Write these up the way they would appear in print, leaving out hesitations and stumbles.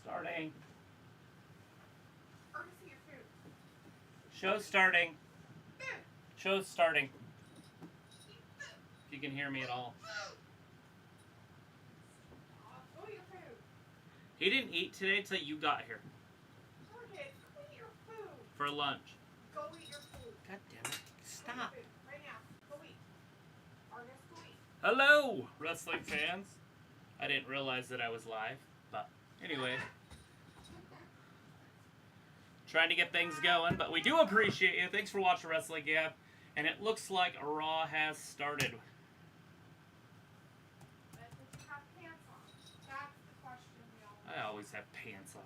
Starting. Show's starting. Show's starting. If you can hear me at all. He didn't eat today until you got here. Okay, go eat your food. For lunch. Go eat your food. God damn it. Stop. Right now. Go eat. Argus, go eat. Hello, wrestling fans. I didn't realize that I was live, but anyway. Trying to get things going, but we do appreciate you. Thanks for watching Wrestling Gap. And it looks like Raw has started. I always have pants on.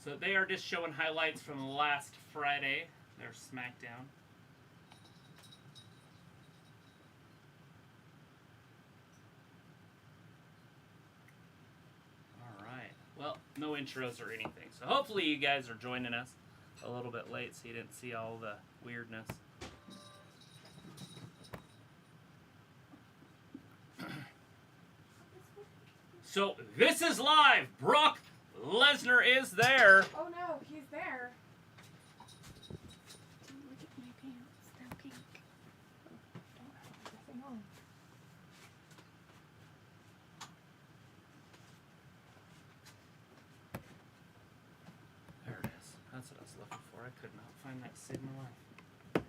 So they are just showing highlights from last Friday, their SmackDown. Alright, well, no intros or anything. So hopefully you guys are joining us a little bit late so you didn't see all the weirdness. So this is live. Brock Lesnar is there. Oh no, he's there. Look at my pants. They're pink. Don't have everything on. There it is. That's what I was looking for. I could not find that to save my life.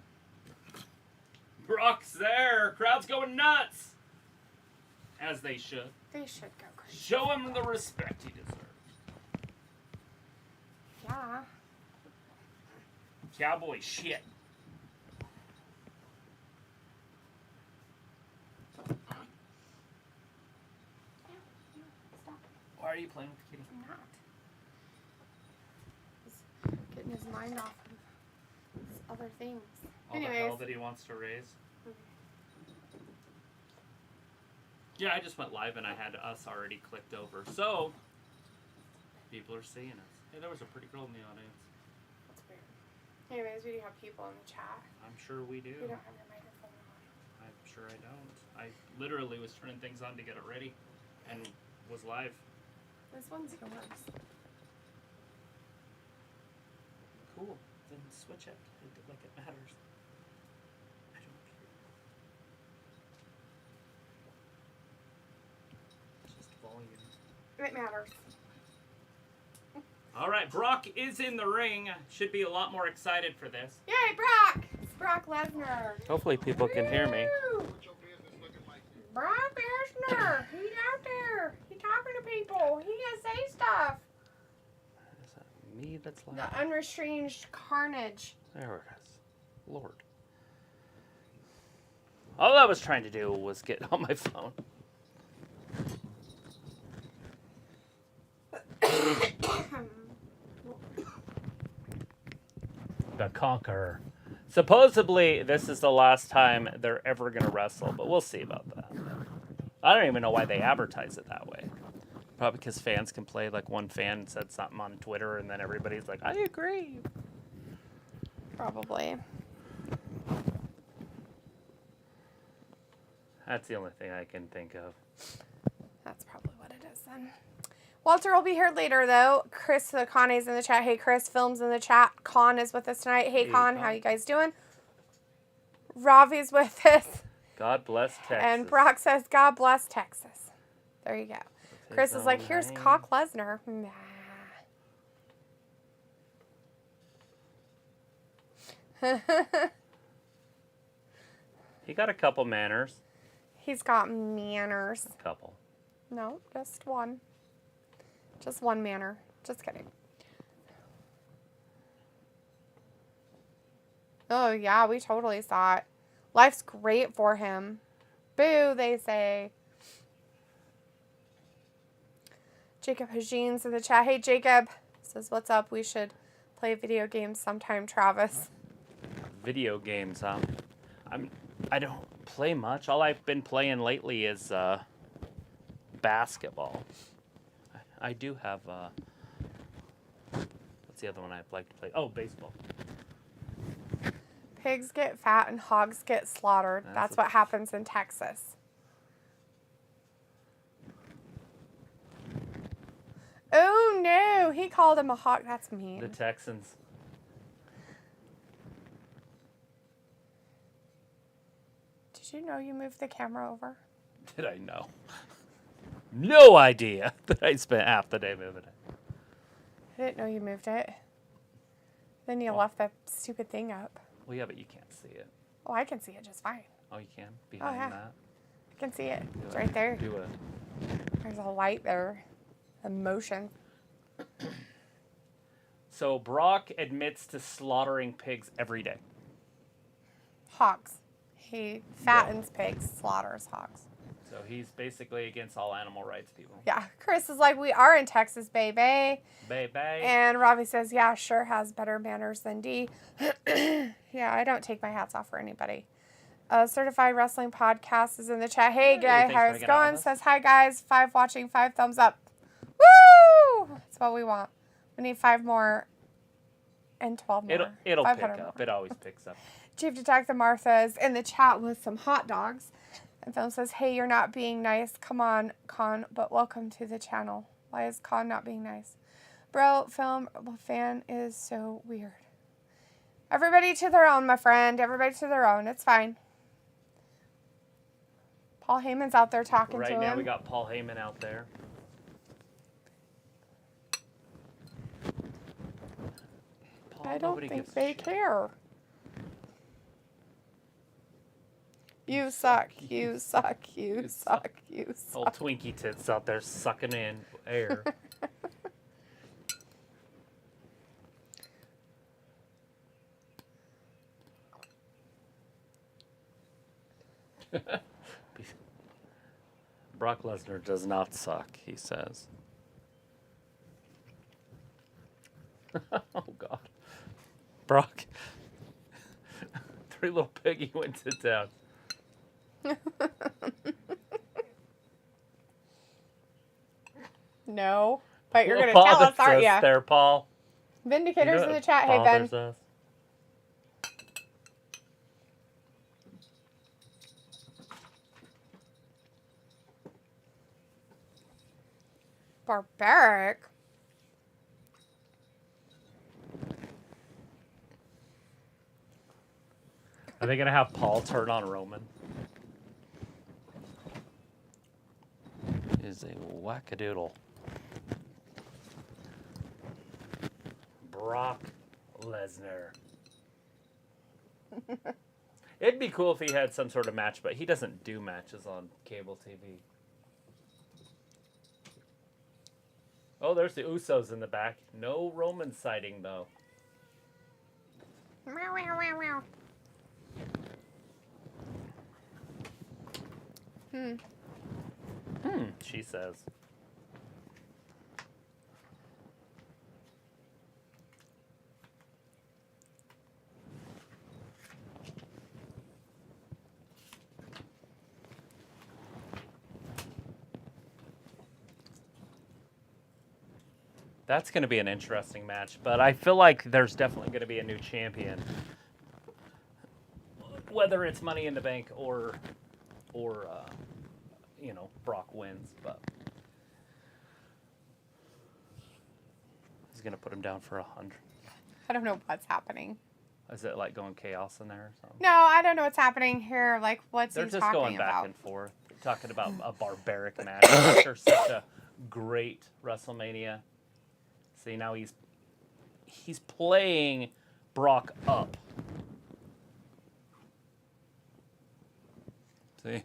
Brock's there. Crowd's going nuts. As they should. They should go crazy. Show him the respect he deserves. Yeah. Cowboy shit. Stop. Why are you playing with the kitty? I'm not. He's getting his mind off of these other things. All the hell that he wants to raise. Yeah, I just went live and I had us already clicked over. So, people are seeing us. Hey, there was a pretty girl in the audience. That's weird. Anyways, we do have people in the chat. I'm sure we do. We don't have your microphone on. I'm sure I don't. I literally was turning things on to get it ready and was live. This one's yours. Cool. Then switch it like it matters. I don't care. Just volume. It matters. All right, Brock is in the ring. Should be a lot more excited for this. Yay, Brock! It's Brock Lesnar. Hopefully people can hear me. Woo! Brock Lesnar. He's out there. He's talking to people. He can say stuff. Is that me that's loud? The unrestrained carnage. There it is. Lord. All I was trying to do was get on my phone. The Conqueror. Supposedly, this is the last time they're ever going to wrestle, but we'll see about that. I don't even know why they advertise it that way. Probably because fans can play, like one fan said something on Twitter, and then everybody's like, I agree. Probably. That's the only thing I can think of. That's probably what it is then. Walter will be here later, though. Chris Connie's in the chat. Hey, Chris. Film's in the chat. Con is with us tonight. Hey, Con. How you guys doing? Ravi's with us. God bless Texas. And Brock says, God bless Texas. There you go. Chris is like, here's Cock Lesnar. Nah. He got a couple manners. He's got manners. A couple. No, just one. Just one manner. Just kidding. Oh, yeah, we totally saw it. Life's great for him. Boo, they say. Jacob Hagines in the chat. Hey, Jacob. Says, what's up? We should play video games sometime, Travis. Video games, huh? I don't play much. All I've been playing lately is basketball. I do have what's the other one I'd like to play? Oh, baseball. Pigs get fat and hogs get slaughtered. That's what happens in Texas. he called him a hawk. That's mean. The Texans. Did you know you moved the camera over? Did I know? No idea that I spent half the day moving it. I didn't know you moved it. Then you left that stupid thing up. Well, yeah, but you can't see it. Oh, I can see it just fine. Oh, you can? Behind yeah. that? I can see it. It's right there. Do it. There's a light there. Emotion. So Brock admits to slaughtering pigs every day. Hogs. He fattens pigs, slaughters hogs. So he's basically against all animal rights people. Yeah. Chris is like, we are in Texas, baby. Baby. And Robbie says, yeah, sure has better manners than D. Yeah, I don't take my hats off for anybody. Certified Wrestling Podcast is in the chat. Hey, guy, how's it going? Says, hi, guys. 5 watching, 5 thumbs up. Woo! That's what we want. We need 5 more and 12 more. It'll pick up. More. It always picks up. Chief Detective Martha is in the chat with some hot dogs. And Film says, hey, you're not being nice. Come on, Con, but welcome to the channel. Why is Con not being nice? Bro, Film fan is so weird. Everybody to their own, my friend. Everybody to their own. It's fine. Paul Heyman's out there talking to him. Right now we got Paul Heyman out there. Paul, I don't think they care. You suck, you suck, you suck, you suck. Old Twinkie tits out there sucking in air. Brock Lesnar does not suck, he says. Oh, God. Brock. 3 little piggy went to town. No, but you're going to tell us, aren't you? There, Paul. Vindicator's in the chat. Hey, Ben. Barbaric. Are they going to have Paul turn on Roman? Is a wackadoodle. Brock Lesnar. It'd be cool if he had some sort of match, but he doesn't do matches on cable TV. Oh, there's the Usos in the back. No Roman sighting, though. Meow, meow, meow, meow. She says. That's going to be an interesting match, but I feel like there's definitely going to be a new champion. Whether it's Money in the Bank or you know, Brock wins, but he's going to put him down for 100. I don't know what's happening. Is it like going chaos in there or something? No, I don't know what's happening here. Like, what's he talking about? They're just going back and forth. They're talking about a barbaric match after such a great WrestleMania. See, now he's playing Brock up. See?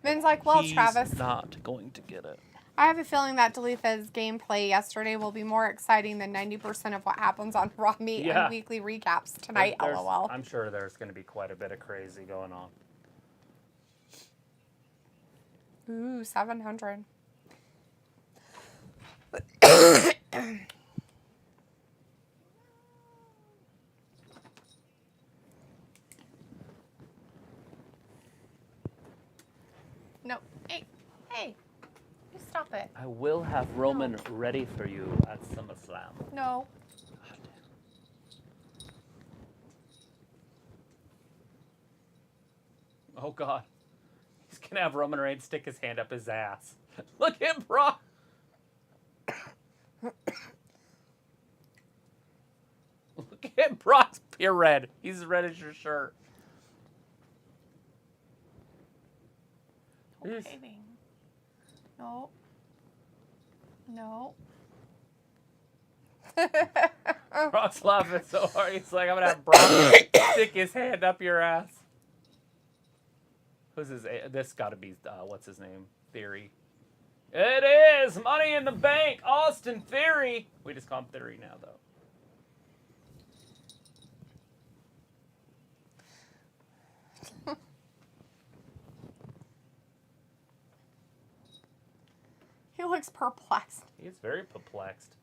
Vin's like, well, He's Travis. Not going to get it. I have a feeling that Dalitha's gameplay yesterday will be more exciting than 90% of what happens on Raw Meat and weekly recaps tonight, LOL. I'm sure there's going to be quite a bit of crazy going on. Ooh, 700. No. Hey. You stop it. I will have Roman ready for you at SummerSlam. No. Oh, God. He's going to have Roman Reigns stick his hand up his ass. Look at Brock. Look at Brock's pure red. He's as red as your shirt. No kidding. No. No. Brock's laughing so hard. He's like, I'm going to have Brock stick his hand up your ass. Who's his? This got to be, what's his name? Theory. It is! Money in the Bank! Austin Theory! We just call him Theory now, though. He looks perplexed. He is very perplexed.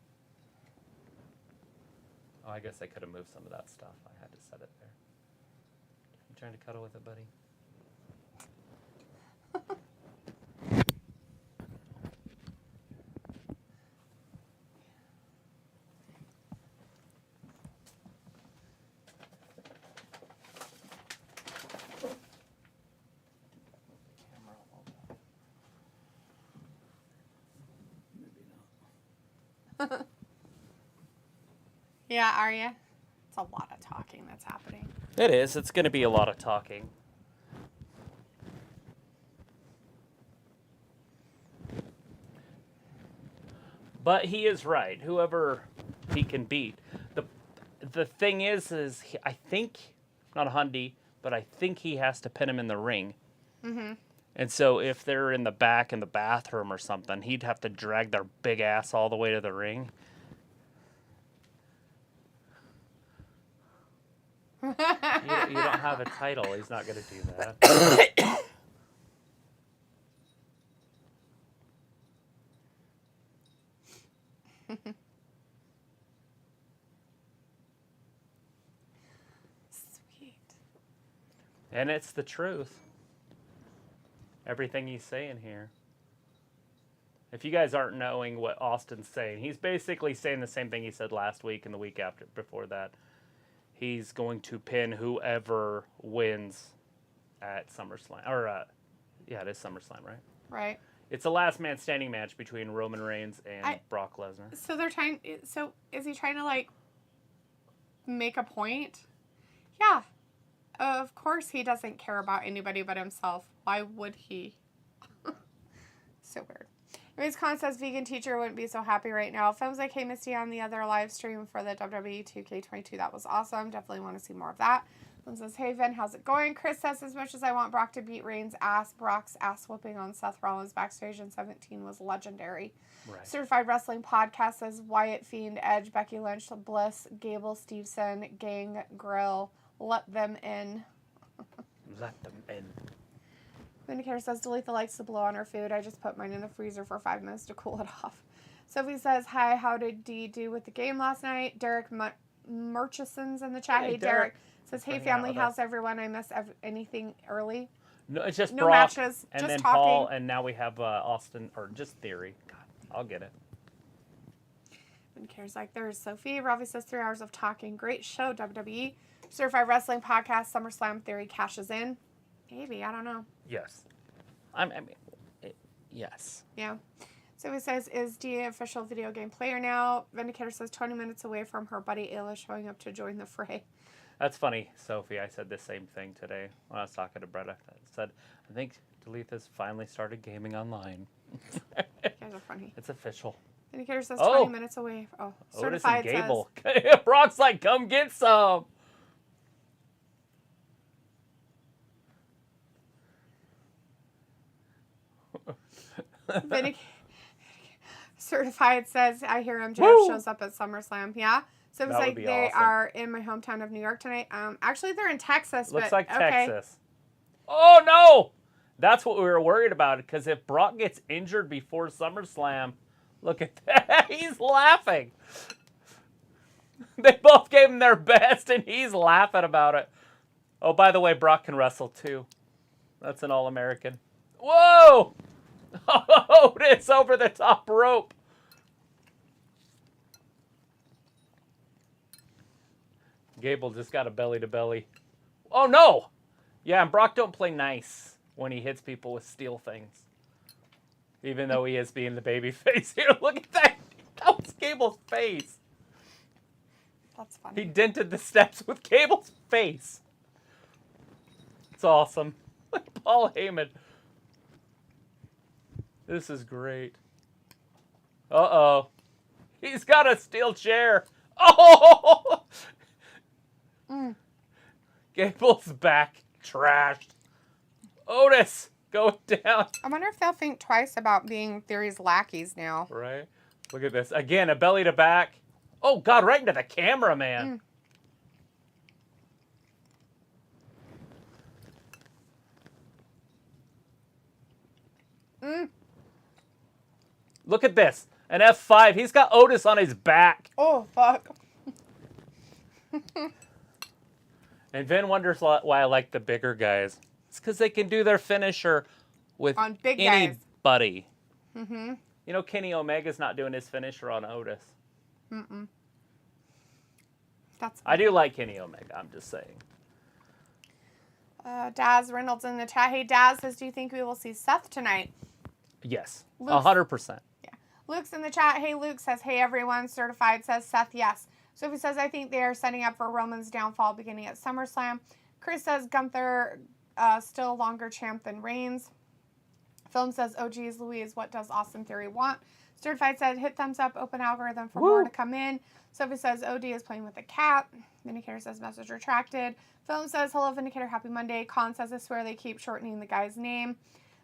Oh, I guess I could have moved some of that stuff. I had to set it there. You trying to cuddle with it, buddy? Yeah, are you? It's a lot of talking that's happening. It is. It's going to be a lot of talking. But he is right. Whoever he can beat. The thing is I think, not Hundy, but I think he has to pin him in the ring. Mm-hmm. And so if they're in the back in the bathroom or something, he'd have to drag their big ass all the way to the ring. You don't have a title. He's not going to do that. Sweet. And it's the truth. Everything he's saying here. If you guys aren't knowing what Austin's saying, he's basically saying the same thing he said last week and the week before that. He's going to pin whoever wins at SummerSlam. Or, yeah, it is SummerSlam, right? Right. It's a last man standing match between Roman Reigns and Brock Lesnar. So they're trying. So is he trying to like make a point? Yeah. Of course he doesn't care about anybody but himself. Why would he? So weird. Anyways, Khan says vegan teacher wouldn't be so happy right now. Films like Hey Misty on the other live stream for the WWE 2K22. That was awesome. Definitely want to see more of that. One says, hey Vin, how's it going? Chris says, as much as I want Brock to beat Reigns' ass, Brock's ass whooping on Seth Rollins backstage in 17 was legendary. Right. Certified Wrestling Podcast says Wyatt, Fiend, Edge, Becky Lynch, Bliss, Gable, Stevenson, Gang, Grill, let them in. Let them in. Vindicator says, Delete likes to blow on her food. I just put mine in the freezer for 5 minutes to cool it off. Sophie says, hi, how did Dee do with the game last night? Derek Murchison's in the chat. Hey, Derek. Says, hey, family, how's everyone? I miss anything early? No, it's just no Brock, matches, and just then talking. Paul, and now we have Austin, or just Theory. God, I'll get it. Vindicator's like, there's Sophie. Ravi says, 3 hours of talking. Great show, WWE. Certified Wrestling Podcast, SummerSlam Theory cashes in. Maybe, I don't know. Yes. Yes. Yeah. So he says, is Dee an official video game player now? Vindicator says 20 minutes away from her buddy Ayla showing up to join the fray. That's funny, Sophie. I said the same thing today when I was talking to Bretta. I said, I think Deleeth's finally started gaming online. You guys are funny. It's official. Vindicator says 20 minutes away. Oh, Otis certified and Gable. Brock's like, come get some. Certified says, I hear MJF Woo! shows up at SummerSlam. Yeah. So it was That would like be they awesome. are in my hometown of New York tonight. Actually, they're in Texas. Looks but, like okay. Texas. Oh, no. That's what we were worried about. Because if Brock gets injured before SummerSlam, look at that. He's laughing. They both gave him their best, and he's laughing about it. Oh, by the way, Brock can wrestle, too. That's an All-American. Whoa! Otis over the top rope. Gable just got a belly-to-belly. Oh, no! Yeah, and Brock don't play nice. when he hits people with steel things. Even though he is being the baby face here. Look at that. That was Gable's face. That's funny. He dented the steps with Gable's face. It's awesome. Look at Paul Heyman. This is great. Uh-oh. He's got a steel chair. Oh! Gable's back. Trashed. Otis going down. I wonder if they'll think twice about being Theory's lackeys now. Right? Look at this. Again, a belly to back. Oh, God, right into the camera, man. Look at this. An F5. He's got Otis on his back. Oh, fuck. And Vin wonders why I like the bigger guys. It's because they can do their finisher with On big guys. anybody. Mm-hmm. You know, Kenny Omega's not doing his finisher on Otis. That's I do like Kenny Omega, I'm just saying. Daz Reynolds in the chat. Hey, Daz says, do you think we will see Seth tonight? Yes, Luke's- 100%. Yeah. Luke's in the chat. Hey, Luke says, hey, everyone. Certified says Seth, yes. Sophie says, I think they are setting up for Roman's downfall beginning at SummerSlam. Chris says, Gunther still longer champ than Reigns. Film says, oh, geez, Louise, what does Austin Theory want? Certified said, hit thumbs up, open algorithm for more to come in. Sophie says, OD is playing with a cat. Vindicator says, message retracted. Film says, hello, Vindicator, happy Monday. Con says, I swear they keep shortening the guy's name.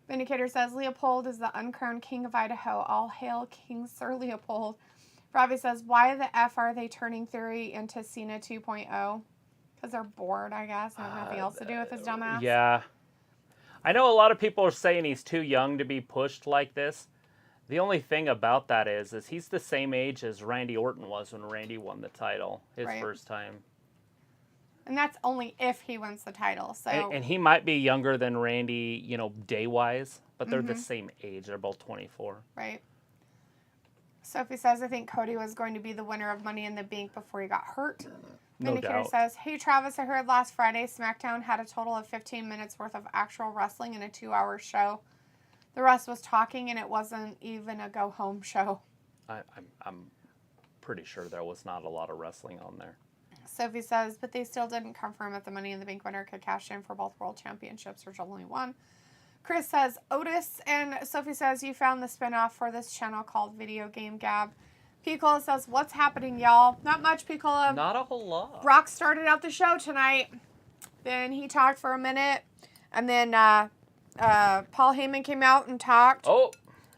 Vindicator says, Leopold is the uncrowned king of Idaho. All hail King Sir Leopold. Ravi says, why the F are they turning Theory into Cena 2.0? Because they're bored, I guess, and have nothing else to do with his dumbass. Yeah. I know a lot of people are saying he's too young to be pushed like this. The only thing about that is he's the same age as Randy Orton was when Randy won the title his first time. And that's only if he wins the title. So And he might be younger than Randy, you know, day-wise, but they're the same age. They're both 24. Right. Sophie says, I think Cody was going to be the winner of Money in the Bank before he got hurt. No Vindicator doubt. says, hey, Travis, I heard last Friday SmackDown had a total of 15 minutes worth of actual wrestling in a 2-hour show. The rest was talking, and it wasn't even a go-home show. I'm pretty sure there was not a lot of wrestling on there. Sophie says, but they still didn't confirm if the Money in the Bank winner could cash in for both world championships or only one. Chris says, Otis, and Sophie says, you found the spinoff for this channel called Video Game Gab. Piccola says, what's happening, y'all? Not much, Piccola. Not a whole lot. Brock started out the show tonight. Then he talked for a minute. And then Paul Heyman came out and talked. Oh.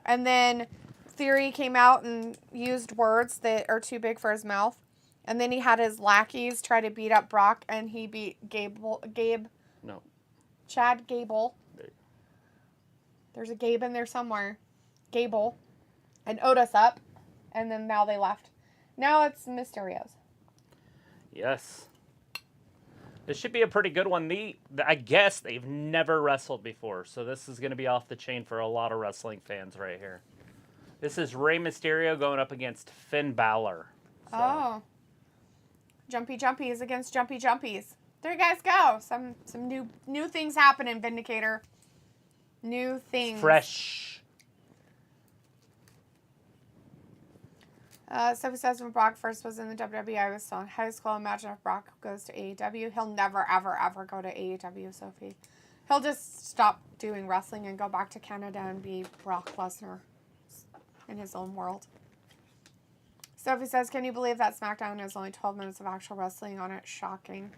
And then Theory came out and used words that are too big for his mouth. And then he had his lackeys try to beat up Brock, and he beat Chad Gable. There's a Gabe in there somewhere. Gable. And Otis up. And then now they left. Now it's Mysterio's. Yes. This should be a pretty good one. I guess they've never wrestled before, so this is going to be off the chain for a lot of wrestling fans right here. This is Rey Mysterio going up against Finn Balor. So. Oh. Jumpy Jumpies against Jumpy Jumpies. There you guys go. Some new things happening, Vindicator. New things. Fresh. Sophie says, when Brock first was in the WWE, I was still in high school. Imagine if Brock goes to AEW. He'll never, ever, ever go to AEW, Sophie. He'll just stop doing wrestling and go back to Canada and be Brock Lesnar in his own world. Sophie says, can you believe that SmackDown has only 12 minutes of actual wrestling on it? Shocking.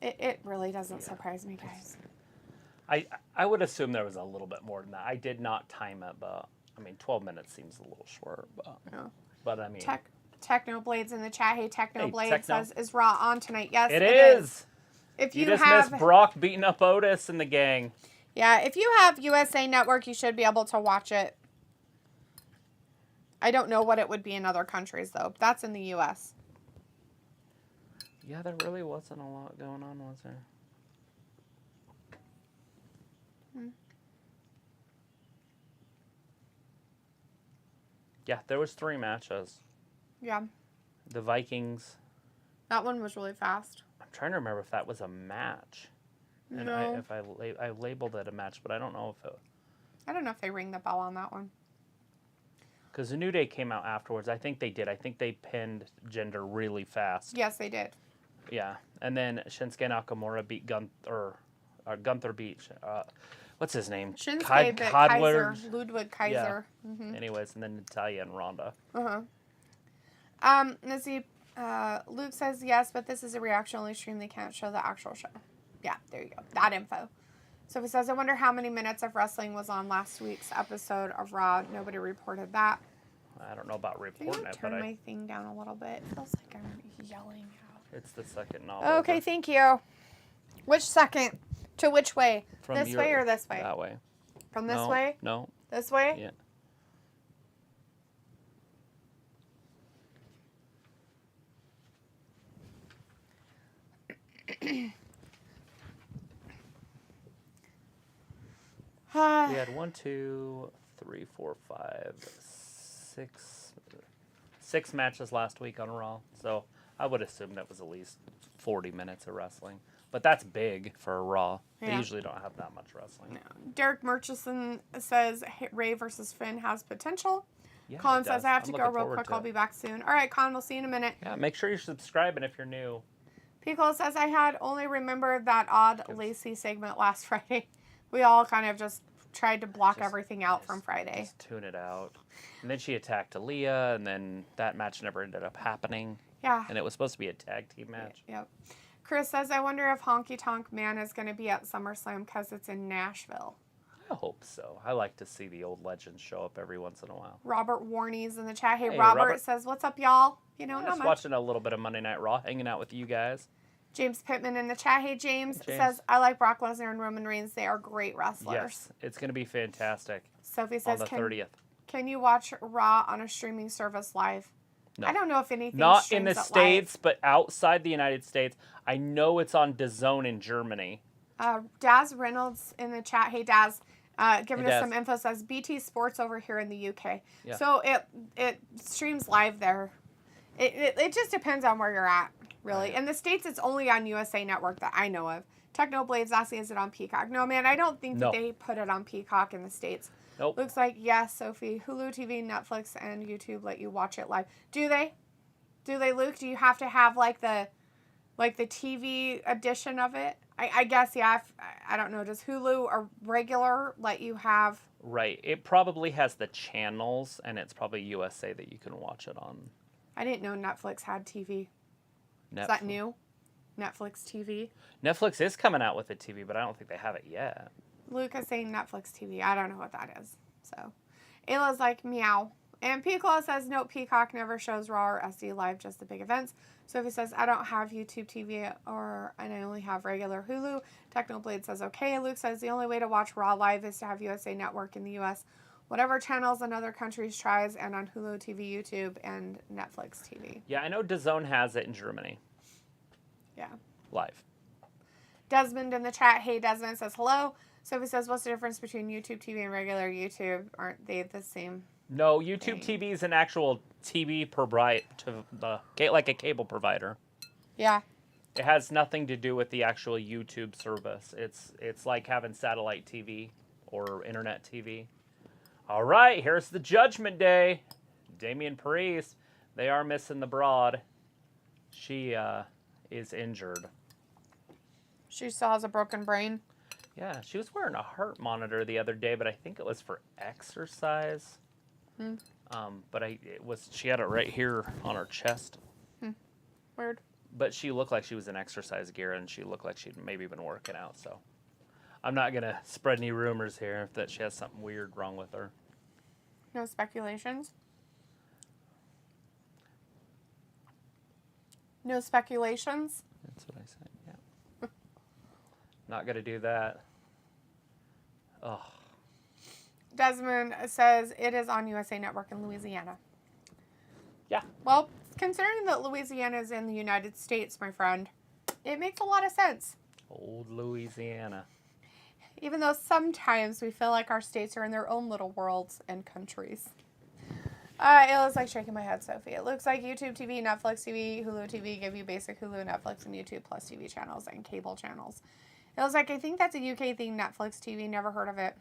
It really doesn't surprise me, guys. I would assume there was a little bit more than that. I did not time it, but I mean, 12 minutes seems a little short. But, Yeah. but I mean, Technoblades in the chat. Hey, Technoblades Techno. says, is Raw on tonight? Yes, it is. If You you just have, missed Brock beating up Otis and the gang. yeah, if you have USA Network, you should be able to watch it. I don't know what it would be in other countries though. That's in the U.S. Yeah, there really wasn't a lot going on, was there? Yeah, there was 3 matches. Yeah, The Vikings. that one was really fast. I'm trying to remember if that was a match. And No. I labeled it a match, but I don't know if it... I don't know if they ring the bell on that one. Because the New Day came out afterwards. I think they did. I think they pinned Jinder really fast. Yes, they did. Yeah. And then Shinsuke Nakamura beat Gunther beat... what's his name? Shinsuke bit Kaiser. Ludwig Kaiser. Yeah. Mm-hmm. Anyways, and then Natalya and Ronda. Let's see. Luke says yes, but this is a reaction-only stream. They can't show the actual show. Yeah, there you go. That info. So he says, I wonder how many minutes of wrestling was on last week's episode of Raw. Nobody reported that. I don't know about Can reporting you it, turn but my thing down a little bit? It feels like I'm yelling out. it's the second novel. Okay, thank you. Which second? To which way? From This way or this way? That way. From this No, way? No. This way? Yeah. We had 1, 2, 3, 4, 5, 6 matches last week on Raw, so I would assume that was at least 40 minutes of wrestling. But that's big for a Raw. They Yeah. usually don't have that much wrestling. No. Derek Murchison says Ray versus Finn has potential. Yeah, Colin it says, does. I have I'm to go looking real forward quick. to I'll it. be back soon. All right, Colin, we'll see you in a minute. Yeah, make sure you're subscribing if you're new. Pico says, I had only remembered that odd Lacey segment last Friday. We all kind of just tried to block everything out from Friday. Just tune it out. And then she attacked Aaliyah, and then that match never ended up happening. Yeah. And it was supposed to be a tag team match. Yep. Chris says, I wonder if Honky Tonk Man is going to be at SummerSlam because it's in Nashville. I hope so. I like to see the old legends show up every once in a while. Robert Warney's in the chat. Hey, Hey, Robert says, what's up, y'all? You know, not Just much. watching a little bit of Monday Night Raw, hanging out with you guys. James Pittman in the chat. Hey, James, Hey, James. says, I like Brock Lesnar and Roman Reigns. They are great wrestlers. Yes, it's going to be fantastic. Sophie On says, the 30th. can you watch Raw on a streaming service live? No. I don't know if anything Not streams in the it States, but outside the United States. I know it's on DAZN in Germany. live. Daz Reynolds in the chat. Hey, Daz. Giving Hey, us Daz. some info, says BT Sports over here in the UK. Yeah. So it streams live there. It just depends on where you're at, really. Right. In the States, it's only on USA Network that I know of. Technoblades asking, is it on Peacock? No, man, I don't think No. that they put it on Peacock in the States. Nope. Looks like, yes, Sophie. Hulu TV, Netflix, and YouTube let you watch it live. Do they? Do they, Luke? Do you have to have, like the TV edition of it? I guess, yeah. I don't know. Does Hulu or regular let you have... Right. It probably has the channels, and it's probably USA that you can watch it on. I didn't know Netflix had TV. Is that new? Netflix TV? Netflix is coming out with a TV, but I don't think they have it yet. Luke is saying Netflix TV. I don't know what that is. So, Ayla's like, meow. And Peacock says, no, Peacock never shows Raw or SD Live, just the big events. Sophie says, I don't have YouTube TV and I only have regular Hulu. Technoblade says, okay. Luke says, the only way to watch Raw live is to have USA Network in the U.S. Whatever channels in other countries tries, and on Hulu TV, YouTube, and Netflix TV. Yeah, I know DAZN has it in Germany. Yeah. Live. Desmond in the chat. Hey, Desmond says, hello. Sophie says, what's the difference between YouTube TV and regular YouTube? Aren't they the same? No, YouTube TV is an actual TV like a cable provider. Yeah. It has nothing to do with the actual YouTube service. It's like having satellite TV or internet TV. All right, here's the Judgment Day. Damian Priest. They are missing the broad. She is injured. She still has a broken brain. Yeah, she was wearing a heart monitor the other day, but I think it was for exercise. But she had it right here on her chest. Weird. But she looked like she was in exercise gear, and she looked like she'd maybe been working out. So I'm not gonna spread any rumors here that she has something weird wrong with her. No speculations? No speculations? That's what I said. Yeah. Not gonna do that. Oh. Desmond says it is on USA Network in Louisiana. Yeah. Well, considering that Louisiana is in the United States, my friend, it makes a lot of sense. Old Louisiana. Even though sometimes we feel like our states are in their own little worlds and countries. It looks like shaking my head, Sophie. It looks like YouTube TV, Netflix TV, Hulu TV give you basic Hulu, Netflix, and YouTube Plus TV channels and cable channels. It was like, I think that's a UK thing, Netflix TV. Never heard of it.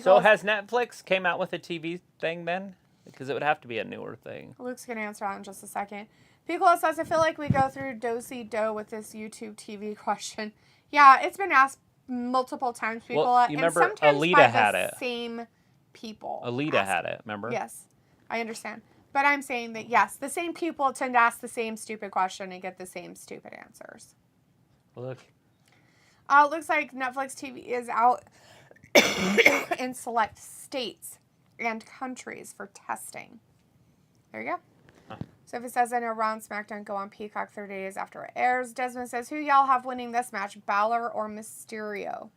So has Netflix came out with a TV thing then? Because it would have to be a newer thing. Luke's going to answer that in just a second. Piccolo says, I feel like we go through do-si-do with this YouTube TV question. Yeah, it's been asked multiple times, Piccolo. Well, you remember and sometimes Alita by had the it. same people. Alita had it, remember? Yes, I understand. But I'm saying that, yes, the same people tend to ask the same stupid question and get the same stupid answers. Look. It looks like Netflix TV is out in select states and countries for testing. There you go. Huh. So if it says, I know Raw and SmackDown go on Peacock 30 days after it airs. Desmond says, who y'all have winning this match, Balor or Mysterio?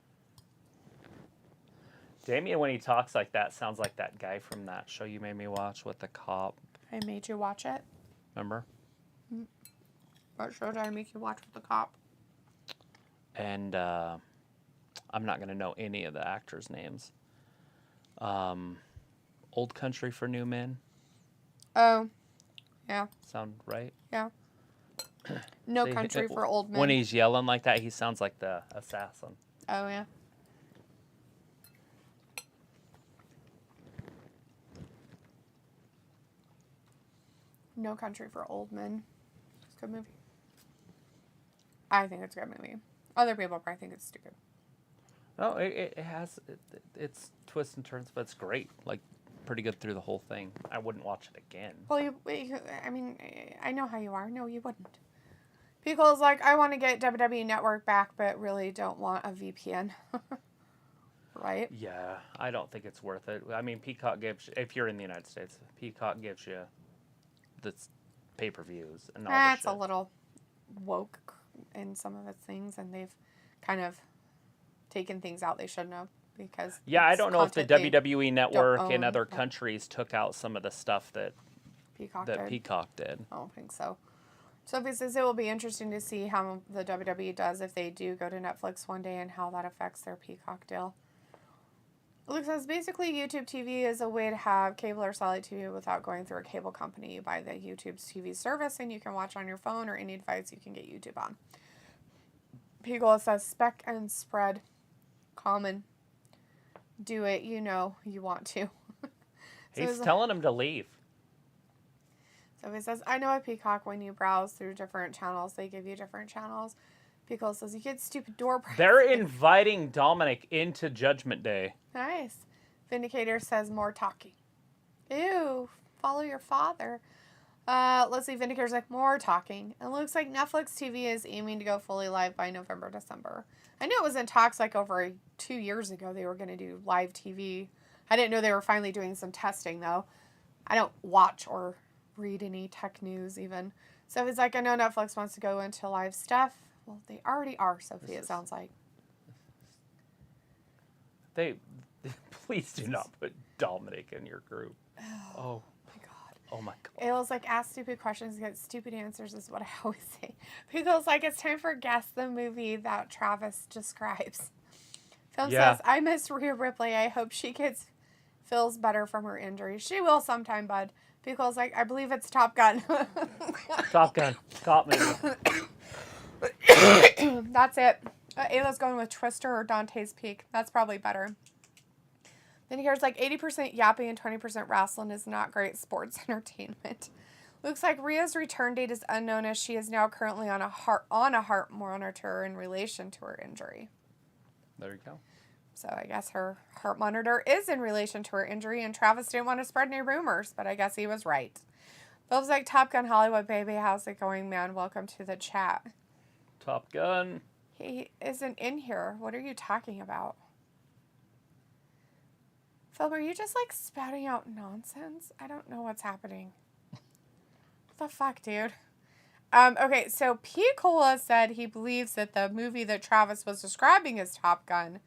Damien, when he talks like that, sounds like that guy from that show you made me watch with the cop. I made you watch it. Remember? What show did I make you watch with the cop? And I'm not going to know any of the actors' names. Old Country for New Men. Oh, yeah. Sound right? Yeah. No See, Country for Old Men. When he's yelling like that, he sounds like the assassin. Oh, yeah. No Country for Old Men. It's a good movie. I think it's a good movie. Other people probably think it's stupid. No, it has its twists and turns, but it's great. Like, pretty good through the whole thing. I wouldn't watch it again. Well, I mean, I know how you are. No, you wouldn't. People's like, I want to get WWE Network back, but really don't want a VPN. Right? Yeah, I don't think it's worth it. I mean, Peacock gives, if you're in the United States, Peacock gives you the pay-per-views and all that. That's a little woke in some of its things, and they've kind of taken things out they shouldn't have because. Yeah, I don't know if the WWE Network in other but countries took out some of the stuff that Peacock Peacock did. I don't think so. So he says it will be interesting to see how the WWE does if they do go to Netflix one day and how that affects their Peacock deal. Luke says basically YouTube TV is a way to have cable or satellite TV without going through a cable company. You buy the YouTube TV service and you can watch on your phone or any device you can get YouTube on. Pigel says spec and spread. Common. Do it, you know you want to. He's telling him to leave. So he says, I know at Peacock when you browse through different channels, they give you different channels. Pickle says, you get stupid door prize. They're inviting Dominic into Judgment Day. Nice. Vindicator says, more talking. Ew, follow your father. Let's see, Vindicator's like, more talking. It looks like Netflix TV is aiming to go fully live by November, December. I knew it was in talks like over 2 years ago they were going to do live TV. I didn't know they were finally doing some testing, though. I don't watch or read any tech news, even. So it's like, I know Netflix wants to go into live stuff. Well, they already are, Sophie, it sounds like. Please do not put Dominic in your group. Oh my God. Oh my God. It was like, ask stupid questions, get stupid answers is what I always say. People's like, it's time for Guess the Movie that Travis describes. Film says, I miss Rhea Ripley. I hope she feels better from her injury. She will sometime, bud. People's like, I believe it's Top Gun. Top Gun. Cop movie. That's it. Ayla's going with Twister or Dante's Peak. That's probably better. Then here's like 80% yapping and 20% wrestling is not great sports entertainment. Looks like Rhea's return date is unknown as she is now currently on a heart monitor in relation to her injury. There you go. So I guess her heart monitor is in relation to her injury, and Travis didn't want to spread any rumors, but I guess he was right. Phil's like, Top Gun Hollywood, baby. How's it going, man? Welcome to the chat. Top Gun. He isn't in here. What are you talking about? Phil, are you just like spouting out nonsense? I don't know what's happening. What the fuck, dude? Okay, so P. Cola said he believes that the movie that Travis was describing is Top Gun,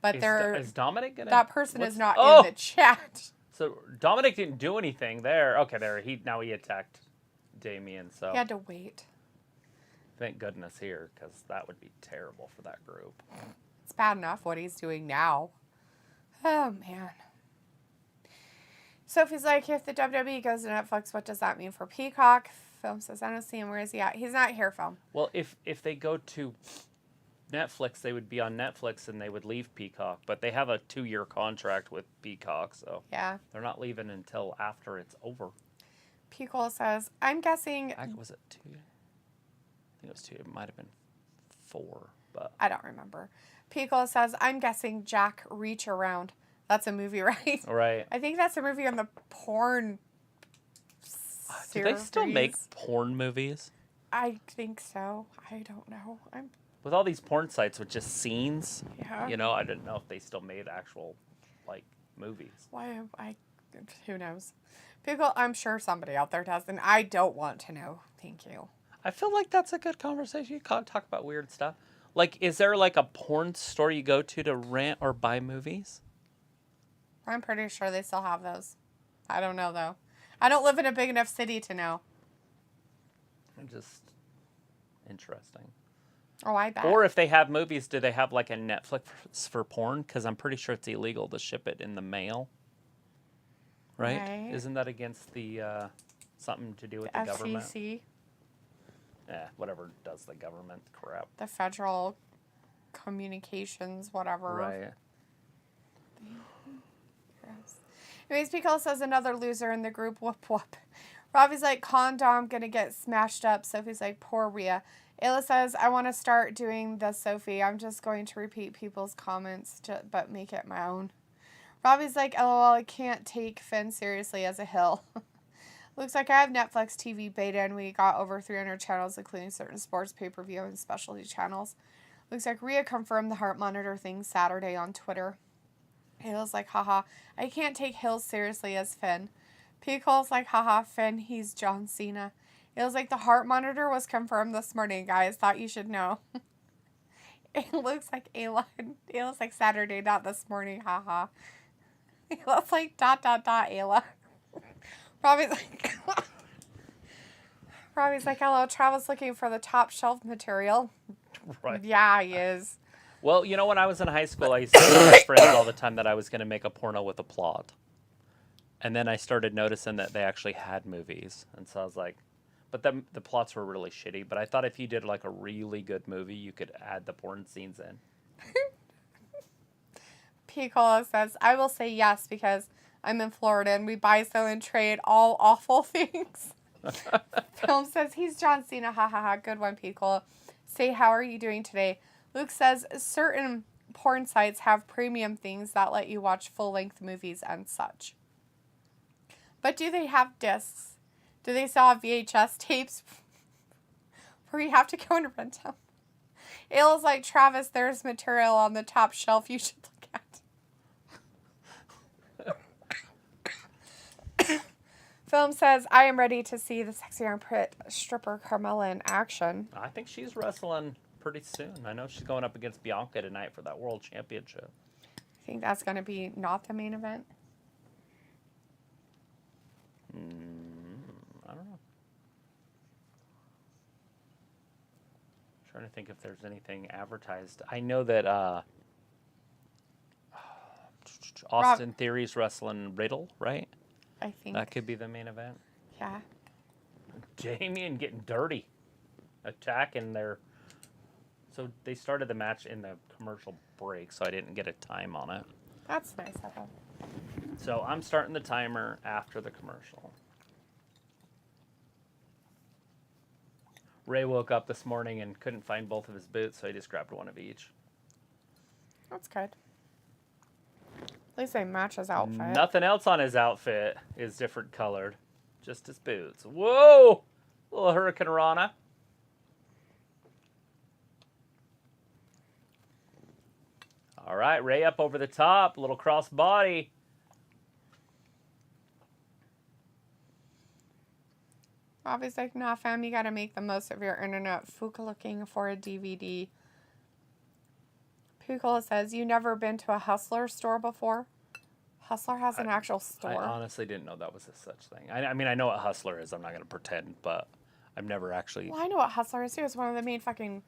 but is Dominic gonna? That person is not in the chat. So Dominic didn't do anything there. Okay, there he attacked Damien. So he had to wait. Thank goodness here, because that would be terrible for that group. It's bad enough what he's doing now. Oh, man. Sophie's like, if the WWE goes to Netflix, what does that mean for Peacock? Film says, I don't see him. Where is he at? He's not here, Film. Well, if they go to Netflix, they would be on Netflix and they would leave Peacock. But they have a 2-year contract with Peacock, so Yeah. they're not leaving until after it's over. Pico says, I'm guessing... Was it 2? I think it was 2. It might have been 4, but... I don't remember. Pico says, I'm guessing Jack Reach Around. That's a movie, right? Right. I think that's a movie on the porn Do they still make porn movies? I think so. I don't know. With all these porn sites with just scenes, Yeah. you know, I didn't know if they still made actual, like, movies. Who knows? Pickle, I'm sure somebody out there does, and I don't want to know. Thank you. I feel like that's a good conversation. You can't talk about weird stuff. Like, is there, like, a porn store you go to rent or buy movies? I'm pretty sure they still have those. I don't know, though. I don't live in a big enough city to know. Just interesting. Oh, I bet. Or if they have movies, do they have, like, a Netflix for porn? Because I'm pretty sure it's illegal to ship it in the mail. Right? Isn't that against the, something to do with the government? FCC. Yeah, whatever does the government crap. The Federal Communications, whatever. Right. Anyways, Pickle says another loser in the group. Whoop, whoop. Robbie's like, condom gonna get smashed up. Sophie's like, poor Rhea. Ayla says, I want to start doing the Sophie. I'm just going to repeat people's comments, but make it my own. Robbie's like, LOL, I can't take Finn seriously as a hill. Looks like I have Netflix TV beta and we got over 300 channels, including certain sports, pay-per-view, and specialty channels. Looks like Rhea confirmed the heart monitor thing Saturday on Twitter. Hill's like, haha, I can't take Hill seriously as Finn. Pickle's like, haha, Finn, he's John Cena. It was like the heart monitor was confirmed this morning, guys. Thought you should know. It looks like Ayla. It looks like Saturday, not this morning, haha. It looks like ... Ayla. Robbie's like, hello, Travis looking for the top shelf material. Right. Yeah, he is. Well, you know, when I was in high school, I used to tell my friends all the time that I was going to make a porno with a plot. And then I started noticing that they actually had movies. And so I was like, but the plots were really shitty. But I thought if you did like a really good movie, you could add the porn scenes in. Picola says, I will say yes because I'm in Florida and we buy, sell, and trade all awful things. Film says, he's John Cena. Ha ha ha. Good one, Picola. Say, how are you doing today? Luke says, certain porn sites have premium things that let you watch full-length movies and such. But do they have discs? Do they still have VHS tapes where you have to go and rent them? Ayla's like, Travis, there's material on the top shelf you should look at. Film says, I am ready to see the sexy armpit stripper Carmella in action. I think she's wrestling pretty soon. I know she's going up against Bianca tonight for that world championship. I think that's going to be not the main event. I don't know. I'm trying to think if there's anything advertised. I know that Austin Theory's wrestling Riddle, right? I think. That could be the main event. Yeah. Jamie and getting dirty. Attacking their... So they started the match in the commercial break, so I didn't get a time on it. That's nice of them. So I'm starting the timer after the commercial. Ray woke up this morning and couldn't find both of his boots, so he just grabbed one of each. That's good. At least they match his outfit. Nothing else on his outfit is different colored. Just his boots. Whoa! Little Hurricane Rana. All right, Ray up over the top. Little cross body. Robbie's like, nah, fam, you gotta make the most of your internet. Fuka looking for a DVD. Pukula says, you never been to a Hustler store before? Hustler has an actual store. I honestly didn't know that was a such thing. I mean, I know what Hustler is. I'm not going to pretend, but I've never actually... Well, I know what Hustler is, too. It's one of the main fucking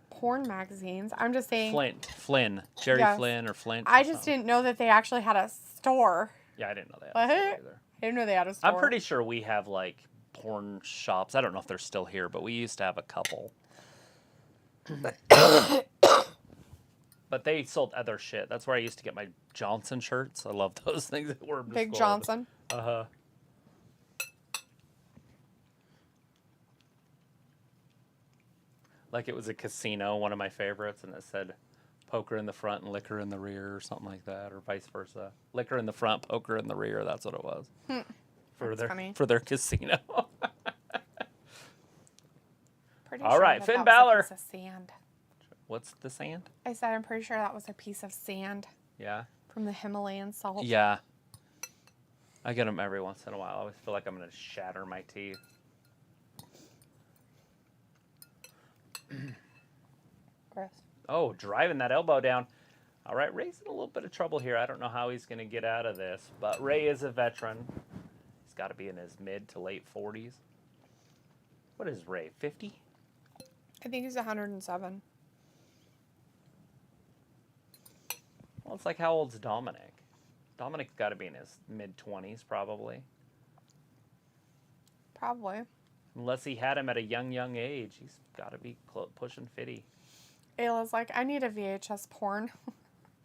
porn magazines. I'm just saying... Flynn. Jerry Yes. Flynn or Flint. I just didn't know that they actually had a store. Yeah, I didn't know they had What? a store either. I didn't know they had a store. I'm pretty sure we have, like, porn shops. I don't know if they're still here, but we used to have a couple. But they sold other shit. That's where I used to get my Johnson shirts. I love those things that were Big Johnson. Uh-huh. Like it was a casino, one of my favorites, and it said poker in the front and liquor in the rear or something like that, or vice versa. Liquor in the front, poker in the rear. That's what it was. For their casino. Pretty All sure right, that Finn was Balor. a piece of sand. What's the sand? I said I'm pretty sure that was a piece of sand Yeah. from the Himalayan salt. Yeah. I get them every once in a while. I always feel like I'm going to shatter my teeth. Gross. Oh, driving that elbow down. All right, Ray's in a little bit of trouble here. I don't know how he's going to get out of this, but Ray is a veteran. He's got to be in his mid to late 40s. What is Ray, 50? I think he's 107. Well, it's like how old's Dominic? Dominic's got to be in his mid 20s, probably. Probably. Unless he had him at a young age. He's got to be pushing 50. Ayla's like, I need a VHS porn. Oh,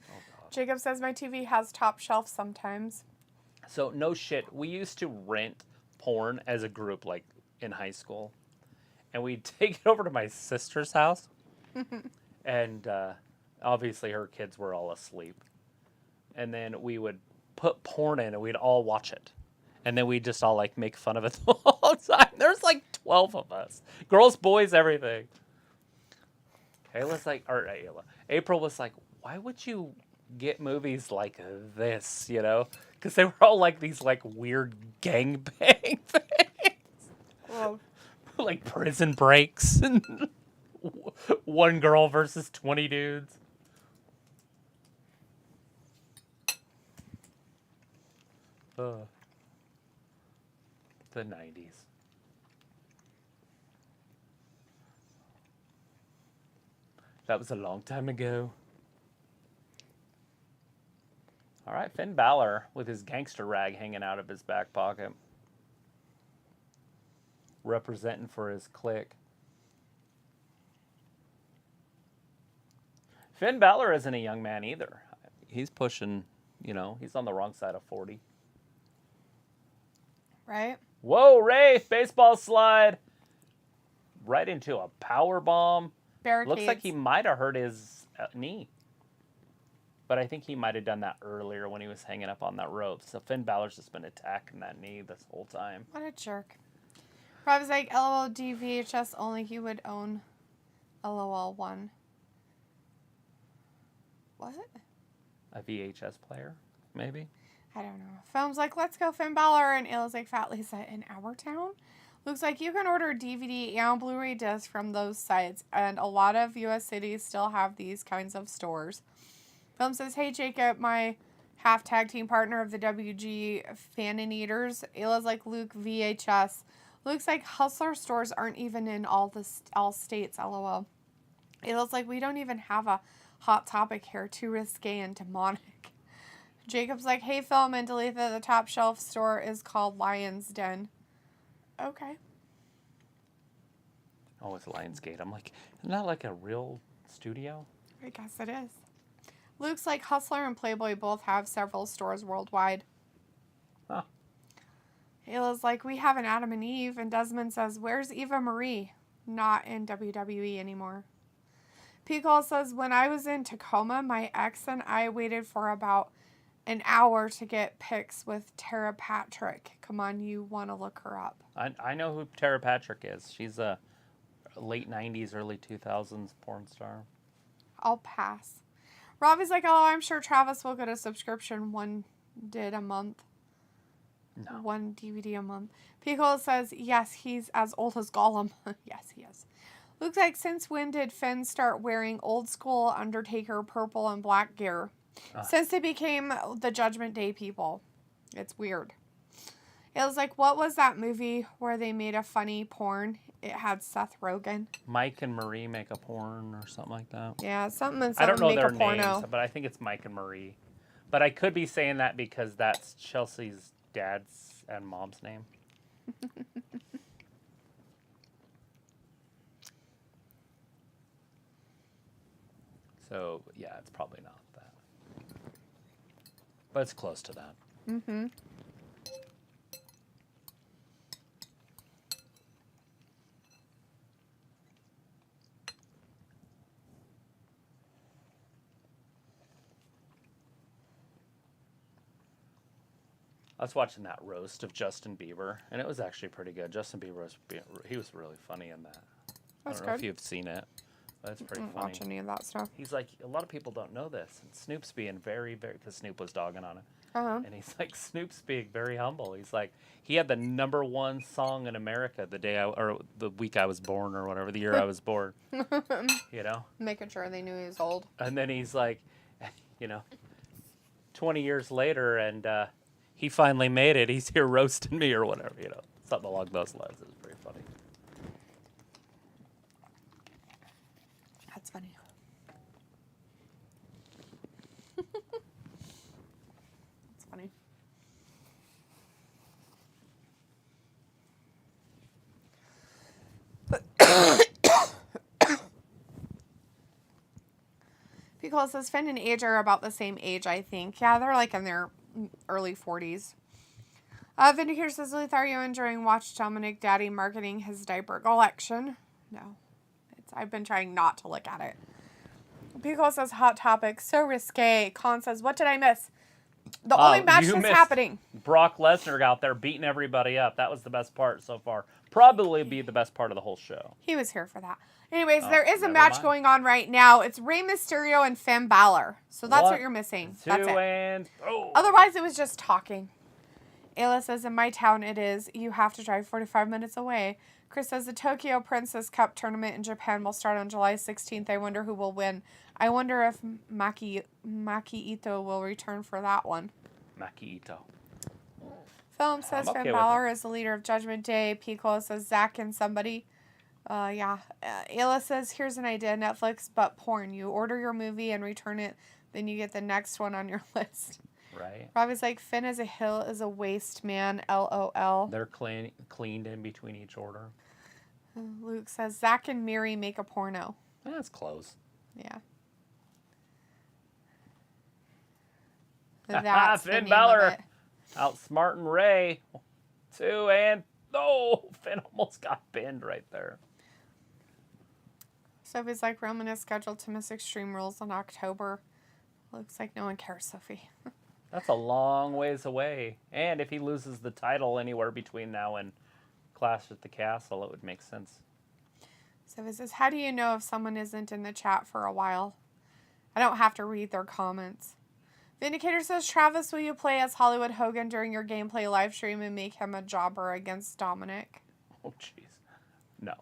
God. Jacob says my TV has top shelf sometimes. So, no shit. We used to rent porn as a group, like, in high school. And we'd take it over to my sister's house. And obviously her kids were all asleep. And then we would put porn in and we'd all watch it. And then we'd just all, like, make fun of it the whole time. There's, like, 12 of us. Girls, boys, everything. April was like, why would you get movies like this, you know? Because they were all, like, these, like, weird gangbang things. Whoa. Like Prison Breaks and one girl versus 20 dudes. The 90s. That was a long time ago. All right, Finn Balor with his gangster rag hanging out of his back pocket. Representing for his clique. Finn Balor isn't a young man either. He's pushing, he's on the wrong side of 40. Right? Whoa, Ray, baseball slide. Right into a power bomb. Barricades. Looks like he might have hurt his knee. But I think he might have done that earlier when he was hanging up on that rope. So Finn Balor's just been attacking that knee this whole time. What a jerk. Rob's like, LOL DVHS only, he would own LOL 1. What? A VHS player, maybe? I don't know. Film's like, let's go Finn Balor, and Ayla's like, Fat Lisa in our town? Looks like you can order DVD and Blu-ray discs from those sites, and a lot of U.S. cities still have these kinds of stores. Film says, hey, Jacob, my half tag team partner of the WG Fan and Eaters. Ayla's like, Luke, VHS. Looks like Hustler stores aren't even in all states, LOL. Ayla's like, we don't even have a Hot Topic here. Too risque and demonic. Jacob's like, hey, Film and Dalitha, the top shelf store is called Lion's Den. Okay. Oh, it's Lionsgate. I'm like, isn't that like a real studio? I guess it is. Luke's like, Hustler and Playboy both have several stores worldwide. Huh. Ayla's like, we have an Adam and Eve. And Desmond says, where's Eva Marie? Not in WWE anymore. Pico says, when I was in Tacoma, my ex and I waited for about an hour to get pics with Tara Patrick. Come on, you want to look her up. I know who Tara Patrick is. She's a late 90s, early 2000s porn star. I'll pass. Robbie's like, oh, I'm sure Travis will get a subscription one a month. No. One DVD a month. Pico says, yes, he's as old as Gollum. Yes, he is. Looks like, since when did Finn start wearing old school Undertaker purple and black gear? Since they became the Judgment Day people. It's weird. It was like, what was that movie where they made a funny porn? It had Seth Rogen. Mike and Marie make a porn or something like that. Yeah, something I don't know make their a porno. names, but I think it's Mike and Marie. But I could be saying that because that's Chelsea's dad's and mom's name. So, yeah, it's probably not that. But it's close to that. Mm-hmm. I was watching that roast of Justin Bieber, and it was actually pretty good. Justin Bieber he was really funny in that. I don't know if you've seen it, but it's pretty funny. Watch any of that stuff. He's like, a lot of people don't know this, and Snoop's being very, very, because Snoop was dogging on it. And he's like, Snoop's being very humble. He's like, he had the #1 song in America or the week I was born, or whatever, the year I was born. You know? Making sure they knew he was old. And then he's like, 20 years later, and he finally made it. He's here roasting me or whatever, something along those lines. It was pretty funny. That's funny. That's funny. Because says Finn and Age are about the same age, I think. Yeah, they're like in their early 40s. Vindicator says, Luther, are you enjoying Watch Dominic Daddy marketing his diaper collection? No. I've been trying not to look at it. Pico says, hot topic, so risque. Con says, what did I miss? The only match that's happening. Brock Lesnar out there beating everybody up. That was the best part so far. Probably be the best part of the whole show. He was here for that. Anyways, there is a match going on right now. It's Rey Mysterio and Finn Balor. So that's what you're missing. That's it. Otherwise, it was just talking. Ayla says, in my town it is. You have to drive 45 minutes away. Chris says, the Tokyo Princess Cup tournament in Japan will start on July 16th. I wonder who will win. I wonder if Maki Ito will return for that one. Maki Ito. Film says Finn Balor is the leader of Judgment Day. Pico says Zack and somebody. Ayla says, here's an idea, Netflix, but porn. You order your movie and return it, then you get the next one on your list. Right. Robbie's like, Finn as a hill is a waste man, LOL. They're cleaned in between each order. Luke says, Zack and Miri make a porno. That's close. Yeah. That's Finn Balor outsmarting Ray. 2 and... Oh, Finn almost got pinned right there. Sophie's like, Roman is scheduled to miss Extreme Rules in October. Looks like no one cares, Sophie. That's a long ways away. And if he loses the title anywhere between now and Clash at the Castle, it would make sense. Sophie says, how do you know if someone isn't in the chat for a while? I don't have to read their comments. Vindicator says, Travis, will you play as Hollywood Hogan during your gameplay live stream and make him a jobber against Dominic? Oh, jeez. No.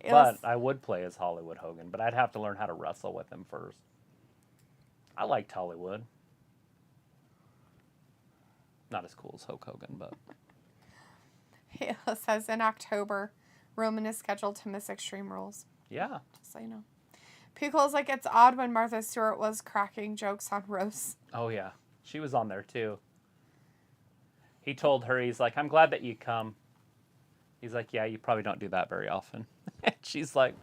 But I would play as Hollywood Hogan, but I'd have to learn how to wrestle with him first. I liked Hollywood. Not as cool as Hulk Hogan, but... It says, in October, Roman is scheduled to miss Extreme Rules. Yeah. Just so you know. Pico's like, it's odd when Martha Stewart was cracking jokes on roasts. Oh, yeah. She was on there, too. He told her, he's like, I'm glad that you come. He's like, yeah, you probably don't do that very often. She's like...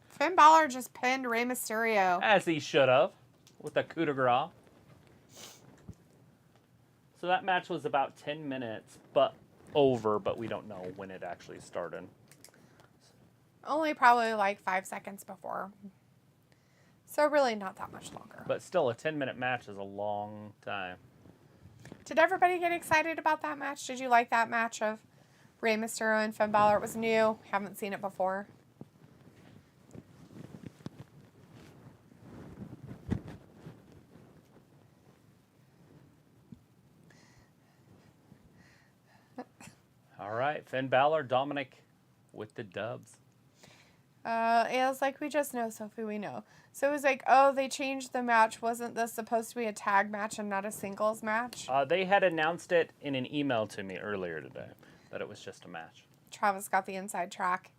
Finn Balor just pinned Rey Mysterio. As he should have, with a coup de grace. So that match was about 10 minutes, but we don't know when it actually started. Only probably like 5 seconds before. So really not that much longer. But still, a 10-minute match is a long time. Did everybody get excited about that match? Did you like that match of Rey Mysterio and Finn Balor? It was new. Haven't seen it before. All right, Finn Balor, Dominic with the dubs. It was like, we just know, Sophie, we know. So it was like, oh, they changed the match. Wasn't this supposed to be a tag match and not a singles match? They had announced it in an email to me earlier today, that it was just a match. Travis got the inside track.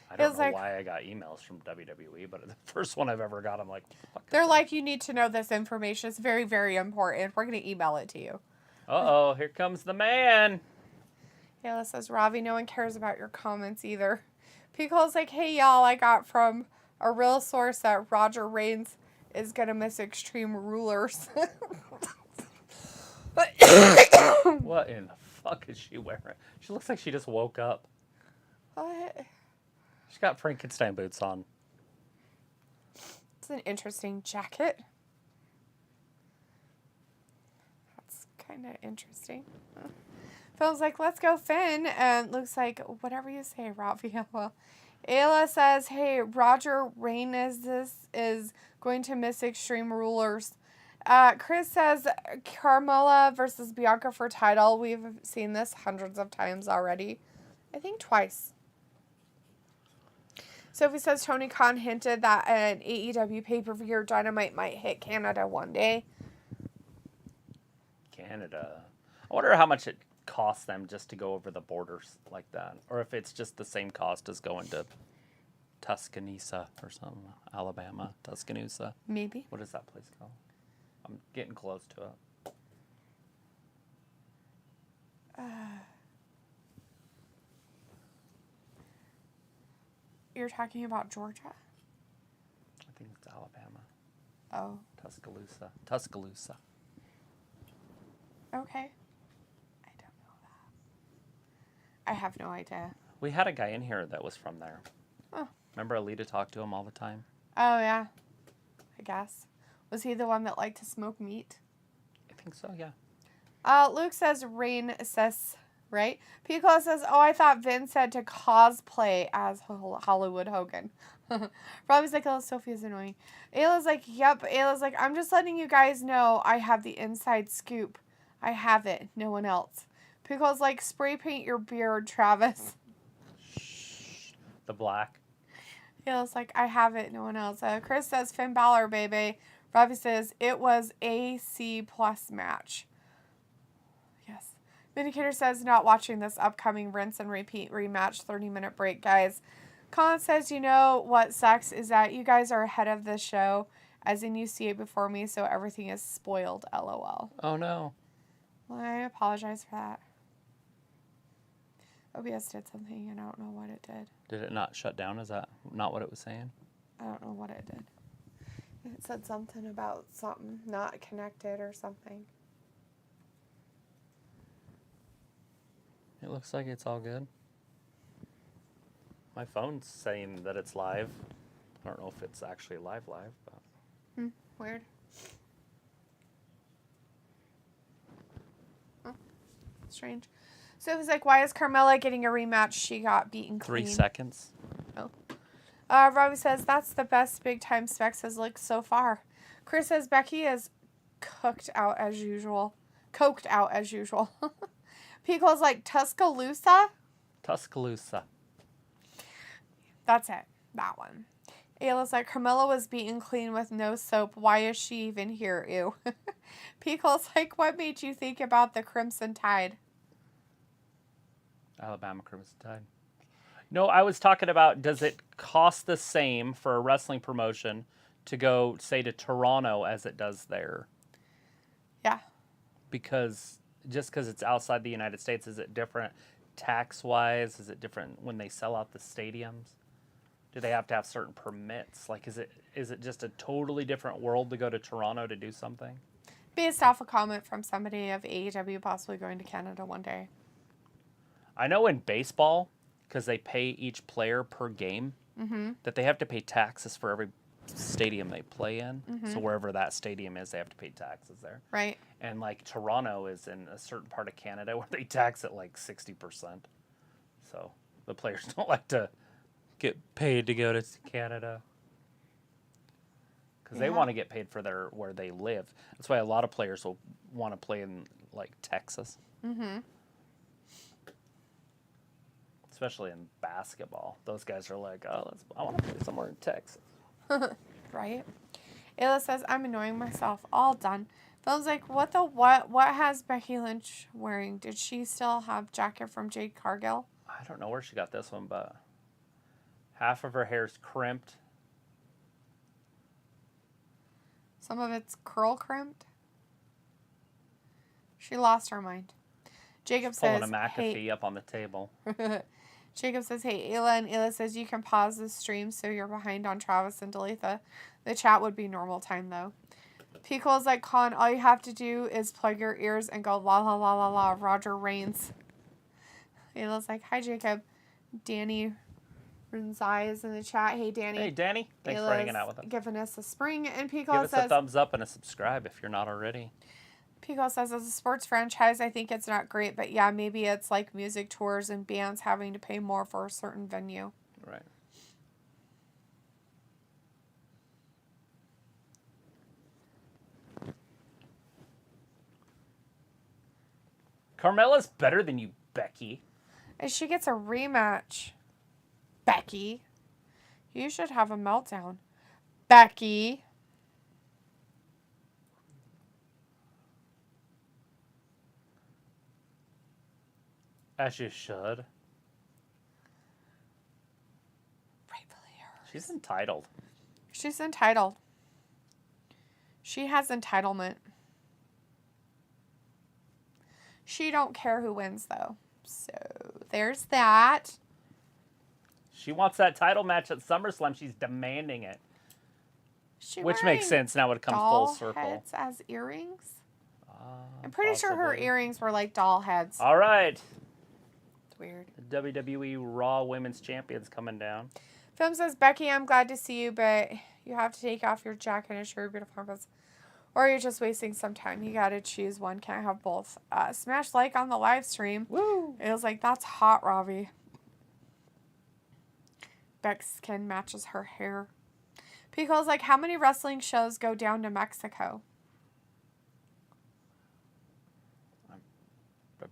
I don't know why I got emails from WWE, but the first one I've ever got, I'm like, fuck. They're like, you need to know this information. It's very, very important. We're going to email it to you. Uh-oh, here comes the man. Ayla says, Ravi, no one cares about your comments either. Pico's like, hey, y'all, I got from A real source that Roger Reigns is going to miss Extreme Rulers. What in the fuck is she wearing? She looks like she just woke up. What? She's got Frankenstein boots on. It's an interesting jacket. That's kind of interesting. Phil's like, let's go, Finn. And looks like, whatever you say, Ravi. Well, Ayla says, hey, Roger Reigns is going to miss Extreme Rulers. Chris says, Carmella versus Bianca for title. We've seen this hundreds of times already. I think twice. Sophie says Tony Khan hinted that an AEW pay-per-view or Dynamite might hit Canada one day. Canada. I wonder how much it costs them just to go over the borders like that. Or if it's just the same cost as going to Tuscaloosa or something. Alabama, Tuscaloosa. Maybe. What is that place called? I'm getting close to it. You're talking about Georgia? I think it's Alabama. Oh. Tuscaloosa. Okay. I don't know that. I have no idea. We had a guy in here that was from there. Oh. Remember Alita talked to him all the time? Oh, yeah. I guess. Was he the one that liked to smoke meat? I think so, yeah. Luke says Rain says, right? Piccolo says, oh, I thought Vince said to cosplay as Hollywood Hogan. Robbie's like, oh, Sophie's annoying. Ayla's like, yep. Ayla's like, I'm just letting you guys know I have the inside scoop. I have it. No one else. Piccolo's like, spray paint your beard, Travis. Shh. The black. Ayla's like, I have it. No one else. Chris says, Finn Balor, baby. Robbie says, it was a C+ match. Yes. Vindicator says, not watching this upcoming rinse and repeat rematch 30-minute break, guys. Colin says, you know what sucks is that you guys are ahead of the show, as in you see it before me, so everything is spoiled, LOL. Oh, no. Well, I apologize for that. OBS did something, and I don't know what it did. Did it not shut down? Is that not what it was saying? I don't know what it did. It said something about something not connected or something. It looks like it's all good. My phone's saying that it's live. I don't know if it's actually live, but... Weird. Oh, strange. So it was like, why is Carmella getting a rematch? She got beaten clean. 3 seconds. Oh. Robbie says, that's the best big time Specs has looked so far. Chris says, Becky is coked out as usual. Pico's like, Tuscaloosa? Tuscaloosa. That's it. That one. Ayla's like, Carmella was beaten clean with no soap. Why is she even here? Ew. Pico's like, what made you think about the Crimson Tide? Alabama Crimson Tide. No, I was talking about, does it cost the same for a wrestling promotion to go, say, to Toronto as it does there? Yeah. Because it's outside the United States, is it different tax-wise? Is it different when they sell out the stadiums? Do they have to have certain permits? Like, is it just a totally different world to go to Toronto to do something? Based off a comment from somebody of AEW possibly going to Canada one day. I know in baseball, because they pay each player per game, that they have to pay taxes for every stadium they play in. So wherever that stadium is, they have to pay taxes there. Right. And like Toronto is in a certain part of Canada where they tax it like 60%. So the players don't like to get paid to go to Canada because they want to get paid for where they live. That's why a lot of players will want to play in like Texas. Especially in basketball. Those guys are like, oh, I want to play somewhere in Texas. Right. Ayla says, I'm annoying myself. All done. Phil's like, what has Becky Lynch wearing? Did she still have jacket from Jade Cargill? I don't know where she got this one, but half of her hair's crimped. Some of it's curl crimped. She lost her mind. Jacob She's pulling says, a McAfee up on the table. Jacob says, hey, Ayla. And Ayla says, you can pause the stream so you're behind on Travis and delete the chat would be normal time, though. Pico's like, Con, all you have to do is plug your ears and go la la la la la, Roger Reigns. Ayla's like, hi, Jacob. Danny Rinzai is in the chat. Hey, Danny. Hey, Danny. Thanks for hanging out with us. Giving us a spring. And Pico Give us says, a thumbs up and a subscribe if you're not already. Pico says, as a sports franchise, I think it's not great, but yeah, maybe it's like music tours and bands having to pay more for a certain venue. Right. Carmella's better than you, Becky. And she gets a rematch. Becky. You should have a meltdown. Becky. As you should. Rightfully hers. She's entitled. She's entitled. She has entitlement. She don't care who wins, though. So, there's that. She wants that title match at SummerSlam. She's demanding it. Which makes sense now it comes full circle. Heads as earrings? I'm pretty sure her Possibly. earrings were like doll heads. All right. It's weird. The WWE Raw Women's Champion's coming down. Film says, Becky, I'm glad to see you, but you have to take off your jacket and show your beautiful armpits. Or you're just wasting some time. You got to choose one. Can't have both. Smash like on the live stream. Woo! It was like, that's hot, Ravi. Beck's skin matches her hair. Pico's like, how many wrestling shows go down to Mexico?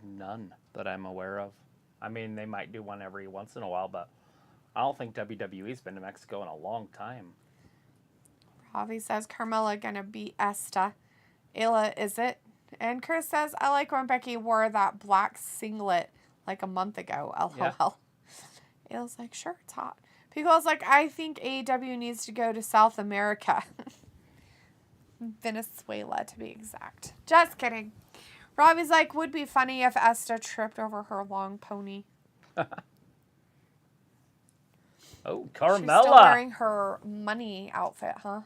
None that I'm aware of. I mean, they might do one every once in a while, but I don't think WWE's been to Mexico in a long time. Ravi says, Carmella gonna beat Esta. Ayla, is it? And Chris says, I like when Becky wore that black singlet like a month ago. LOL. Yeah. Ayla's like, sure, it's hot. Pico's like, I think AEW needs to go to South America. Venezuela, to be exact. Just kidding. Robbie's like, would be funny if Esta tripped over her long pony. Oh, She's Carmella. still wearing her money outfit, huh?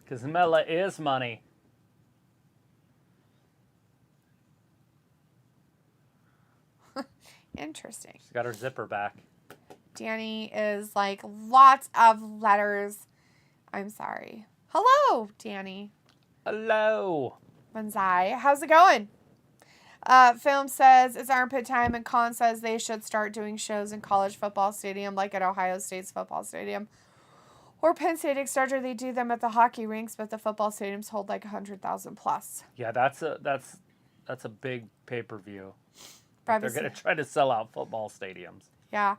Carmella is money. Interesting. She's got her zipper back. Danny is like, lots of letters. I'm sorry. Hello, Danny. Hello. Banzai. How's it going? Film says it's armpit time, and Con says they should start doing shows in college football stadium like at Ohio State's football stadium. Or Penn State Exeter, they do them at the hockey rinks, but the football stadiums hold like 100,000 plus. Yeah, that's a big pay-per-view. They're Privacy. going to try to sell out football stadiums. Yeah.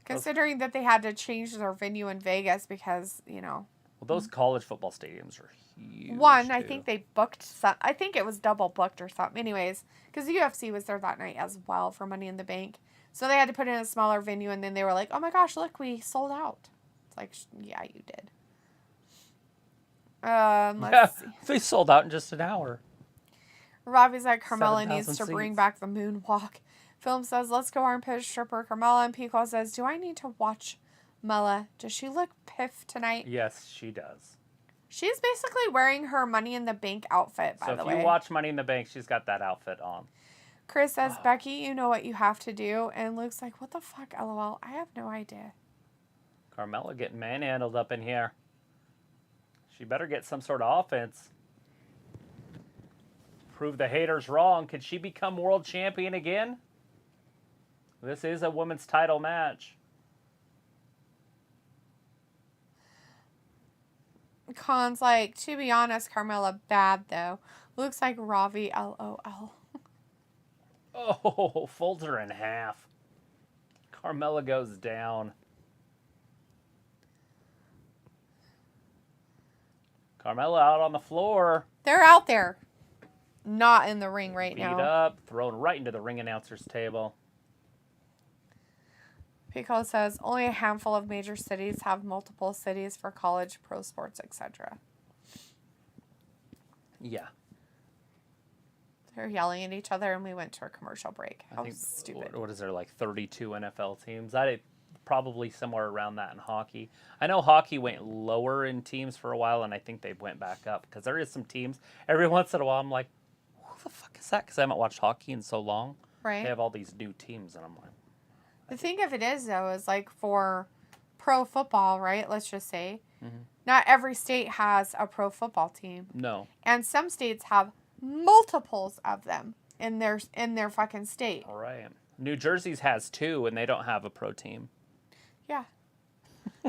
Considering that they had to change their venue in Vegas because, you know. Well, those college football stadiums are huge. One, I too. think they booked some. I think it was double booked or something. Anyways, because the UFC was there that night as well for Money in the Bank. So they had to put in a smaller venue, and then they were like, oh my gosh, look, we sold out. It's like, yeah, you did. Let's see. They sold out in just an hour. Robbie's like, Carmella 7,000 needs to bring seats. back the moonwalk. Film says, let's go armpit stripper Carmella. And Pico says, do I need to watch Mella? Does she look piff tonight? Yes, she does. She's basically wearing her Money in the Bank outfit, by So the if way. you watch Money in the Bank, she's got that outfit on. Chris says, Becky, you know what you have to do. And Luke's like, what the fuck, LOL? I have no idea. Carmella getting manhandled up in here. She better get some sort of offense. Prove the haters wrong. Could she become world champion again? This is a women's title match. Khan's like, to be honest, Carmella bad, though. Luke's like, Ravi, LOL. Oh, folds her in half. Carmella goes down. Carmella out on the floor. They're out there. Not in the ring right Beat now. up, thrown right into the ring announcer's table. Pico says, only a handful of major cities have multiple cities for college, pro sports, etc. Yeah. They're yelling at each other, and we went to a commercial break. How stupid. What is there, like 32 NFL teams? Probably somewhere around that in hockey. I know hockey went lower in teams for a while, and I think they went back up because there is some teams. Every once in a while, I'm like, who the fuck is that? Because I haven't watched hockey in so long. Right. They have all these new teams, and I'm like... The thing of it is, though, is like for pro football, right? Let's just say, not every state has a pro football team. No. And some states have multiples of them in their fucking state. All right. New Jersey's has 2, and they don't have a pro team. Yeah.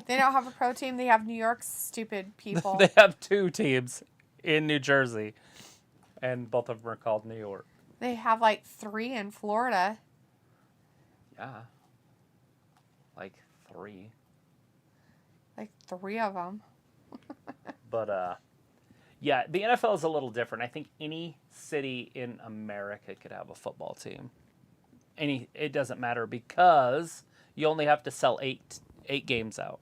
They don't have a pro team. They have New York's stupid people. They have 2 teams in New Jersey, and both of them are called New York. They have like 3 in Florida. Yeah. Like 3. Like 3 of them. But, yeah, the NFL is a little different. I think any city in America could have a football team. It doesn't matter because you only have to sell 8 games out.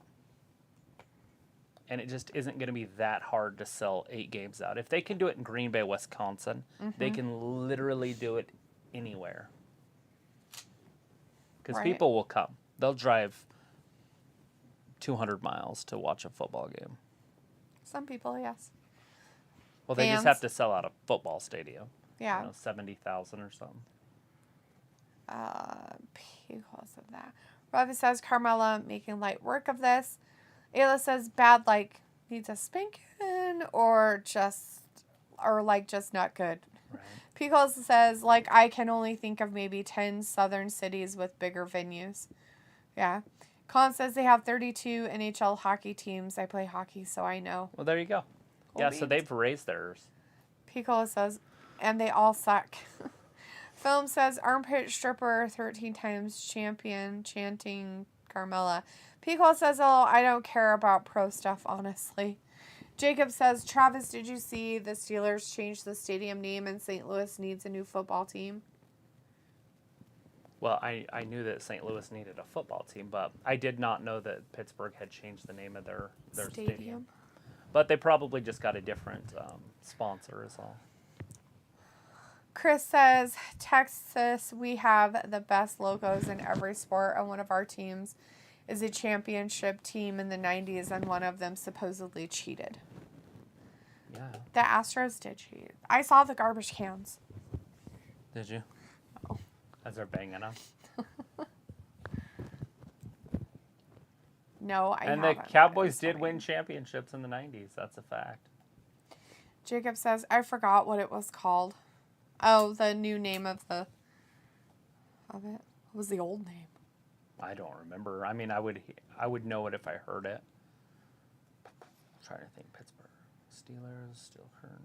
And it just isn't going to be that hard to sell 8 games out. If they can do it in Green Bay, Wisconsin, they can literally do it anywhere. Because people will come. They'll drive 200 miles to watch a football game. Some people, yes. Well, they just have to sell out a football stadium. Yeah. 70,000 or something. Because of that. Robbie says Carmella making light work of this. Ayla says bad like needs a spanking or just not good. Right. Pickles says like I can only think of maybe 10 southern cities with bigger venues. Yeah. Colin says they have 32 NHL hockey teams. I play hockey, so I know. Well, there you go. Yeah, so they've raised theirs. Piccolo says, and they all suck. Film says, armpit stripper 13 times champion chanting Carmella. Piccolo says, oh, I don't care about pro stuff, honestly. Jacob says, Travis, did you see the Steelers change the stadium name and St. Louis needs a new football team? Well, I knew that St. Louis needed a football team, but I did not know that Pittsburgh had changed the name of their stadium. But they probably just got a different sponsor is all. Chris says, Texas, we have the best logos in every sport, and one of our teams is a championship team in the 90s, and one of them supposedly cheated. Yeah. The Astros did cheat. I saw the garbage cans. Did you? No. As they're banging them. No, I haven't. And the Cowboys did win championships in the 90s. That's a fact. Jacob says, I forgot what it was called. Oh, the new name of it. What was the old name? I don't remember. I mean, I would know it if I heard it. I'm trying to think. Pittsburgh Steelers, Steel Curtain.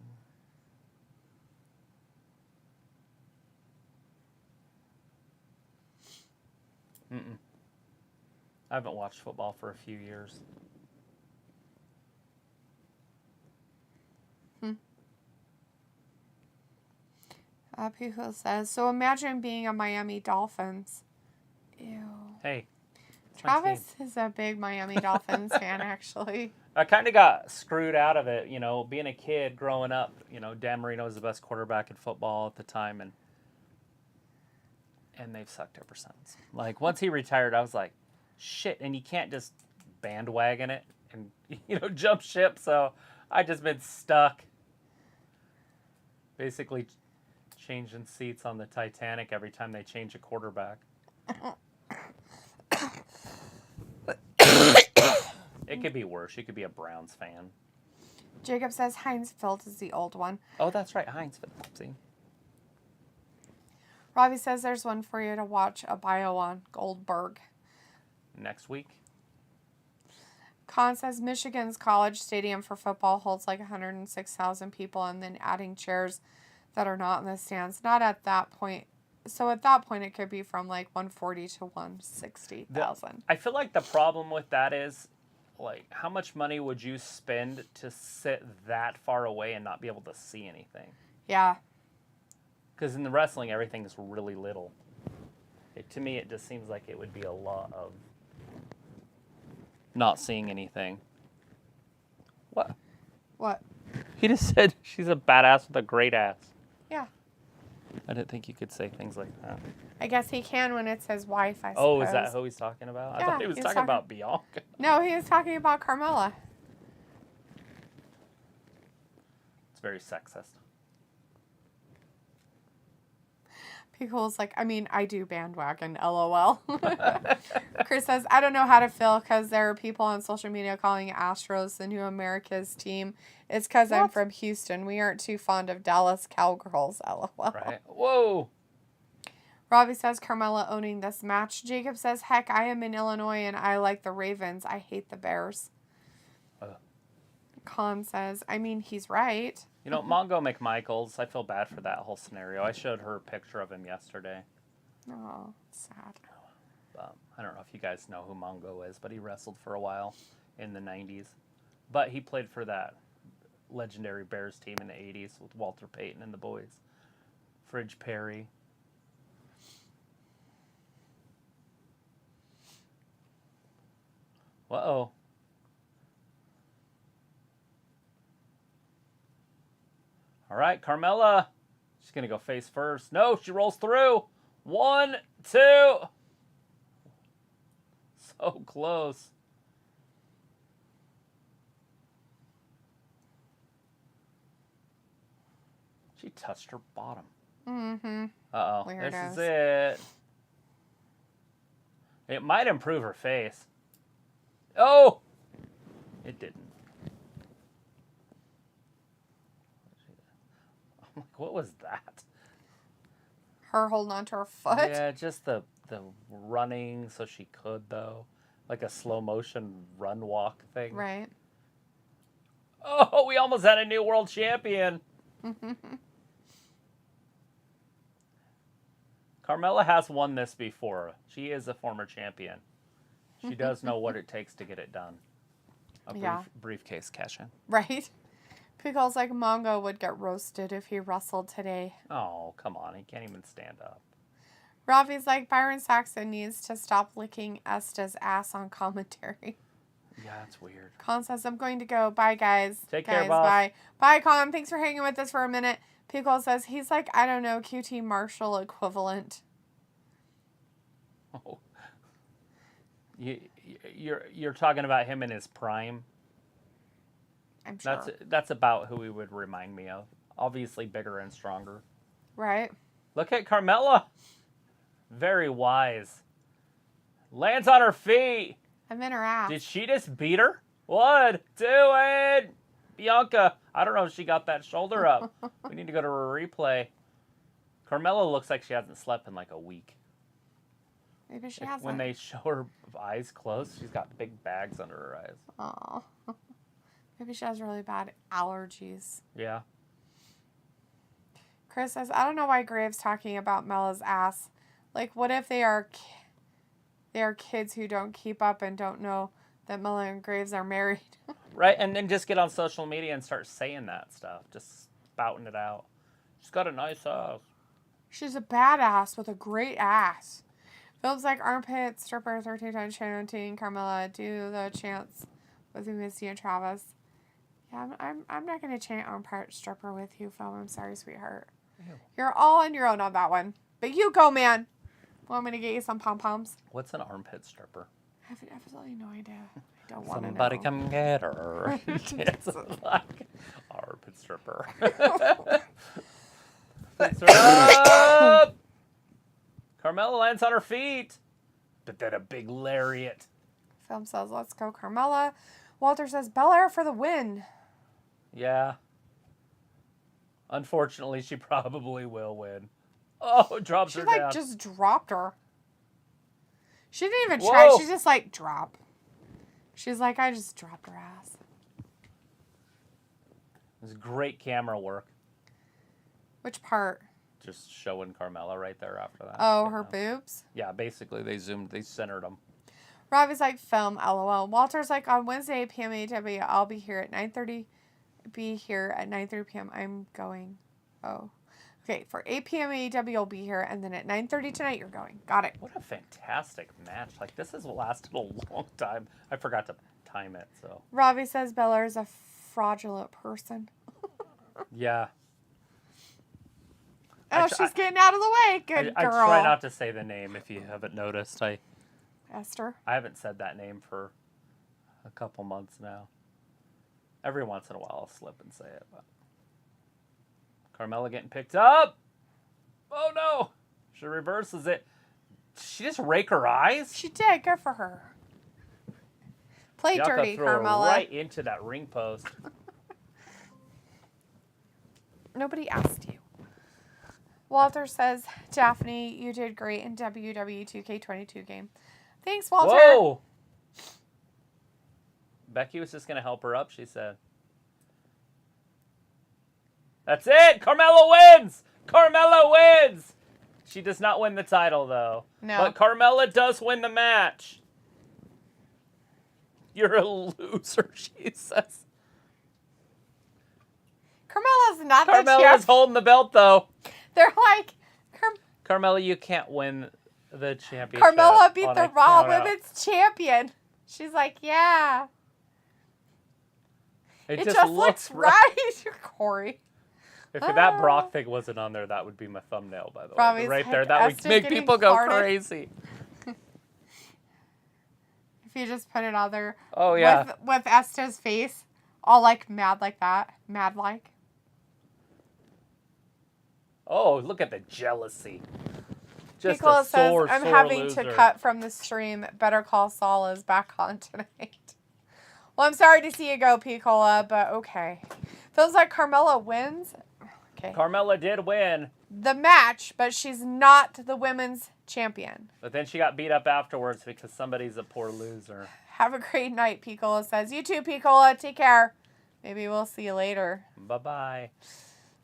I haven't watched football for a few years. Pico says, so imagine being a Miami Dolphins. Ew. Hey. Travis is a big Miami Dolphins fan, actually. I kind of got screwed out of it, being a kid growing up. Dan Marino was the best quarterback in football at the time, and they've sucked ever since. Like, once he retired, I was like, shit, and you can't just bandwagon it and, jump ship, so I just been stuck. Basically changing seats on the Titanic every time they change a quarterback. It could be worse. You could be a Browns fan. Jacob says Heinz Field is the old one. Oh, that's right. Heinz Field. See? Robbie says there's one for you to watch a bio on Goldberg. Next week. Con says Michigan's college stadium for football holds like 106,000 people, and then adding chairs that are not in the stands. Not at that point. So at that point, it could be from like 140 to 160,000. I feel like the problem with that is, like, how much money would you spend to sit that far away and not be able to see anything? Yeah. Because in the wrestling, everything's really little. To me, it just seems like it would be a lot of not seeing anything. What? What? He just said she's a badass with a great ass. Yeah. I didn't think you could say things like that. I guess he can when it's his wife, I suppose. Oh, is that who he's talking about? I Yeah, thought he was talking about Bianca. No, he was talking about Carmella. It's very sexist. People's like, I mean, I do bandwagon, LOL. Chris says, I don't know how to feel because there are people on social media calling Astros the new America's team. It's because I'm from Houston. We aren't too fond of Dallas Cowgirls, LOL. Right. Whoa. Robbie says, Carmella owning this match. Jacob says, heck, I am in Illinois and I like the Ravens. I hate the Bears. Khan says, I mean, he's right. You know, Mongo McMichaels, I feel bad for that whole scenario. I showed her a picture of him yesterday. Oh, sad. I don't know if you guys know who Mongo is, but he wrestled for a while in the 90s. But he played for that legendary Bears team in the 80s with Walter Payton and the boys. Fridge Perry. Uh-oh. All right, Carmella. She's going to go face first. No, she rolls through. 1, 2. So close. She touched her bottom. Mm-hmm. Uh-oh. Weirdos. This is it. It might improve her face. Oh! It didn't. I'm like, what was that? Her holding onto her foot? Yeah, just the running so she could, though. Like a slow motion run walk thing. Right. Oh, we almost had a new world champion. Carmella has won this before. She is a former champion. She does know what it takes to get it done. Briefcase cash in. Right. Pickles like Mongo would get roasted if he wrestled today. Oh, come on. He can't even stand up. Ravi's like, Byron Saxon needs to stop licking Esta's ass on commentary. Yeah, that's weird. Con says, I'm going to go. Bye, guys. Take guys, care, boss. Bye. Bye, Con. Thanks for hanging with us for a minute. Pickle says, he's like, I don't know, QT Marshall equivalent. Oh. You're talking about him in his prime? I'm sure. That's about who he would remind me of. Obviously bigger and stronger. Right. Look at Carmella. Very wise. Lands on her feet. I'm in her ass. Did she just beat her? What? Do it! Bianca. I don't know if she got that shoulder up. We need to go to a replay. Carmella looks like she hasn't slept in like a week. Maybe she hasn't. When they show her eyes closed, she's got big bags under her eyes. Aw. Maybe she has really bad allergies. Yeah. Chris says, I don't know why Graves talking about Mella's ass. Like, what if they are kids who don't keep up and don't know that Mella and Graves are married? Right, and then just get on social media and start saying that stuff. Just spouting it out. She's got a nice ass. She's a badass with a great ass. Phil's like, armpit, stripper, 13 times chanting, Carmella, do the chants with Missy and Travis. Yeah, I'm not going to chant armpit stripper with you, Phil. I'm sorry, sweetheart. Ew. You're all on your own on that one. But you go, man. Want me to get you some pom-poms? What's an armpit stripper? I have absolutely no idea. I don't want to know. Somebody come get her. It's like armpit stripper. Fix her up. Carmella lands on her feet. But then a big lariat. Film says, let's go, Carmella. Walter says, Belair for the win. Yeah. Unfortunately, she probably will win. Oh, drops her down. She, just dropped her. She didn't even try. She just, drop. She's like, I just dropped her ass. It was great camera work. Which part? Just showing Carmella right there after that. Oh, her boobs? Yeah, basically, they centered them. Robbie's like, film, LOL. Walter's like, on Wednesday, 8 p.m. AW, I'll be here at 9:30. Be here at 9:30 p.m. I'm going. Oh. Okay, for 8 p.m. AEW, you'll be here, and then at 9:30 tonight, you're going. Got it. What a fantastic match. Like, this has lasted a long time. I forgot to time it, so. Robbie says Belair's a fraudulent person. Yeah. Oh, she's getting out of the way. Good I girl. try not to say the name if you haven't noticed. Esther. I haven't said that name for a couple months now. Every once in a while I'll slip and say it. But Carmella getting picked up. Oh no! She reverses it. Did she just rake her eyes? She did. Good for her. Play Bianca dirty, threw her Carmella. right into that ring post. Nobody asked you. Walter says, Daphne, you did great in WWE 2K22 game. Thanks, Walter. Whoa! Becky was just going to help her up, she said. That's it! Carmella wins! Carmella wins! She does not win the title, though. No. But Carmella does win the match. You're a loser, she says. Carmella's not the Carmella's champ. holding the belt, though. They're like, Carmella, you can't win the championship. Carmella beat on the a Raw count-out. Women's Champion. She's like, yeah. It It just looks right. Corey. If that Brock thing wasn't on there, that would be my thumbnail, by the way. Robbie's Right like, there, that would Esther make getting people go farted. crazy. If you just put it on there. Oh, yeah. With Esta's face. All like mad like that. Mad like. Oh, look at the jealousy. Just Piccolo a sore, says, I'm sore having loser. to cut from the stream. Better Call Saul is back on tonight. Well, I'm sorry to see you go, Piccola, but okay. Feels like Carmella wins. Okay. Carmella did win, The match, but she's not the women's champion. but then she got beat up afterwards because somebody's a poor loser. Have a great night, Piccola says. You too, Piccola. Take care. Maybe we'll see you later. Bye-bye.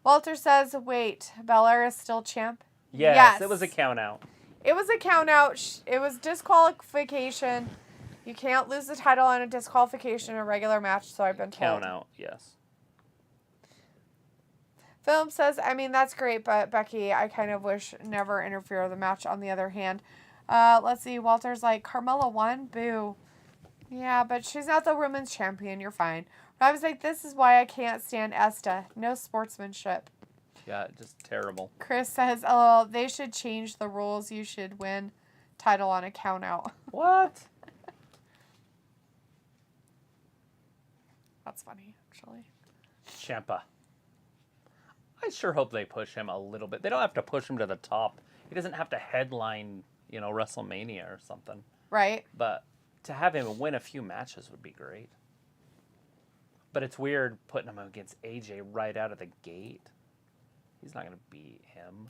Walter says, wait, Belair is still champ? Yes, it was a count out. It was a count out. It was disqualification. You can't lose the title on a disqualification in a regular match, so I've been told. Count out, yes. Film says, I mean, that's great, but Becky, I kind of wish never interfere with the match on the other hand. Let's see. Walter's like, Carmella won? Boo. Yeah, but she's not the women's champion. You're fine. But I was like, this is why I can't stand Esta. No sportsmanship. Yeah, just terrible. Chris says, oh, they should change the rules. You should win title on a count out. What? That's funny, actually. Ciampa. I sure hope they push him a little bit. They don't have to push him to the top. He doesn't have to headline, WrestleMania or something. Right? But to have him win a few matches would be great. But it's weird putting him against AJ right out of the gate. He's not going to beat him.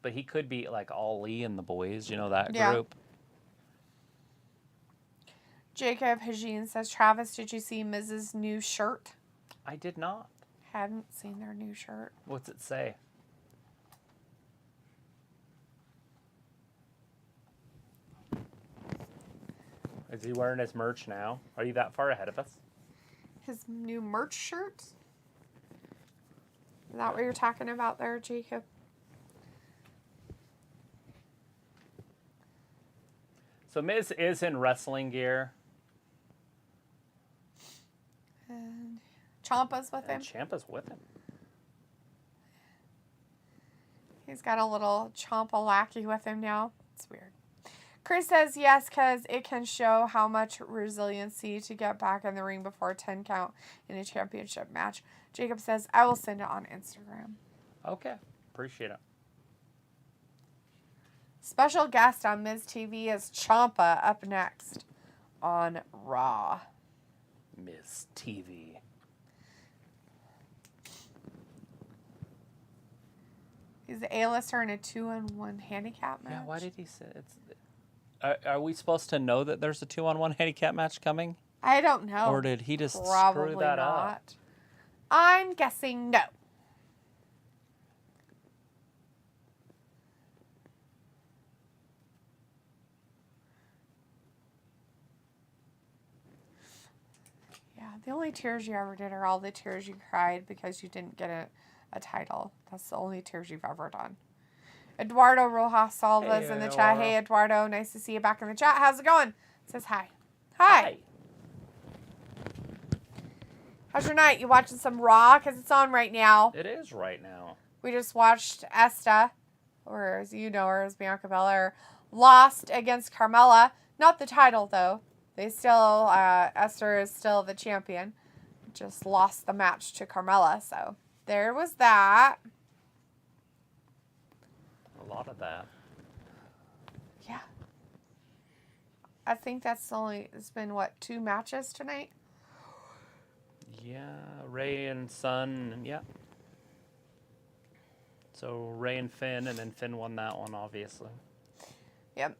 But he could beat, like, Ali and the boys, that Yeah. group. Jacob Hajin says, Travis, did you see Mrs. new shirt? I did not. Hadn't seen their new shirt. What's it say? Is he wearing his merch now? Are you that far ahead of us? His new merch shirt? Is that what you're talking about there, Jacob? So Miz is in wrestling gear. And Ciampa's with him. And Ciampa's with him. He's got a little Ciampa lackey with him now. It's weird. Chris says yes, because it can show how much resiliency to get back in the ring before a 10 count in a championship match. Jacob says, I will send it on Instagram. Okay. Appreciate it. Special guest on Miz TV is Ciampa up next on Raw. Miz TV. He's the A-lister in a 2-on-1 handicap match. Yeah, why did he say it's... Are we supposed to know that there's a 2-on-1 handicap match coming? I don't know. Or did he just Probably screw that up? not. I'm guessing no. Yeah, the only tears you ever did are all the tears you cried because you didn't get a title. That's the only tears you've ever done. Eduardo Rojas Salva's in the chat. Hey, Eduardo, nice to see you back in the chat. How's it going? Says hi. Hi. How's your night? You watching some Raw? Because it's on right now. It is right now. We just watched Esta, or as you know her as Bianca Belair, lost against Carmella. Not the title, though. They still, Esther is still the champion. Just lost the match to Carmella. So there was that. A lot of that. Yeah. I think it's been, what, 2 matches tonight? Yeah, Ray and Son, and yeah. So Ray and Finn, and then Finn won that one, obviously. Yep.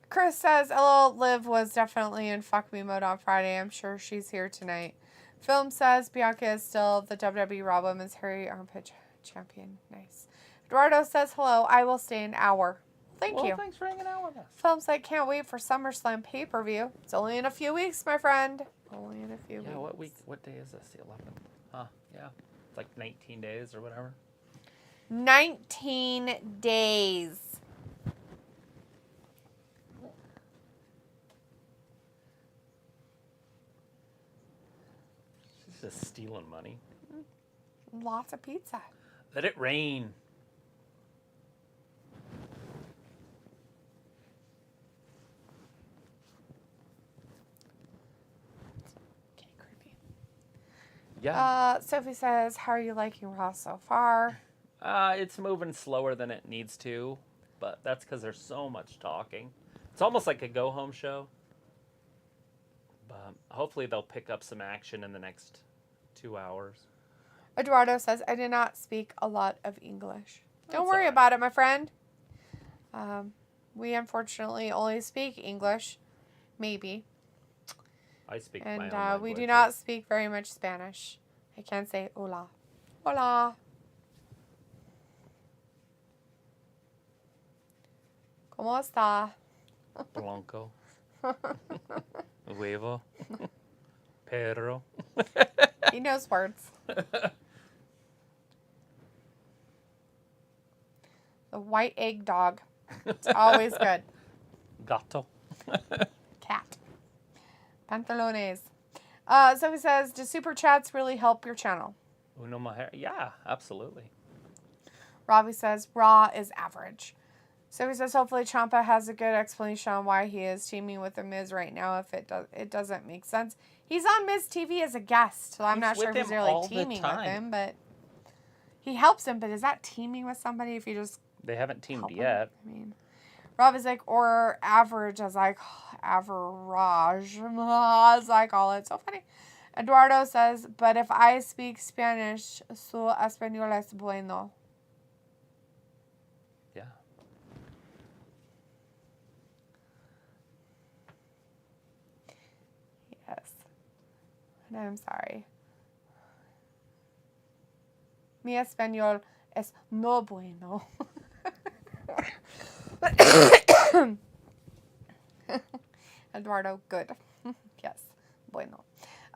Chris says, LOL, Liv was definitely in fuck me mode on Friday. I'm sure she's here tonight. Film says Bianca is still the WWE Raw Women's Hairy Armpit Champion. Nice. Eduardo says, hello, I will stay an hour. Thank you. Thanks for hanging out with us. Film's like, can't wait for SummerSlam pay-per-view. It's only in a few weeks, my friend. Only in a few weeks. Yeah, what week? What day is this? The 11th? Huh, yeah. It's like 19 days or whatever. 19 days. She's just stealing money. Lots of pizza. Let it rain. Okay, creepy. Yeah. Sophie says, how are you liking Raw so far? It's moving slower than it needs to, but that's because there's so much talking. It's almost like a go-home show. But hopefully they'll pick up some action in the next 2 hours. Eduardo says, I did not speak a lot of English. Don't That's worry all right. about it, my friend. We unfortunately only speak English. Maybe. I speak my own And language. we do not speak very much Spanish. I can't say hola. Hola. ¿Cómo está? Blanco. Huevo. Perro. He knows words. The white egg dog. It's always good. Gato. Cat. Pantalones. Sophie says, do super chats really help your channel? Uno Maher. Yeah, absolutely. Robbie says, Raw is average. Sophie says, hopefully Ciampa has a good explanation on why he is teaming with The Miz right now if it doesn't make sense. He's on Miz TV as a guest, so I'm He's not sure with if he's him really all the teaming with time. him, but he helps him, but is that teaming with somebody if you just They haven't teamed help him? yet. I mean, Rob is like, or average as I average, as I call it. So funny. Eduardo says, but if I speak Spanish, su español es bueno. Yeah. Yes. And I'm sorry. Mi español es no bueno. Eduardo, good. Yes, bueno.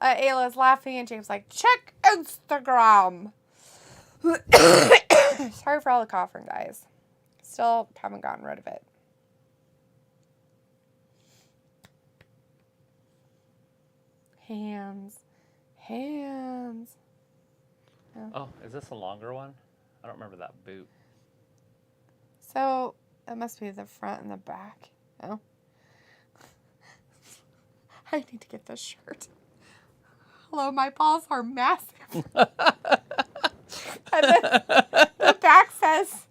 Ayla's laughing and James like, check Instagram. Sorry for all the coughing, guys. Still haven't gotten rid of it. Hands. Oh, is this a longer one? I don't remember that boot. So, it must be the front and the back. Oh. I need to get this shirt. Hello, my balls are massive. And then the back says,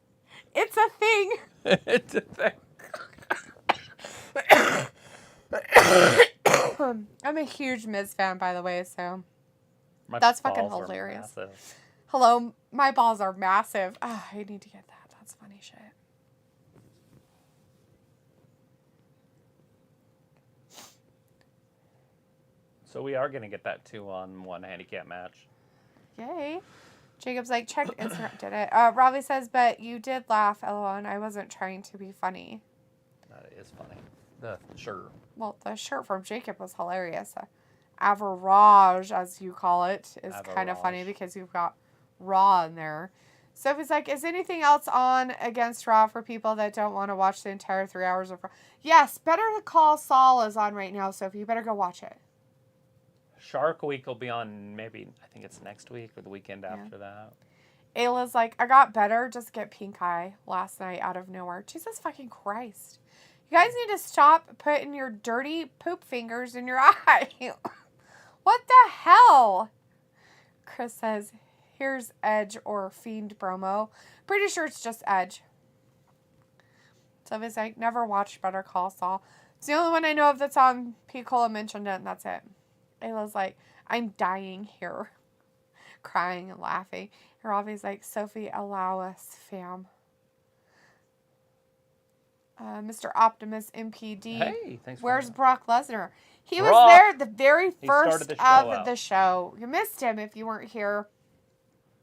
it's a thing. It's a thing. I'm a huge Miz fan, by the way, so. My That's fucking balls are hilarious. massive. Hello, my balls are massive. Ah, I need to get that. That's funny shit. So we are going to get that 2-on-1 handicap match. Yay. Jacob's like, check Instagram, did it. Robbie says, but you did laugh, LOL, and I wasn't trying to be funny. That is funny. The shirt. Well, the shirt from Jacob was hilarious. Average, as you call it, is kind of funny Average. because you've got Raw in there. Sophie's like, is anything else on against Raw for people that don't want to watch the entire 3 hours of Raw? Yes, Better Call Saul is on right now, Sophie. You better go watch it. Shark Week will be on maybe, I think it's next week or the weekend after that. Ayla's like, I got better, just get pink eye last night out of nowhere. Jesus fucking Christ. You guys need to stop putting your dirty poop fingers in your eye. What the hell? Chris says, here's Edge or Fiend promo. Pretty sure it's just Edge. Sylvia's like, never watched Better Call Saul. It's the only one I know of that's on. P. Cola mentioned it, and that's it. Ayla's like, I'm dying here. Crying and laughing. And Ravi's like, Sophie, allow us, fam. Mr. Optimus MPD. Hey, thanks. Where's for Brock Lesnar? He Brock. was there the very first started the show of out. the show. You missed him if you weren't here.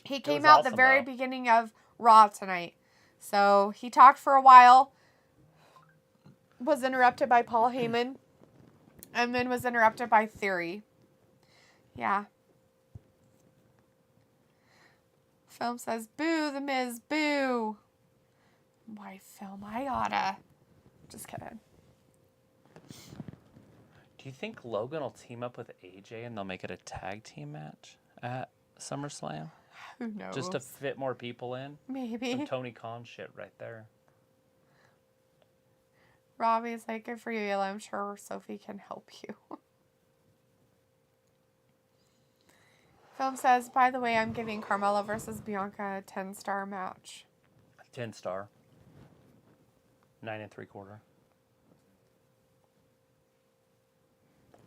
He came was out awesome, the very though. beginning of Raw tonight. So he talked for a while. Was interrupted by Paul Heyman. And then was interrupted by Theory. Yeah. Film says, boo, the Miz, boo. Why, Film? I oughta. Just kidding. Do you think Logan will team up with AJ and they'll make it a tag team match at SummerSlam? Who knows? Just to fit more people in? Maybe. Some Tony Khan shit right there. Robbie's like, good for you, Ayla. I'm sure Sophie can help you. Film says, by the way, I'm giving Carmella versus Bianca a 10-star match. 10-star. 9 3/4.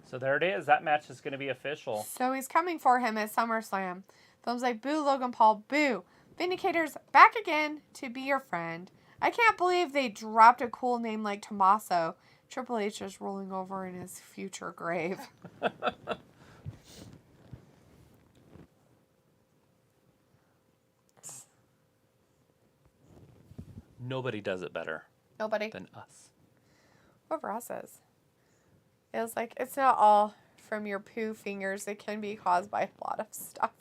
So there it is. That match is going to be official. So he's coming for him at SummerSlam. Film's like, boo, Logan Paul, boo. Vindicator's back again to be your friend. I can't believe they dropped a cool name like Tommaso. Triple H is rolling over in his future grave. Nobody does it better Nobody. than us. What Ross says. It was like, it's not all from your poo fingers. It can be caused by a lot of stuff.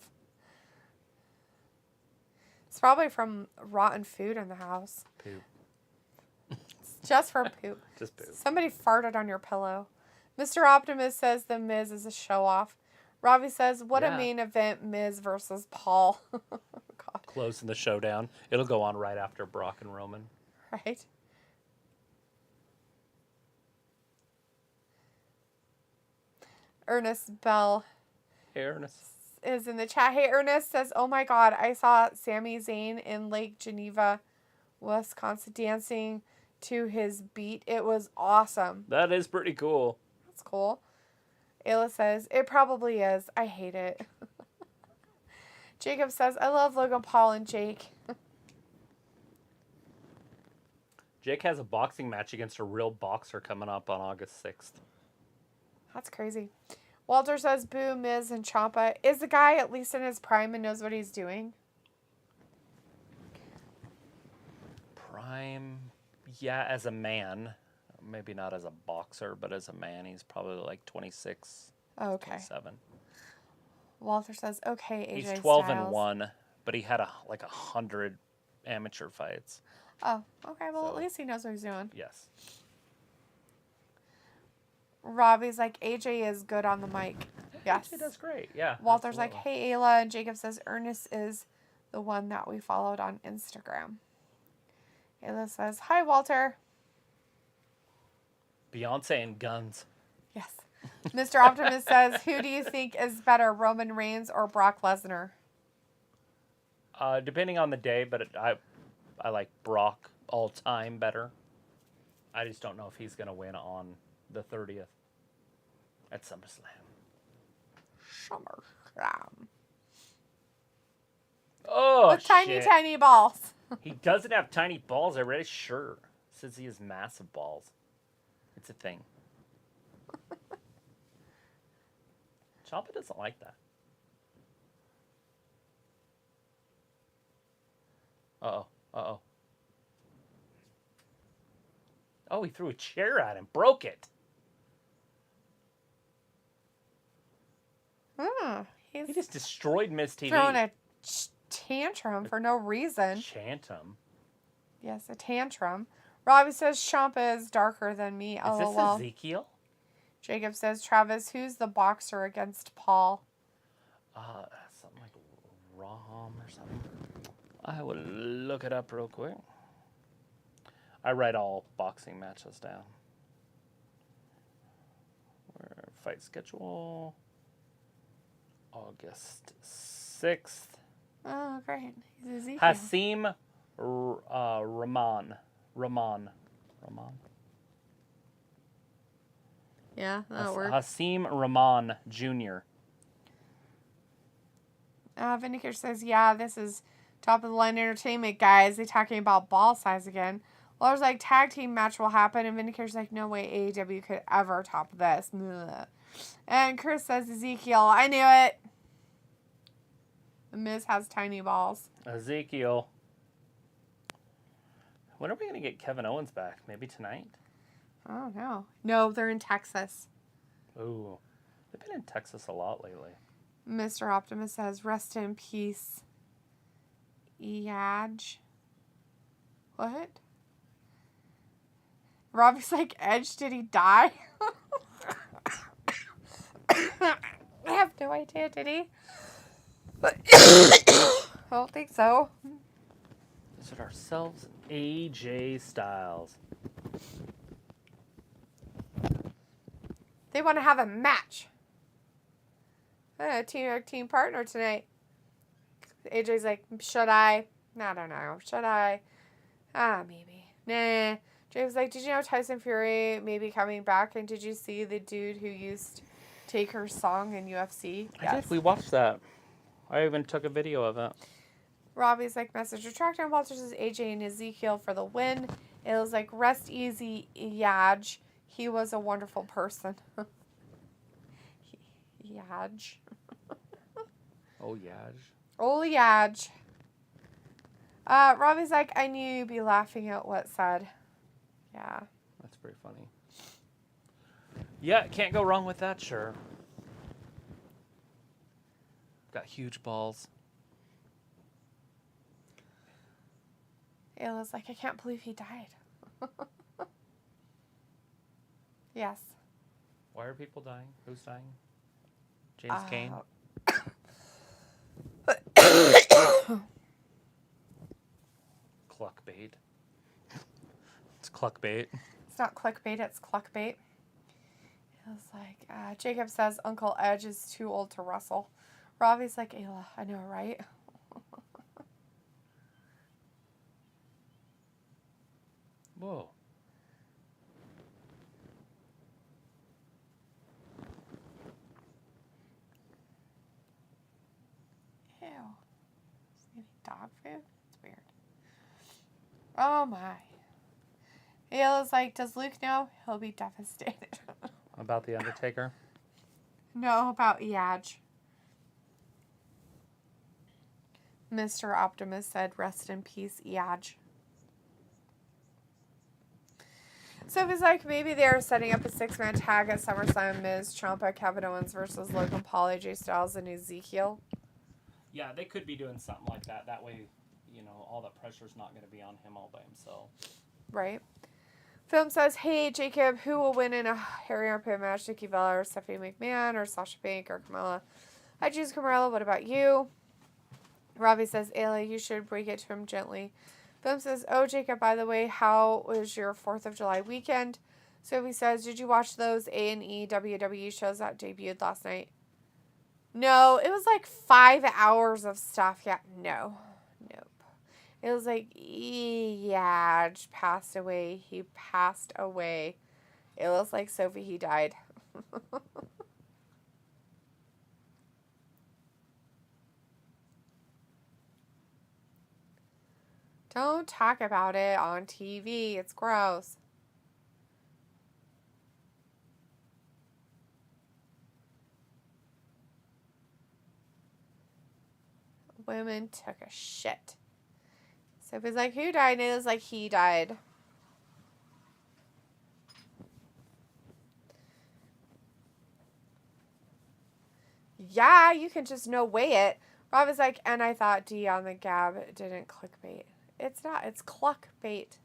It's probably from rotten food in the house. Poop. It's just for poop. Just poop. Somebody farted on your pillow. Mr. Optimus says the Miz is a show-off. Robbie says, what a main event, Miz versus Paul. God. Closing the showdown. It'll go on right after Brock and Roman. Right? Ernest Bell Ernest. is in the chat. Hey, Ernest says, oh my God, I saw Sami Zayn in Lake Geneva, Wisconsin, dancing to his beat. It was awesome. That is pretty cool. That's cool. Ayla says, it probably is. I hate it. Jacob says, I love Logan Paul and Jake. Jake has a boxing match against a real boxer coming up on August 6th. That's crazy. Walter says, boo, Miz and Ciampa. Is the guy at least in his prime and knows what he's doing? Prime, yeah, as a man. Maybe not as a boxer, but as a man, he's probably like 26, Oh, okay. 27. Walter says, okay, AJ He's 12 Styles. and 1, but he had like 100 amateur fights. Oh, okay. Well, So- at least he knows what he's doing. Yes. Robbie's like, AJ is good on the mic. Yes. He does great. Yeah. Walter's absolutely. like, hey, Ayla. And Jacob says, Ernest is the one that we followed on Instagram. Ayla says, hi, Walter. Beyonce and guns. Yes. Mr. Optimus says, who do you think is better, Roman Reigns or Brock Lesnar? Depending on the day, but I like Brock all time better. I just don't know if he's going to win on the 30th at SummerSlam. SummerSlam. Oh, With tiny, shit. tiny balls. He doesn't have tiny balls already? Sure. Says he has massive balls. It's a thing. Ciampa doesn't like that. Uh-oh. Uh-oh. Oh, he threw a chair at him. Broke it. He's He just destroyed Miz TV. throwing a tantrum for no reason. Chantum. Yes, a tantrum. Robbie says Ciampa is darker than me. Is LOL. this Ezekiel? Jacob says, Travis, who's the boxer against Paul? Something like ROM or something. I will look it up real quick. I write all boxing matches down. Fight schedule. August 6th. Oh, great. He's Ezekiel. Hasim Rahman. Yeah, that'll work. Hasim Rahman Jr. Vindicator says, yeah, this is top of the line entertainment, guys. They're talking about ball size again. Lawler's like, tag team match will happen. And Vindicator's like, no way AEW could ever top this. Ugh. And Chris says, Ezekiel, I knew it. The Miz has tiny balls. Ezekiel. When are we going to get Kevin Owens back? Maybe tonight? I don't know. No, they're in Texas. Ooh. They've been in Texas a lot lately. Mr. Optimus says, rest in peace. Yaj. What? Robbie's like, Edge, did he die? I have no idea, did he? I don't think so. Is it ourselves? AJ Styles. They want to have a match. Team partner tonight. AJ's like, should I? I don't know. Should I? Maybe. Nah. Jay was like, did you know Tyson Fury may be coming back? And did you see the dude who used Taker's song in UFC? I did. We watched that. I even took a video of it. Robbie's like, message retracted. And Walter says, AJ and Ezekiel for the win. It was like, rest easy, Yaj. He was a wonderful person. Yaj. Oh, Yaj. Oh, Yaj. Robbie's like, I knew you'd be laughing at what said. Yeah. That's pretty funny. Yeah, can't go wrong with that, sure. Got huge balls. Ayla's like, I can't believe he died. Yes. Why are people dying? Who's dying? James Cain? Cluckbait. It's cluckbait. It's not clickbait, it's cluckbait. It was like, Jacob says Uncle Edge is too old to wrestle. Robbie's like, Ayla, I know, right? Whoa. Ew. Is he eating dog food? It's weird. Oh my. Ayla's like, does Luke know? He'll be devastated. About The Undertaker? No, about Yaj. Mr. Optimus said, rest in peace, Yaj. So it was like, maybe they're setting up a 6-man tag at SummerSlam. Miz, Ciampa, Kevin Owens versus Logan Paul, AJ Styles, and Ezekiel. Yeah, they could be doing something like that. That way, you know, all the pressure's not going to be on him all by himself. Right. Film says, hey, Jacob, who will win in a Harry Armpit match? Nikki Bella or Stephanie McMahon or Sasha Banks or Carmella? I choose Carmella. What about you? Robbie says, Ayla, you should break it to him gently. Film says, oh, Jacob, by the way, how was your 4th of July weekend? Sophie says, did you watch those A&E WWE shows that debuted last night? No, it was like 5 hours of stuff. Yeah, no. Nope. It was like, yeah, passed away. He passed away. It was like Sophie, he died. Don't talk about it on TV. It's gross. Women took a shit. Sophie's like, who died? And it was like, he died. Yeah, you can just no weigh it. Rob is like, and I thought D on the Gab didn't clickbait. It's not. It's cluckbait.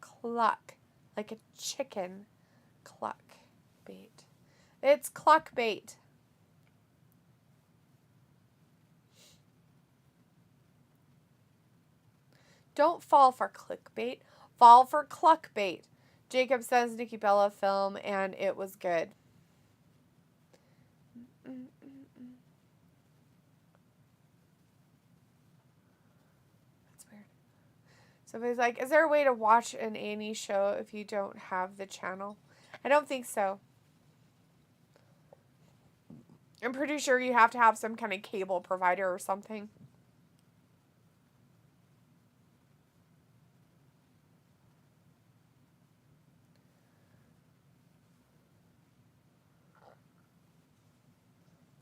Cluck. Like a chicken. Cluck. Bait. It's cluckbait. Don't fall for clickbait. Fall for cluckbait. Jacob says Nikki Bella film and it was good. That's weird. So he's like, is there a way to watch an A&E show if you don't have the channel? I don't think so. I'm pretty sure you have to have some kind of cable provider or something.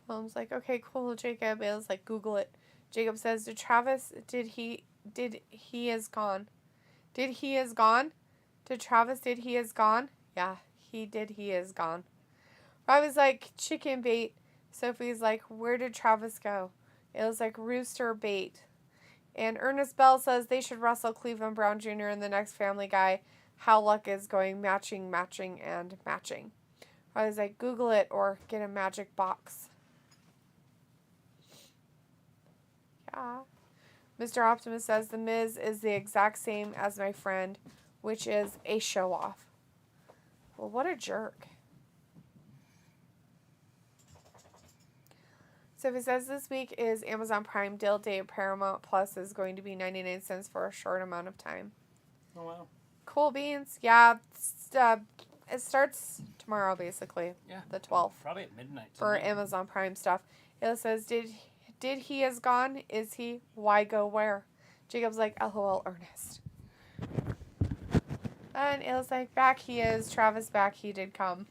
Mom's like, okay, cool, Jacob. It was like, Google it. Jacob says, to Travis, he is gone? Did he is gone? To Travis, did he is gone? Yeah, he is gone. Robbie's like, chicken bait. Sophie's like, where did Travis go? It was like rooster bait. And Ernest Bell says they should wrestle Cleveland Brown Jr. in the next Family Guy. How luck is going matching, and matching. Robbie's like, Google it or get a magic box. Yeah. Mr. Optimus says The Miz is the exact same as my friend, which is a show-off. Well, what a jerk. So if it says this week is Amazon Prime Deal Day, Paramount Plus is going to be 99 cents for a short amount of time. Oh, wow. Cool beans. Yeah, it starts tomorrow, basically. Yeah. The 12th. Probably at midnight For tonight. Amazon Prime stuff. It says, did he is gone? Is he? Why go where? Jacob's like, LOL, Ernest. And it was like, back he is. Travis, back he did come.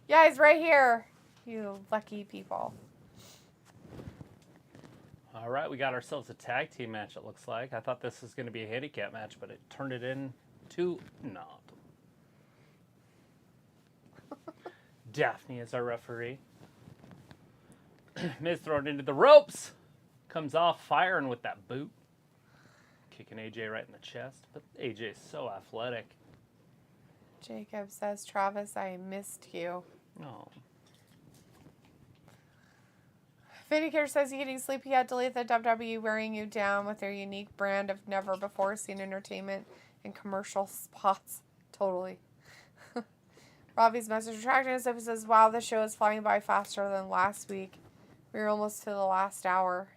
Yeah, he's right here. You lucky people. All right, we got ourselves a tag team match, it looks like. I thought this was going to be a handicap match, but it turned it into not. Daphne is our referee. Miz thrown into the ropes. Comes off firing with that boot. Kicking AJ right in the chest. But AJ's so athletic. Jacob says, Travis, I missed you. Oh. Vindicator says, you getting sleepy yet? Delete the WWE wearing you down with their unique brand of never before seen entertainment and commercial spots. Totally. Robbie's message retracting himself. He says, wow, the show is flying by faster than last week. We were almost to the last hour.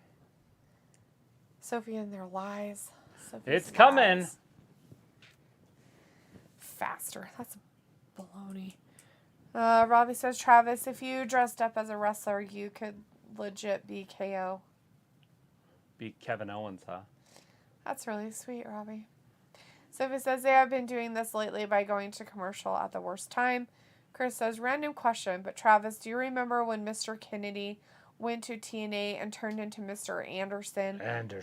Sophie and their lies. Sophie's It's coming. lies. Faster. That's baloney. Robbie says, Travis, if you dressed up as a wrestler, you could legit be KO. Beat Kevin Owens, huh? That's really sweet, Robbie. Sophie says they have been doing this lately by going to commercial at the worst time. Chris says, random question, but Travis, do you remember when Mr. Kennedy went to TNA and turned into Mr. Anderson? And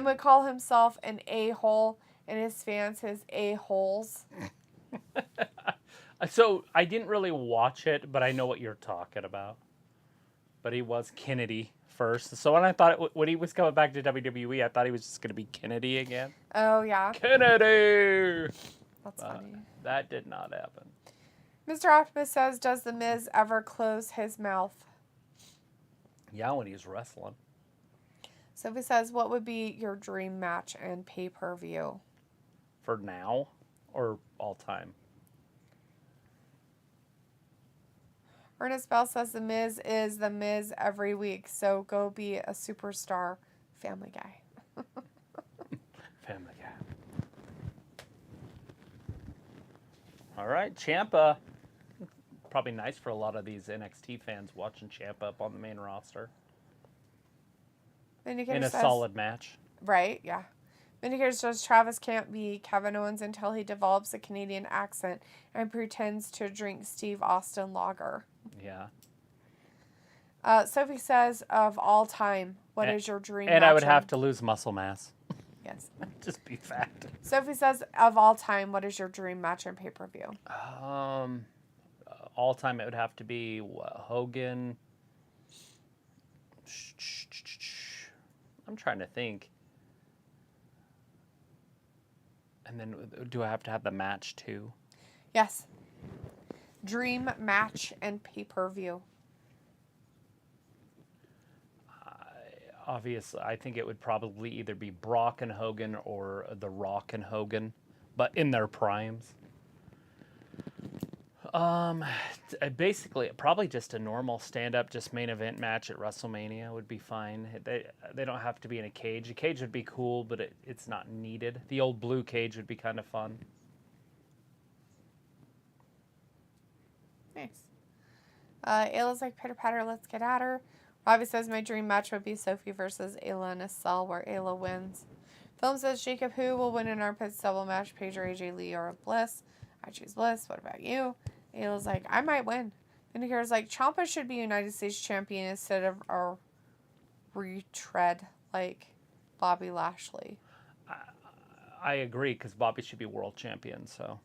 would call himself an a-hole and his fans his a-holes? So, I didn't really watch it, but I know what you're talking about. But he was Kennedy first. So when I thought when he was coming back to WWE, I thought he was just going to be Kennedy again. Oh, yeah. Kennedy! That's funny. That did not happen. Mr. Optimus says, does The Miz ever close his mouth? Yeah, when he's wrestling. Sophie says, what would be your dream match and pay-per-view? For now or all time? Ernest Bell says The Miz is The Miz every week, so go be a superstar. Family Guy. Family Guy. All right, Ciampa. Probably nice for a lot of these NXT fans watching Ciampa up on the main roster. Vindicator In a says, solid match. Right, yeah. Vindicator says Travis can't be Kevin Owens until he develops a Canadian accent and pretends to drink Steve Austin lager. Yeah. Sophie says, of all time, what is your dream match? And I would have to lose muscle mass. Yes. Just be fat. Sophie says, of all time, what is your dream match and pay-per-view? All time it would have to be Hogan. I'm trying to think. And then do I have to have the match too? Yes. Dream match and pay-per-view. Obviously, I think it would probably either be Brock and Hogan or The Rock and Hogan, but in their primes. Basically, probably just a normal stand-up, just main event match at WrestleMania would be fine. They don't have to be in a cage. A cage would be cool, but it's not needed. The old blue cage would be kind of fun. Nice. Ayla's like, pitter patter, let's get at her. Robbie says, my dream match would be Sophie versus Ayla in a cell where Ayla wins. Film says, Jacob, who will win an armpits double match, Paige or AJ Lee or Bliss? I choose Bliss. What about you? Ayla's like, I might win. Vindicator's like, Ciampa should be United States champion instead of a retread like Bobby Lashley. I agree, because Bobby should be world champion, so.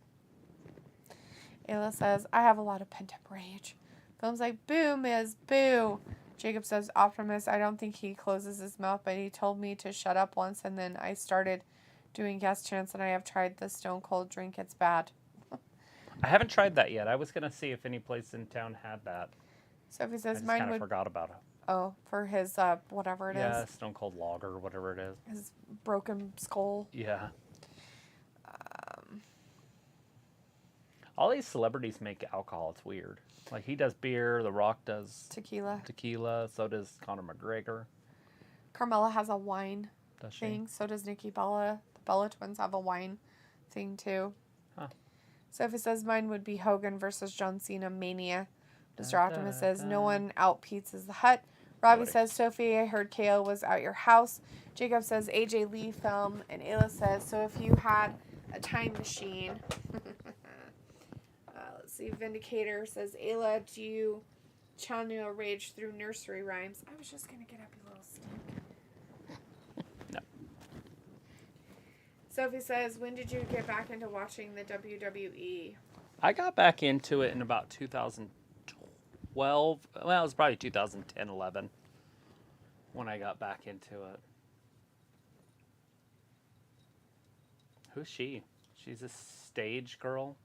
Ayla says, I have a lot of pent-up rage. Film's like, boo, Miz, boo. Jacob says, Optimus, I don't think he closes his mouth, but he told me to shut up once, and then I started doing guest chants, and I have tried the Stone Cold drink. It's bad. I haven't tried that yet. I was going to see if any place in town had that. Sophie says, I just mine kind of would... forgot about it. Oh, for his, whatever it is. Yeah, Stone Cold Lager, or whatever it is. His broken skull. Yeah. All these celebrities make alcohol. It's weird. Like, he does beer. The Rock does tequila. So does Conor McGregor. Carmella has a wine Does she? thing. So does Nikki Bella. The Bella twins have a wine thing, too. Huh. Sophie says mine would be Hogan versus John Cena Mania. Mr. Optimus says no one out-pizzas the Hut. Robbie says, Sophie, I heard KO was at your house. Jacob says AJ Lee film. And Ayla says, so if you had a time machine... Let's see. Vindicator says, Ayla, do you channel rage through nursery rhymes? I was just going to get up, you little stink. No. Sophie says, when did you get back into watching the WWE? I got back into it in about 2012. Well, it was probably 2010, 11 when I got back into it. Who's she? She's a stage girl.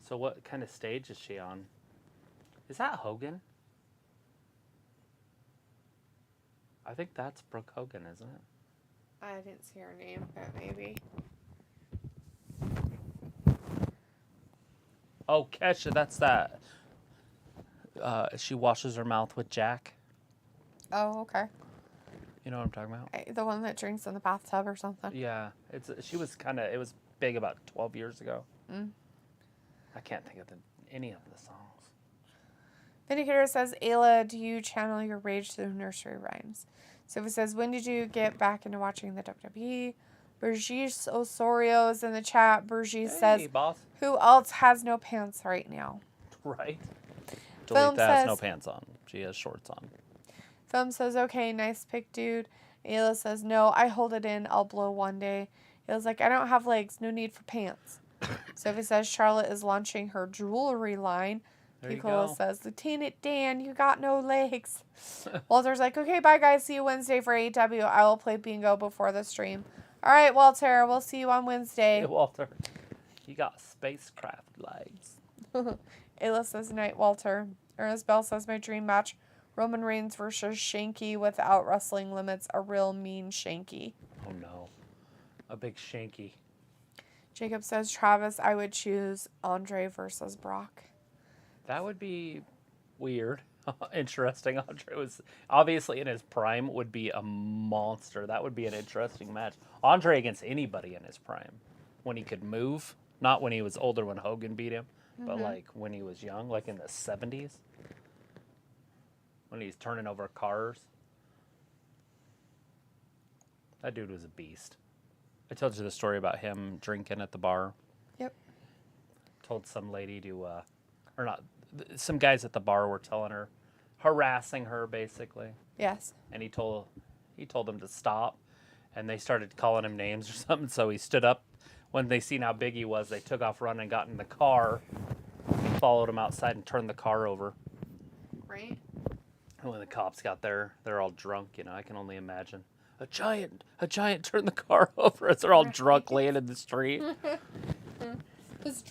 So what kind of stage is she on? Is that Hogan? I think that's Brooke Hogan, isn't it? I didn't see her name, but maybe. Oh, Kesha, that's that. She washes her mouth with Jack. Oh, okay. You know what I'm talking about? The one that drinks in the bathtub or something. Yeah, it was big about 12 years ago. Mm. I can't think of any of the songs. Vindicator says, Ayla, do you channel your rage through nursery rhymes? Sophie says, when did you get back into watching the WWE? Brigitte Osorio is in the chat. Brigitte says, boss. who else has no pants right now? Right. Film Delete that has says- no pants on. She has shorts on. Film says, okay, nice pick, dude. Ayla says, no, I hold it in. I'll blow one day. Ayla's like, I don't have legs. No need for pants. Sophie says, Charlotte is launching her jewelry line. There you Piccolo go. says, Lieutenant Dan, you got no legs. Walter's like, okay, bye, guys. See you Wednesday for AEW. I will play bingo before the stream. All right, Walter, we'll see you on Wednesday. Hey, Walter, you got spacecraft legs. Ayla says, night, Walter. Ernest Bell says, my dream match, Roman Reigns versus Shanky without wrestling limits. A real mean Shanky. Oh, no. A big Shanky. Jacob says, Travis, I would choose Andre versus Brock. That would be weird. Interesting. Andre was obviously in his prime, would be a monster. That would be an interesting match. Andre against anybody in his prime. When he could move. Not when he was older when Hogan beat him. But like when he was young, like in the 70s. When he's turning over cars. That dude was a beast. I told you the story about him drinking at the bar. Yep. Told some lady to, or not, some guys at the bar were telling her, harassing her basically. Yes. And he told them to stop, and they started calling him names or something. So he stood up. When they seen how big he was, they took off running and got in the car, followed him outside and turned the car over. Right. And when the cops got there, they're all drunk. You know, I can only imagine. A giant turned the car over as they're all drunk laying in the street.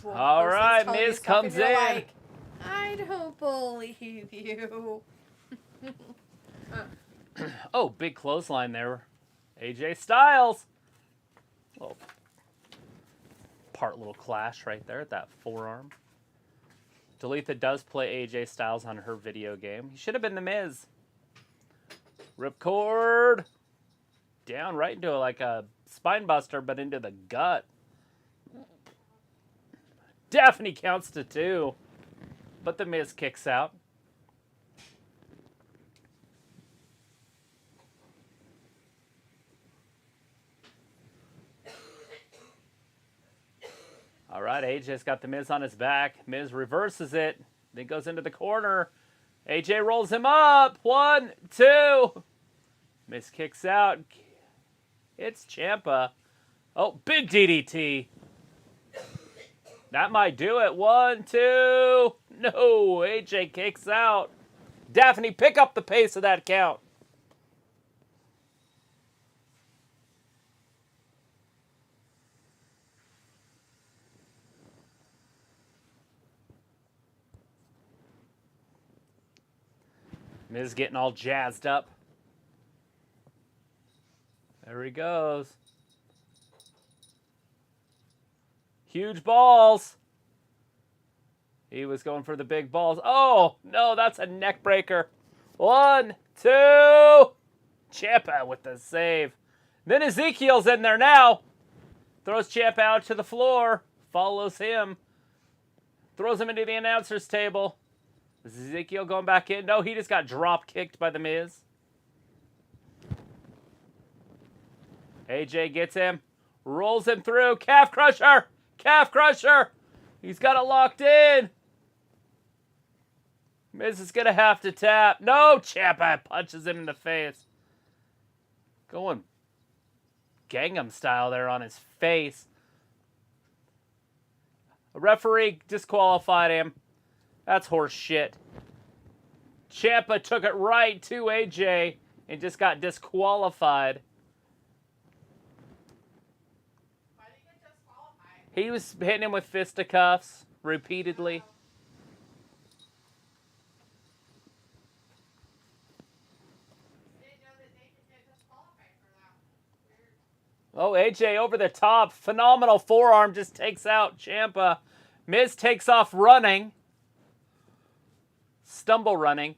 All right, Miz comes in. Like, I don't believe you. Oh, big clothesline there. AJ Styles. Little little clash right there at that forearm. Dalitha does play AJ Styles on her video game. He should have been the Miz. Ripcord. Down right into like a spine buster, but into the gut. Daphne counts to 2. But the Miz kicks out. All right, AJ's got the Miz on his back. Miz reverses it. Then goes into the corner. AJ rolls him up. 1, 2. Miz kicks out. It's Ciampa. Oh, big DDT. That might do it. 1, 2. No, AJ kicks out. Daphne, pick up the pace of that count. Miz getting all jazzed up. There he goes. Huge balls. He was going for the big balls. Oh, no, that's a neck breaker. 1, 2. Ciampa with the save. Then Ezekiel's in there now. Throws Ciampa out to the floor. Follows him. Throws him into the announcer's table. Ezekiel going back in. No, he just got drop kicked by the Miz. AJ gets him. Rolls him through. Calf crusher. Calf crusher. He's got it locked in. Miz is going to have to tap. No, Ciampa punches him in the face. Going Gangnam style there on his face. A referee disqualified him. That's horse shit. Ciampa took it right to AJ and just got disqualified. Why did he get disqualified? He was hitting him with fisticuffs repeatedly. Didn't know that they could get disqualified for that. Weird. Oh, AJ over the top. Phenomenal forearm just takes out Ciampa. Miz takes off running. Stumble running.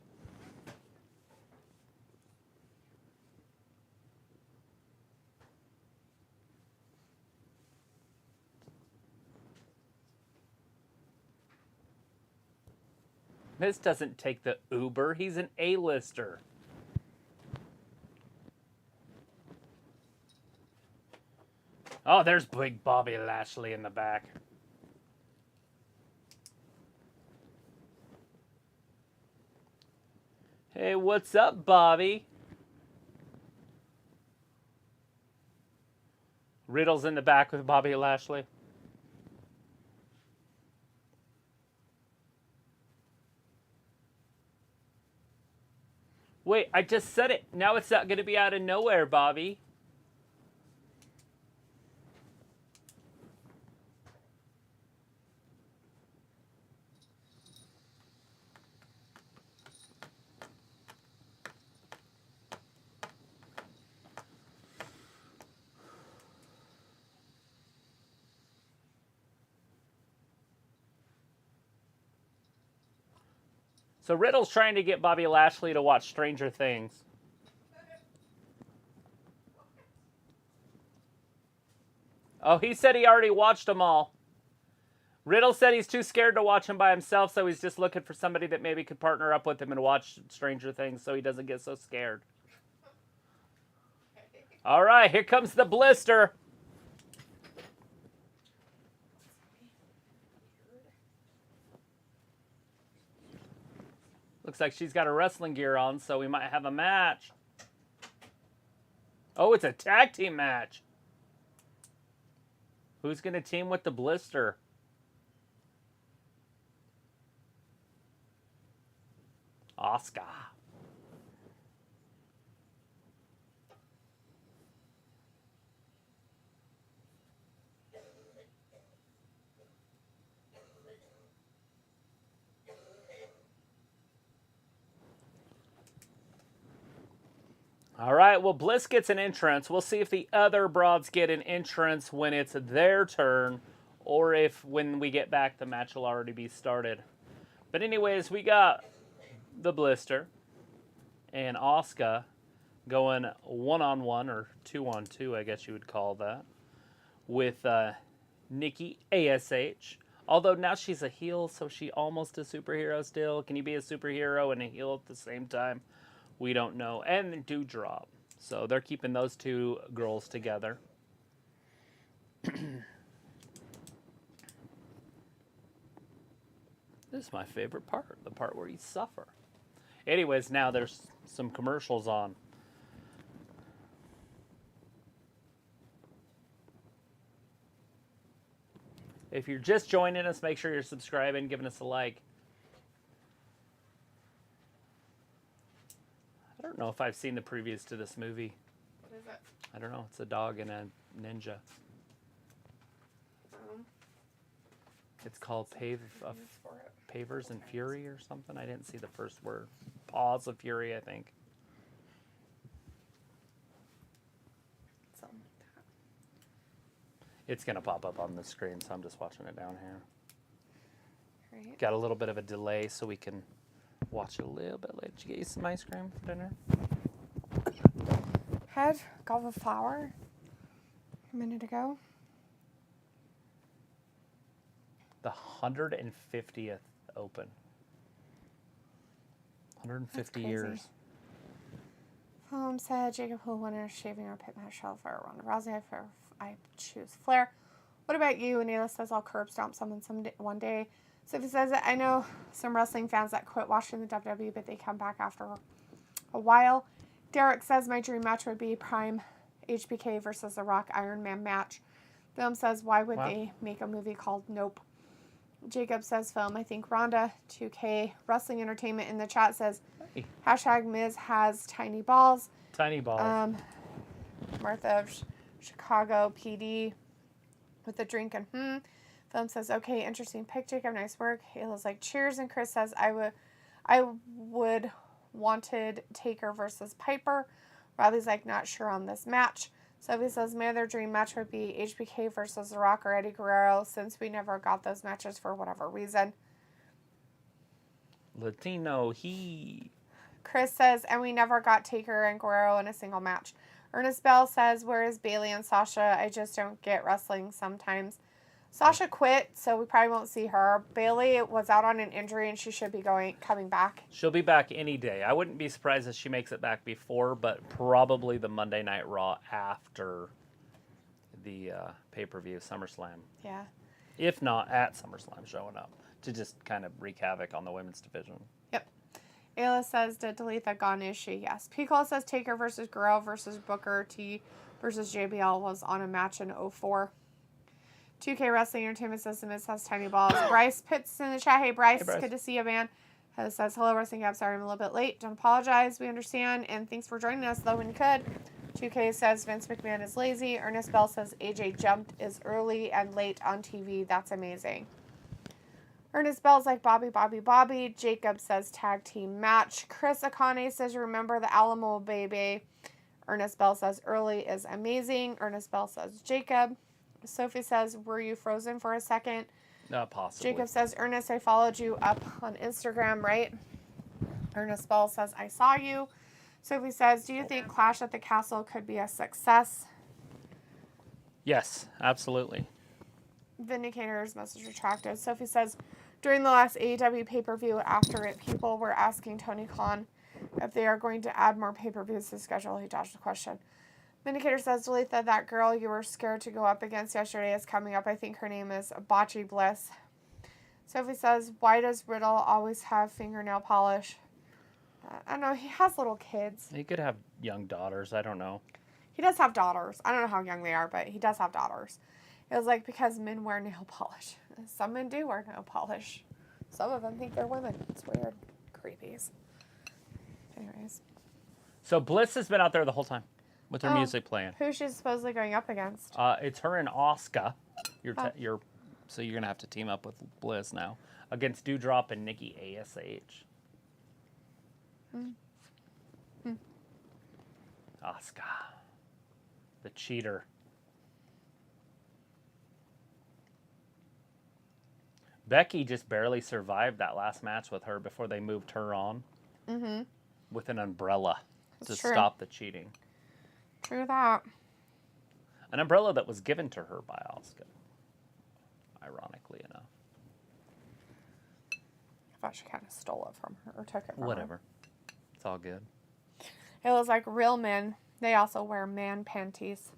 Miz doesn't take the Uber. He's an A-lister. Oh, there's big Bobby Lashley in the back. Hey, what's up, Bobby? Riddle's in the back with Bobby Lashley. Wait, I just said it. Now it's not going to be out of nowhere, Bobby. So Riddle's trying to get Bobby Lashley to watch Stranger Things. Oh, he said he already watched them all. Riddle said he's too scared to watch them by himself, so he's just looking for somebody that maybe could partner up with him and watch Stranger Things so he doesn't get so scared. All right, here comes the blister. Looks like she's got her wrestling gear on, so we might have a match. Oh, it's a tag team match. Who's going to team with the blister? Asuka. All right, well, Bliss gets an entrance. We'll see if the other broads get an entrance when it's their turn, or if when we get back, the match will already be started. But anyways, we got the Blister and Asuka going 1-on-1, or 2-on-2, I guess you would call that, with Nikki ASH. Although now she's a heel, so she almost a superhero still. Can you be a superhero and a heel at the same time? We don't know. And Doudrop. So they're keeping those two girls together. This is my favorite part. The part where you suffer. Anyways, now there's some commercials on. If you're just joining us, make sure you're subscribing, giving us a like. I don't know if I've seen the previews to this movie. What is it? I don't know. It's a dog and a ninja. It's called Pavers and Fury or something. I didn't see the first word. Paws of Fury, I think. Something like that. It's going to pop up on the screen, so I'm just watching it down here. Right. Got a little bit of a delay so we can watch a little bit later. Did you get you some ice cream for dinner? Had goblet of flour a minute ago. The 150th Open. 150 years. Said Jacob will win a shaving or pit match shell for Ronda Rousey. I choose Flair. What about you? And Ayla says I'll curb stomp someone one day. So if he says it, I know some wrestling fans that quit watching the WWE, but they come back after a while. Derek says my dream match would be Prime HBK versus The Rock Iron Man match. Film says why would they make a movie called Nope? Jacob says film. I think Ronda 2K Wrestling Entertainment in the chat says hashtag Miz has tiny balls. Tiny balls. Martha of Chicago PD with a drink and Film says okay, interesting pick, Jacob, nice work. Ayla's like cheers, and Chris says I would wanted Taker versus Piper. Riley's like not sure on this match. Sophie says my other dream match would be HBK versus The Rock or Eddie Guerrero, since we never got those matches for whatever reason. Latino he. Chris says, and we never got Taker and Guerrero in a single match. Ernest Bell says, where is Bayley and Sasha? I just don't get wrestling sometimes. Sasha quit, so we probably won't see her. Bayley was out on an injury, and she should be coming back. She'll be back any day. I wouldn't be surprised if she makes it back before, but probably the Monday Night Raw after the pay-per-view SummerSlam. Yeah. If not at SummerSlam, showing up to just kind of wreak havoc on the women's division. Yep. Ayla says, did Talitha gone? Is she? Yes. Piccolo says Taker versus Guerrero versus Booker T versus JBL was on a match in 2004. 2K Wrestling Entertainment says the Miz has tiny balls. Bryce Pitts in the chat. Hey, Bryce. Good to see you, man. Says, hello, Wrestling Gap. Sorry I'm a little bit late. Don't apologize. We understand. And thanks for joining us, though, when you could. 2K says Vince McMahon is lazy. Ernest Bell says AJ jumped is early and late on TV. That's amazing. Ernest Bell's like Bobby. Jacob says tag team match. Chris Akane says remember the Alamo baby. Ernest Bell says early is amazing. Ernest Bell says Jacob. Sophie says, were you frozen for a second? Possibly. Jacob says, Ernest, I followed you up on Instagram, right? Ernest Bell says, I saw you. Sophie says, do you think Clash at the Castle could be a success? Yes, absolutely. Vindicator's message retracted. Sophie says, during the last AEW pay-per-view after it, people were asking Tony Khan if they are going to add more pay-per-views to the schedule. He dodged the question. Vindicator says, Dalitha, that girl you were scared to go up against yesterday is coming up. I think her name is Bocce Bliss. Sophie says, why does Riddle always have fingernail polish? I don't know. He has little kids. He could have young daughters. I don't know. He does have daughters. I don't know how young they are, but he does have daughters. It was like because men wear nail polish. Some men do wear nail polish. Some of them think they're women. It's weird. Creepies. Anyways. So Bliss has been out there the whole time with her music playing. Who's she supposedly going up against? It's her and Asuka. So you're going to have to team up with Bliss now against Doudrop and Nikki ASH. Asuka. The cheater. Becky just barely survived that last match with her before they moved her on with an umbrella to stop the cheating. True that. An umbrella that was given to her by Asuka, ironically enough. I thought she kind of stole it from her or took it from Whatever. her. It's all good. It was like real men. They also wear man panties.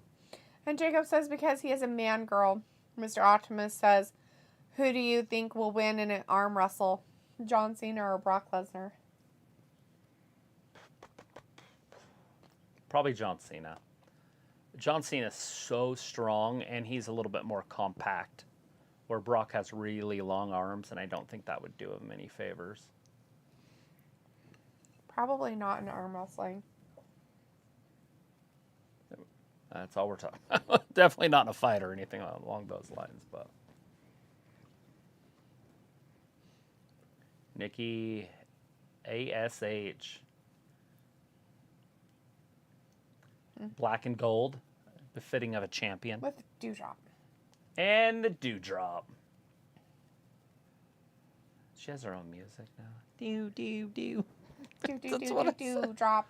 And Jacob says because he is a man girl. Mr. Optimus says, who do you think will win in an arm wrestle? John Cena or Brock Lesnar? Probably John Cena. John Cena's so strong, and he's a little bit more compact, where Brock has really long arms, and I don't think that would do him any favors. Probably not in arm wrestling. That's all we're talking about. Definitely not in a fight or anything along those lines, but... Nikki ASH. Black and gold, befitting of a champion. With dewdrop. And the dewdrop. She has her own music now. Dew, dew, dew. Dewdrop.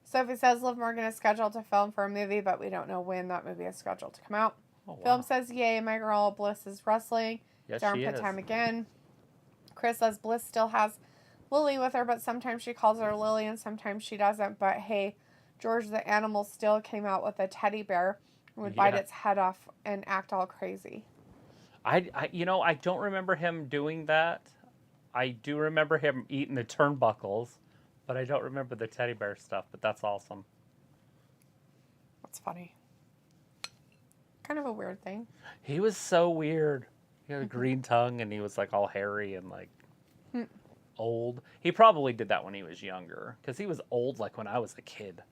Sophie says Liv Morgan is scheduled to film for a movie, but we don't know when that movie is scheduled to come out. Oh, wow. Film says, yay, my girl Bliss is wrestling. Yes, It's armpit time again. Chris says Bliss still has Lily with her, but sometimes she calls her Lily and sometimes she doesn't. But hey, George the animal still came out with a teddy bear and would bite its head off and act all crazy. I don't remember him doing that. I do remember him eating the turnbuckles, but I don't remember the teddy bear stuff, but that's awesome. That's funny. Kind of a weird thing. He was so weird. He had a green tongue and he was like all hairy and like old. He probably did that when he was younger because he was old like when I was a kid.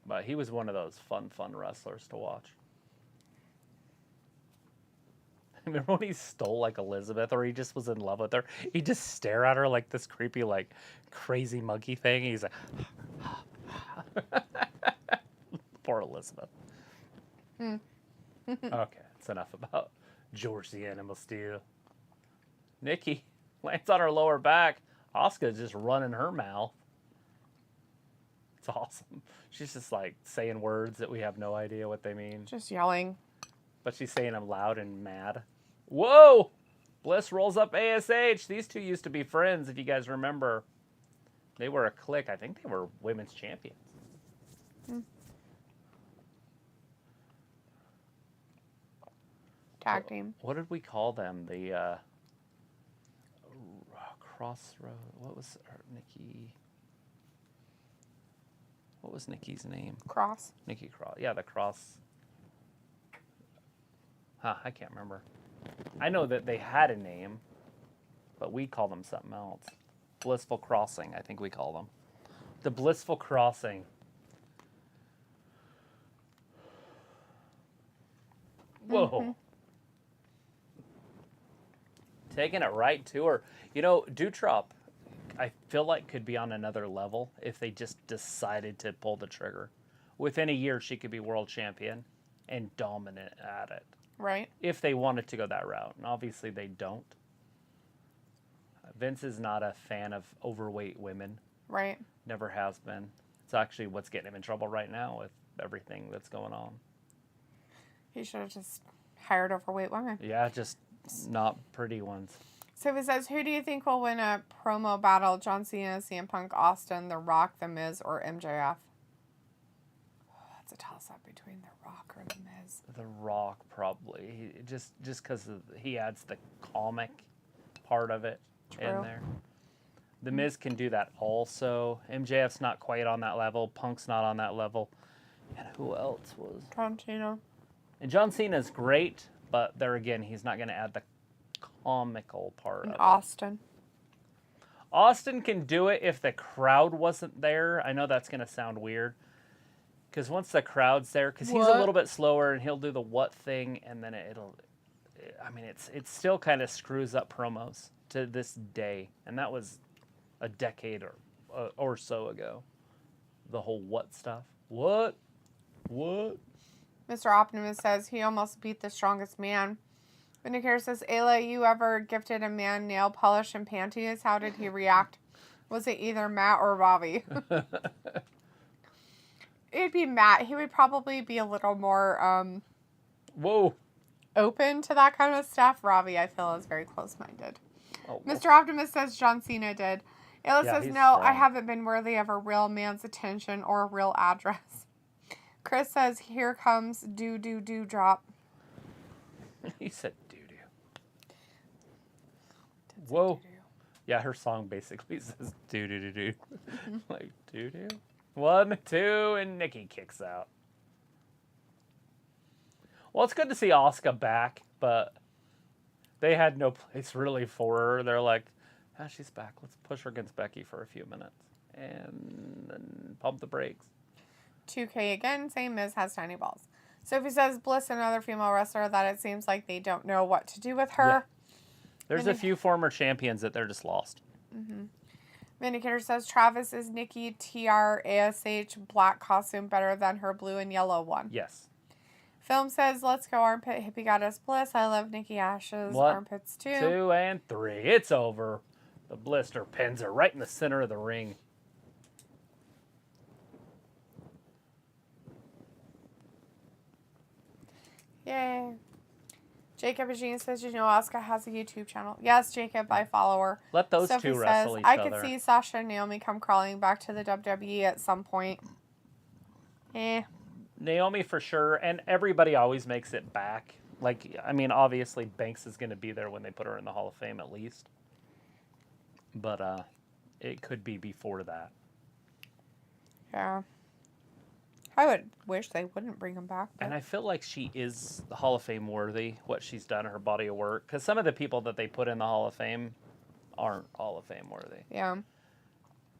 But he was one of those fun wrestlers to watch. Remember when he stole like Elizabeth or he just was in love with her? He'd just stare at her like this creepy, like crazy monkey thing. He's like, poor Elizabeth. Okay, that's enough about George the Animal Steel. Nikki lands on her lower back. Asuka's just running her mouth. It's awesome. She's just like saying words that we have no idea what they mean. Just yelling. But she's saying them loud and mad. Whoa! Bliss rolls up ASH. These two used to be friends, if you guys remember. They were a clique. I think they were women's champions. Tag team. What did we call them? The Crossroad. What was Nikki? What was Nikki's name? Cross. Nikki Cross. Yeah, the Cross. I can't remember. I know that they had a name, but we call them something else. Blissful Crossing, I think we call them. The Blissful Crossing. Whoa. Taking it right to her. You know, Dewdrop, I feel like could be on another level if they just decided to pull the trigger. Within a year, she could be world champion and dominant at it. Right. If they wanted to go that route. And obviously they don't. Vince is not a fan of overweight women. Right. Never has been. It's actually what's getting him in trouble right now with everything that's going on. He should have just hired overweight women. Yeah, just not pretty ones. So he says, who do you think will win a promo battle? John Cena, CM Punk, Austin, The Rock, The Miz, or MJF? That's a toss-up between The Rock or The Miz. The Rock, probably. Just because he adds the comic part of it in there. The Miz can do that also. MJF's not quite on that level. Punk's not on that level. And who else was? John Cena. And John Cena's great, but there again, he's not going to add the comical part of it. Austin. Austin can do it if the crowd wasn't there. I know that's going to sound weird. Because once the crowd's there, because he's a little bit slower and he'll do the what thing, and then it still kind of screws up promos to this day. And that was a decade or so ago. the whole what stuff. What? Mr. Optimus says he almost beat the strongest man. Vindicator says, Ayla, you ever gifted a man nail polish and panties? How did he react? Was it either Matt or Robbie? It'd be Matt. He would probably be a little more Whoa. open to that kind of stuff. Robbie, I feel, is very close-minded. Oh, Mr. Optimus says John Cena did. Ayla Yeah, says, he's no, I strong. haven't been worthy of a real man's attention or a real address. Chris says, here comes do drop. He said doo-doo. Whoa. Doo-doo. Yeah, her song basically says doo-doo-doo-doo. Like, doo-doo? 1, 2, and Nikki kicks out. Well, it's good to see Asuka back, but they had no place really for her. They're like, she's back. Let's push her against Becky for a few minutes. And then pump the brakes. 2K again, saying Miz has tiny balls. Sophie says Bliss, another female wrestler, that it seems like they don't know what to do with her. There's a few former champions that they're just lost. Vindicator says Travis is Nikki TRASH black costume better than her blue and yellow one. Yes. Film says, let's go armpit hippie goddess Bliss. I love Nikki Ash's armpits too. 2 and 3. It's over. The blister pins her right in the center of the ring. Yay. Jacob Eugene says, you know, Asuka has a YouTube channel. Yes, Jacob, I follow her. Let those Sophie two wrestle each I other. could see Sasha and Naomi come crawling back to the WWE at some point. Naomi for sure, and everybody always makes it back. Like, I mean, obviously Banks is going to be there when they put her in the Hall of Fame at least. But it could be before that. Yeah. I would wish they wouldn't bring him back. But... And I feel like she is the Hall of Fame worthy, what she's done, her body of work. Because some of the people that they put in the Hall of Fame aren't Hall of Fame worthy. Yeah.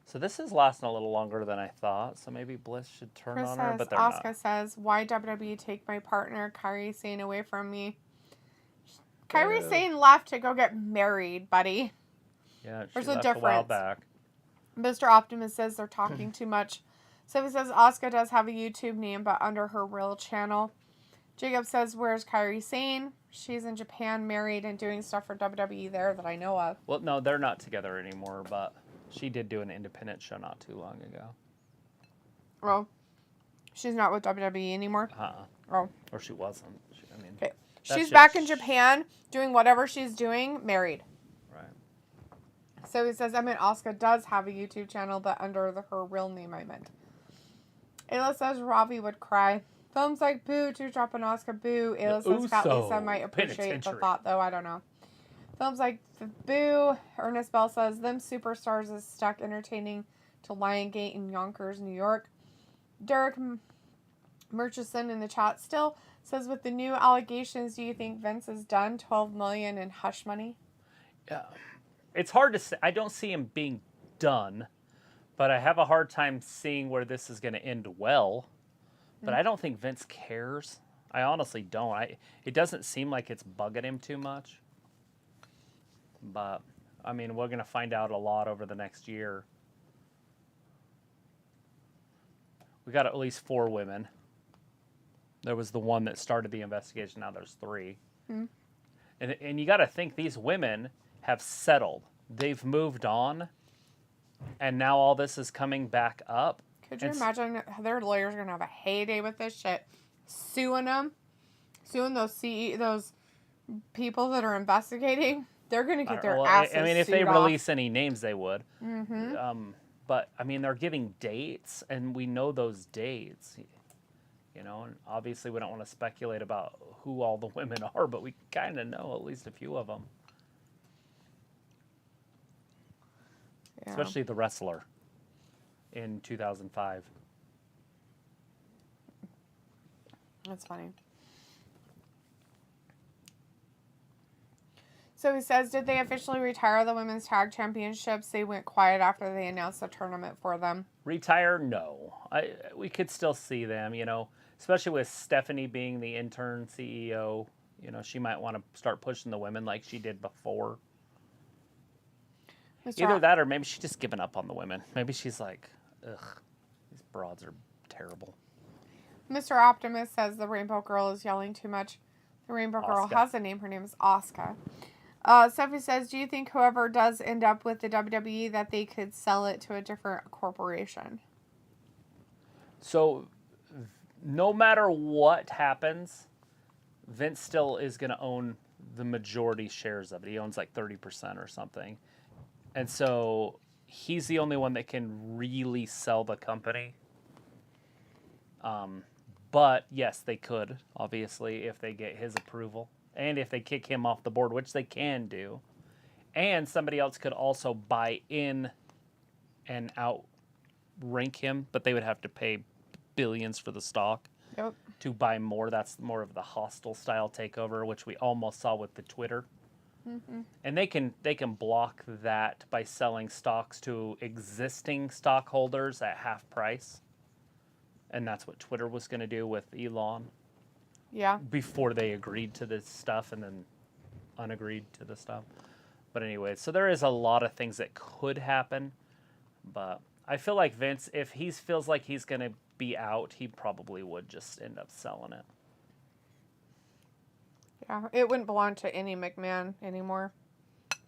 So this is lasting a little longer than I thought. So maybe Bliss should turn Chris on her, says, but they're Asuka not. says, why WWE take my partner, Kairi Sane, away from me? Kairi Sane left to go get married, buddy. Yeah, she There's a left a while difference. back. Mr. Optimus says they're talking too much. So he says Asuka does have a YouTube name, but under her real channel. Jacob says, where's Kairi Sane? She's in Japan, married, and doing stuff for WWE there that I know of. Well, no, they're not together anymore, but she did do an independent show not too long ago. Oh. She's not with WWE anymore? Oh. Or she wasn't. I mean, Okay. that's She's just- back in Japan, doing whatever she's doing, married. Right. So he says, I mean, Asuka does have a YouTube channel, but under her real name, I meant. Ayla says Robbie would cry. Films like boo, to drop an Asuka boo. Ayla says Fat Lisa might appreciate the Penitentiary. thought, though. I don't know. Films like boo. Ernest Bell says, them superstars is stuck entertaining to Liongate in Yonkers, New York. Derek Murchison in the chat still says, with the new allegations, do you think Vince has done $12 million in hush money? Yeah. It's hard to say. I don't see him being done, but I have a hard time seeing where this is going to end well. But I don't think Vince cares. I honestly don't. It doesn't seem like it's bugging him too much. But, I mean, we're going to find out a lot over the next year. We got at least 4 women. There was the one that started the investigation. Now there's 3. And you got to think these women have settled. They've moved on. And now all this is coming back up. Could you imagine their lawyers are going to have a heyday with this shit? Suing them? Suing those people that are investigating? They're going to get their asses I mean, if they sued off. release any names, they would. But, I mean, they're giving dates, and we know those dates. You know, and obviously we don't want to speculate about who all the women are, but we kind of know at least a few of them. Yeah. Especially the wrestler in 2005. That's funny. So he says, did they officially retire the women's tag championships? They went quiet after they announced the tournament for them. Retire? No. We could still see them, you know, especially with Stephanie being the intern CEO. You know, she might want to start pushing the women like she did before. Either that or maybe she's just given up on the women. Maybe she's like, ugh. These broads are terrible. Mr. Optimist says the Rainbow Girl is yelling too much. The Rainbow Girl Asuka. has a name. Her name is Asuka. Sophie says, do you think whoever does end up with the WWE that they could sell it to a different corporation? So, no matter what happens, Vince still is going to own the majority shares of it. He owns like 30% or something. And so, he's the only one that can really sell the company. But, yes, they could, obviously, if they get his approval. And if they kick him off the board, which they can do. And somebody else could also buy in and outrank him, but they would have to pay billions for the stock Yep. to buy more. That's more of the hostile style takeover, which we almost saw with the Twitter. Mm-hmm. And they can block that by selling stocks to existing stockholders at half price. And that's what Twitter was going to do with Elon. Yeah. Before they agreed to this stuff and then unagreed to the stuff. But anyway, so there is a lot of things that could happen. But I feel like Vince, if he feels like he's going to be out, he probably would just end up selling it. Yeah. It wouldn't belong to any McMahon anymore.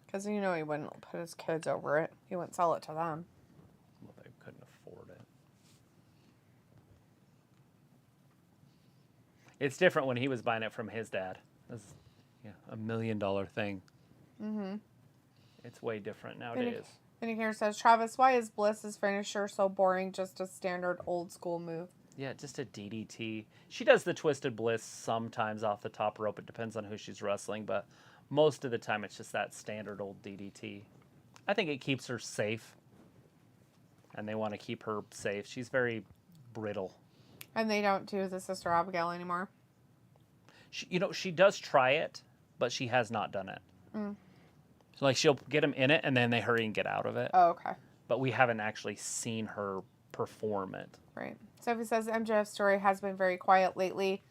Because, he wouldn't put his kids over it. He wouldn't sell it to them. Well, they couldn't afford it. It's different when he was buying it from his dad. It's $1 million thing. Mm-hmm. It's way different nowadays. And here says, Travis, why is Bliss's finisher so boring? Just a standard old school move. Yeah, just a DDT. She does the Twisted Bliss sometimes off the top rope. It depends on who she's wrestling, but most of the time it's just that standard old DDT. I think it keeps her safe, and they want to keep her safe. She's very brittle. And they don't do the Sister Abigail anymore. She does try it, but she has not done it. Mm. So, like, she'll get them in it, and then they hurry and get out of it. Oh, okay. But we haven't actually seen her perform it. Right. Sophie says MJF's story has been very quiet lately.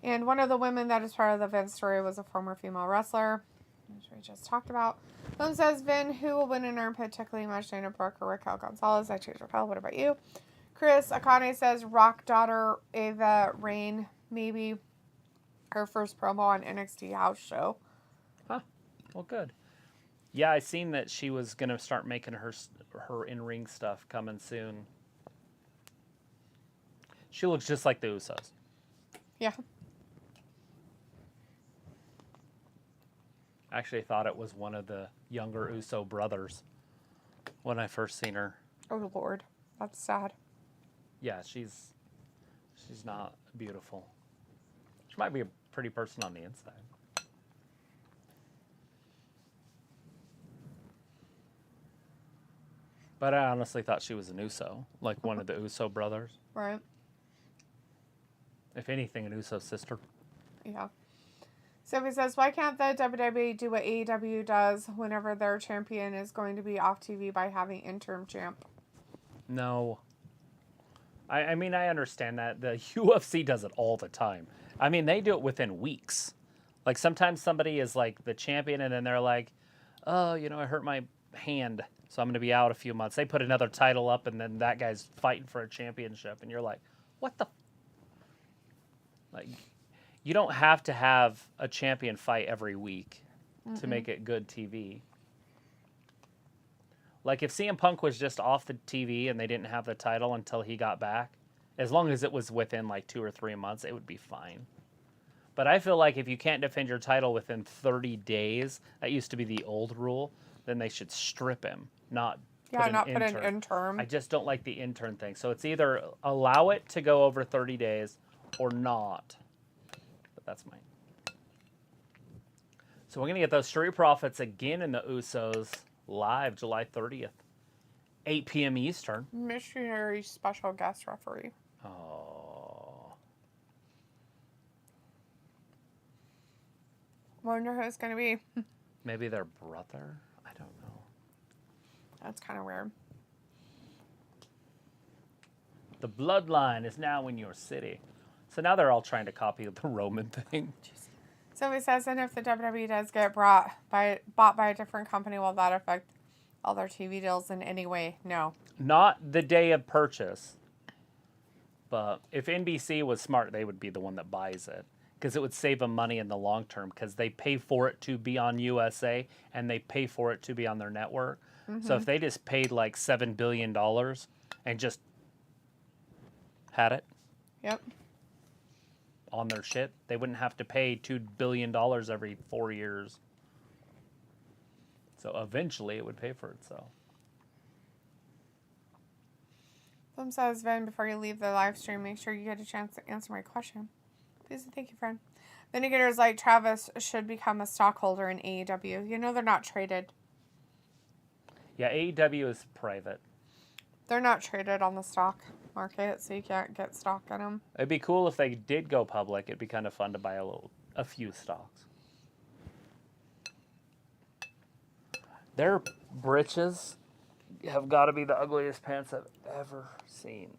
And one of the women that is part of the Vince story was a former female wrestler, which we just talked about. Boom says, Vin, who will win an armpit tickling much Dana Brooke or Raquel Gonzalez? I choose Raquel. What about you? Chris Akane says, Rock daughter Ava Rain, maybe her first promo on NXT house show. Huh. Well, good. Yeah, I seen that she was going to start making her in-ring stuff coming soon. She looks just like the Usos. Yeah. I actually thought it was one of the younger Uso brothers when I first seen her. Oh, Lord. That's sad. Yeah, she's not beautiful. She might be a pretty person on the inside. But I honestly thought she was an Uso, like one of the Uso brothers. Right. If anything, an Uso sister. Yeah. Sophie says, why can't the WWE do what AEW does whenever their champion is going to be off TV by having interim champ? No. I mean, I understand that. The UFC does it all the time. I mean, they do it within weeks. Like, sometimes somebody is, like, the champion, and then they're like, oh, I hurt my hand, so I'm going to be out a few months. They put another title up, and then that guy's fighting for a championship, and you're like, what the... Like, you don't have to have a champion fight every week to make it good TV. Like, if CM Punk was just off the TV and they didn't have the title until he got back, as long as it was within, like, 2 or 3 months, it would be fine. But I feel like if you can't defend your title within 30 days, that used to be the old rule, then they should strip him, not put an interim. I just don't like the intern thing. So it's either allow it to go over 30 days or not. But that's mine. So we're going to get those Street Profits again in the Usos live July 30th, 8 p.m. Eastern. Missionary special guest referee. Oh. Wonder who it's going to be. Maybe their brother? I don't know. That's kind of weird. The Bloodline is now in your city. So now they're all trying to copy the Roman thing. So he says, and if the WWE does get bought by a different company, will that affect all their TV deals in any way? No. Not the day of purchase. But if NBC was smart, they would be the one that buys it. Because it would save them money in the long term. Because they pay for it to be on USA. And they pay for it to be on their network. So if they just paid like $7 billion and just had it Yep. on their shit, they wouldn't have to pay $2 billion every 4 years. So eventually it would pay for itself. Film says, Vin, before you leave the live stream, make sure you get a chance to answer my question. Please and thank you, friend. Vindicator's like, Travis should become a stockholder in AEW. You know they're not traded. Yeah, AEW is private. They're not traded on the stock market, so you can't get stock in them. It'd be cool if they did go public. It'd be kind of fun to buy a few stocks. Their britches have got to be the ugliest pants I've ever seen.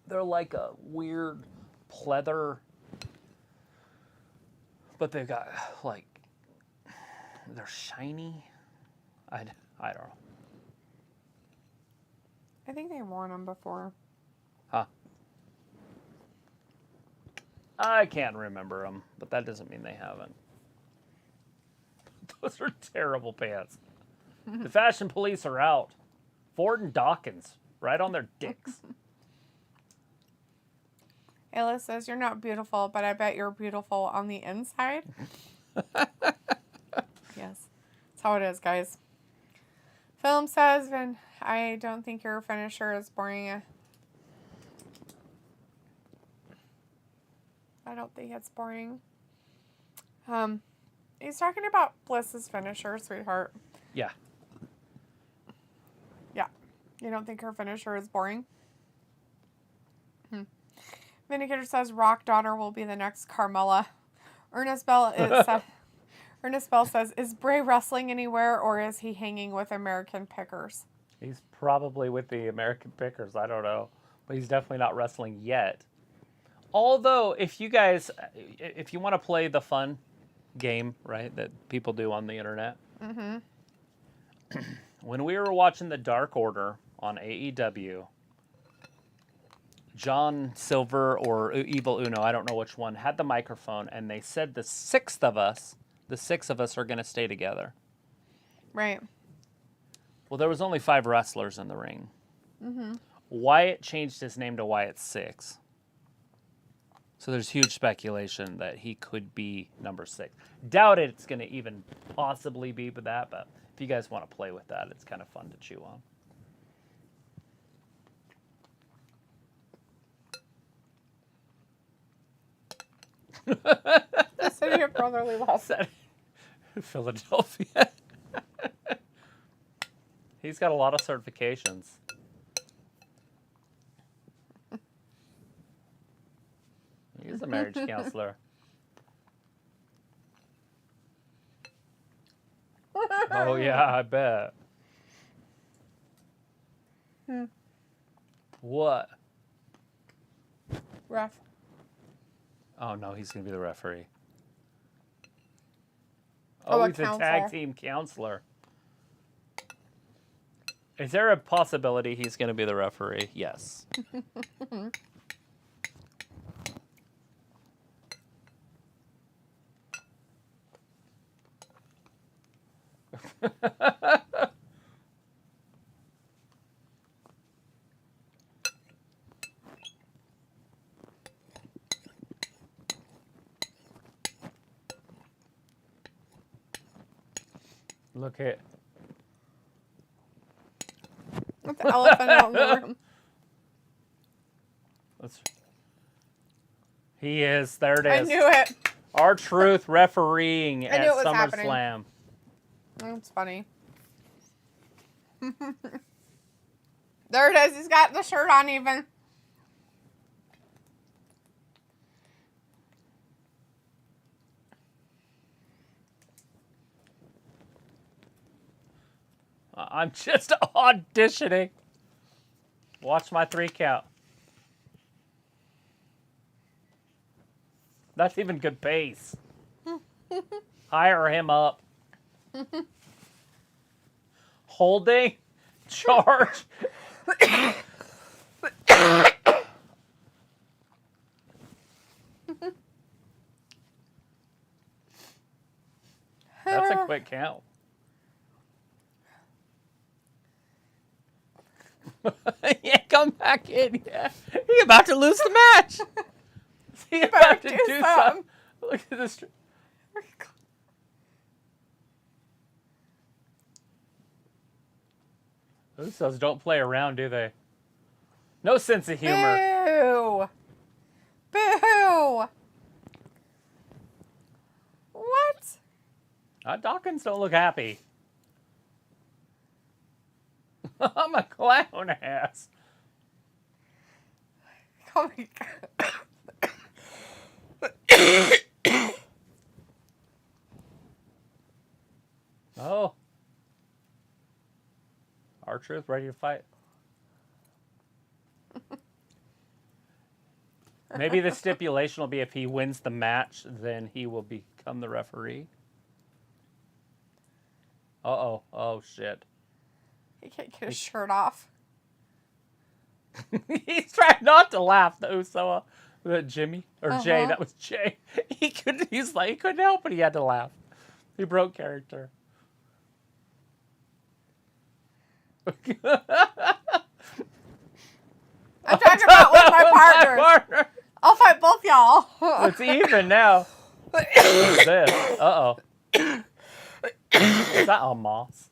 They're like a weird pleather, but they've got like, they're shiny. I don't know. I think they've worn them before. Huh. I can't remember them, but that doesn't mean they haven't. Those are terrible pants. The fashion police are out. Ford and Dawkins, right on their dicks. Ayla says, you're not beautiful, but I bet you're beautiful on the inside. Yes. That's how it is, guys. Film says, Vin, I don't think your finisher is boring. I don't think it's boring. He's talking about Bliss's finisher, sweetheart. Yeah. Yeah. You don't think her finisher is boring? Vindicator says Rock Daughter will be the next Carmella. Ernest Bell says, is Bray wrestling anywhere or is he hanging with American Pickers? He's probably with the American Pickers. I don't know. But he's definitely not wrestling yet. Although, if you want to play the fun game, right, that people do on the internet. When we were watching the Dark Order on AEW, John Silver or Evil Uno, I don't know which one, had the microphone, and they said the six of us are going to stay together. Right. Well, there was only 5 wrestlers in the ring. Wyatt changed his name to Wyatt 6. So there's huge speculation that he could be number 6. Doubt it's going to even possibly be that, but if you guys want to play with that, it's kind of fun to chew on. The city of brotherly love. Philadelphia. He's got a lot of certifications. He's a marriage counselor. Oh, yeah, I bet. What? Ref. Oh, no, he's going to be the referee. Oh, he's a tag team counselor. Is there a possibility he's going to be the referee? Yes. Look at the elephant out in the room. He is. There it is. I knew it. R-Truth refereeing I at knew it was happening. SummerSlam. That's funny. There it is. He's got the shirt on even. I'm just auditioning. Watch my 3 count. That's even good pace. Hire him up. Holding. Charge. quick count. Yeah, come back in. Yeah, he's about to lose the match. He's about to do something. Look at this. Usos don't play around, do they? No sense of humor. Boo! Boo! What? Dawkins don't look happy. I'm a clown ass. Oh my God. Oh. R-Truth ready to fight. Maybe the stipulation will be if he wins the match, then he will become the referee. Uh-oh. Oh, shit. He can't get his shirt off. He's trying not to laugh, the Uso. Jimmy? Or Jay, that was Jay. He couldn't help it. He had to laugh. He broke character. I'm talking about with my partners. I'll fight both y'all. It's even now. What's this? Uh-oh. Is that a moss?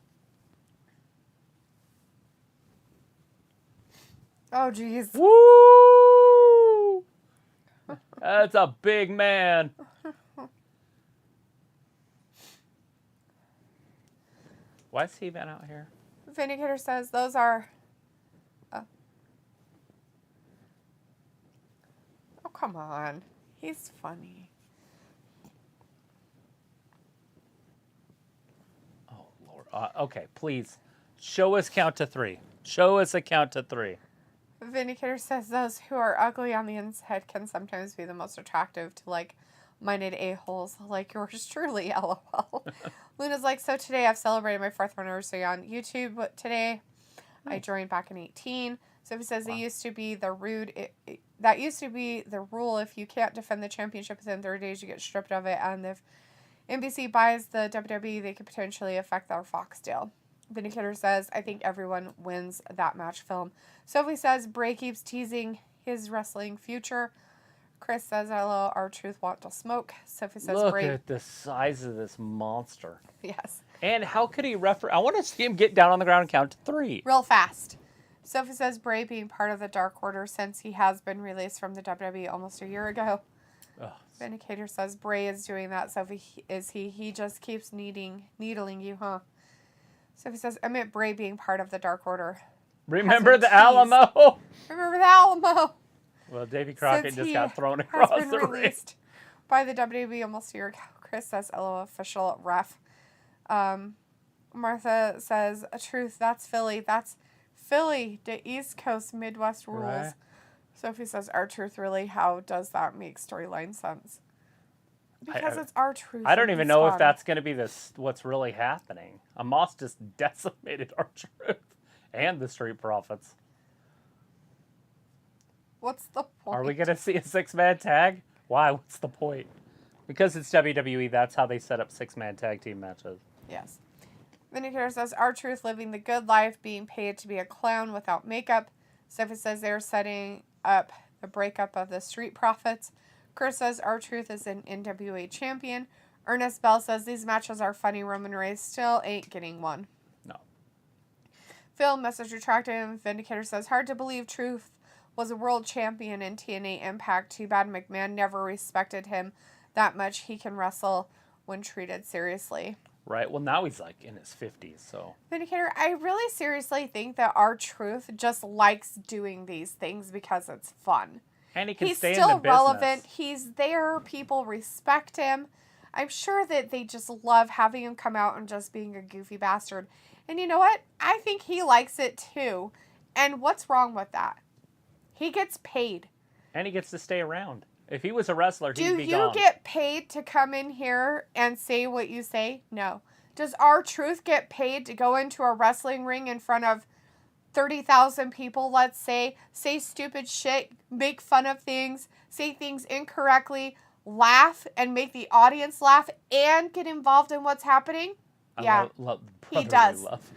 Oh, jeez. Woo! That's a big man. Why is he been out here? Vindicator says those are... Oh, come on. He's funny. Oh, Lord. Okay, please. Show us count to 3. Show us a count to 3. Vindicator says those who are ugly on the inside can sometimes be the most attractive to like-minded a-holes like yours truly, LOL. Luna's like, so today I've celebrated my 4th anniversary on YouTube, but today I joined back in 18. So he says it used to be the that used to be the rule. If you can't defend the championship within 30 days, you get stripped of it. And if NBC buys the WWE, they could potentially affect their Fox deal. Vindicator says, I think everyone wins that match film. Sophie says, Bray keeps teasing his wrestling future. Chris says, hello, R-Truth want to smoke. Sophie says, Look Bray. at the size of this monster. Yes. And how could he I want to see him get down on the ground and count to 3. Real fast. Sophie says, Bray being part of the Dark Order since he has been released from the WWE almost a year ago. Ugh. Vindicator says, Bray is doing that. Sophie, is he? He just keeps needling you, huh? Sophie says, admit Bray being part of the Dark Order. Remember the Alamo? Remember the Alamo? Well, Davy Crockett just got thrown has across been the ring. released by the WWE almost a year ago. Chris says, LO official ref. Martha says, truth, that's Philly. That's Philly, the East Coast Midwest rules. Right. Sophie says, R-Truth, really? How does that make storyline sense? Because it's R-Truth. I don't even know if that's going to be what's really happening. Amos just decimated R-Truth and the Street Profits. What's the point? Are we going to see a 6-man tag? Why? What's the point? Because it's WWE, that's how they set up 6-man tag team matches. Yes. Vindicator says, R-Truth living the good life, being paid to be a clown without makeup. Sophie says they're setting up the breakup of the Street Profits. Chris says R-Truth is an NWA champion. Ernest Bell says these matches are funny. Roman Reigns still ain't getting one. No. Phil, message retracted. Vindicator says, hard to believe Truth was a world champion in TNA Impact. Too bad McMahon never respected him that much. He can wrestle when treated seriously. Right. Well, now he's like in his 50s, so. Vindicator, I really seriously think that R-Truth just likes doing these things because it's fun. And he can He's stay still in the business. relevant. He's there. People respect him. I'm sure that they just love having him come out and just being a goofy bastard. And you know what? I think he likes it too. And what's wrong with that? He gets paid. And he gets to stay around. If he was a wrestler, he'd be gone. Do you get paid to come in here and say what you say? No. Does R-Truth get paid to go into a wrestling ring in front of 30,000 people, let's say stupid shit, make fun of things, say things incorrectly, laugh and make the audience laugh, and get involved in what's happening? Yeah. love He brotherly does. love.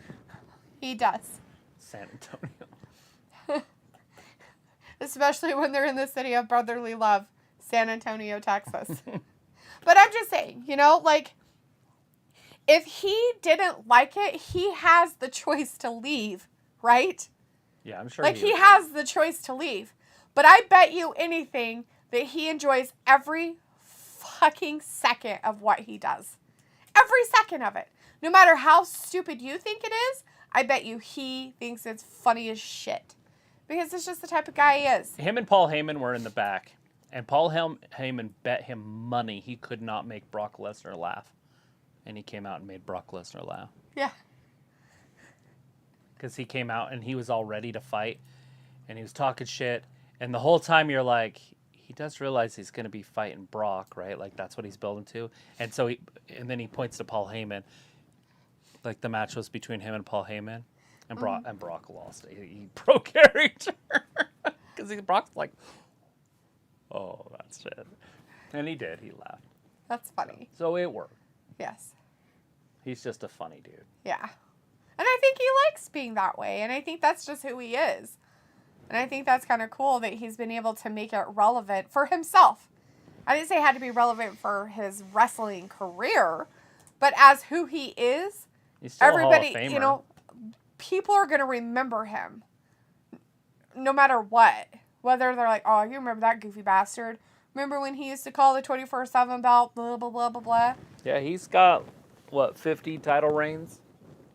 He does. San Antonio. Especially when they're in the city of brotherly love, San Antonio, Texas. But I'm just saying, like, if he didn't like it, he has the choice to leave, right? Yeah, I'm sure. Like, he has the choice to leave. But I bet you anything that he enjoys every fucking second of what he does. Every second of it. No matter how stupid you think it is, I bet you he thinks it's funny as shit. Because it's just the type of guy he is. Him and Paul Heyman were in the back, and Paul Heyman bet him money he could not make Brock Lesnar laugh. And he came out and made Brock Lesnar laugh. Yeah. Because he came out and he was all ready to fight, and he was talking shit. And the whole time you're like, he does realize he's going to be fighting Brock, right? Like, that's what he's building to. And so and then he points to Paul Heyman. Like, the match was between him and Paul Heyman. And Brock lost. He broke character. Because Brock's like, oh, that's it. And he did. He laughed. That's funny. So it worked. Yes. He's just a funny dude. Yeah. And I think he likes being that way. And I think that's just who he is. And I think that's kind of cool that he's been able to make it relevant for himself. I didn't say it had to be relevant for his wrestling career, but as who he is, He's still everybody, a Hall of Famer. People are going to remember him no matter what. Whether they're like, oh, you remember that goofy bastard? Remember when he used to call the 24/7 belt, blah, blah, blah, blah, blah? Yeah, he's got, 50 title reigns?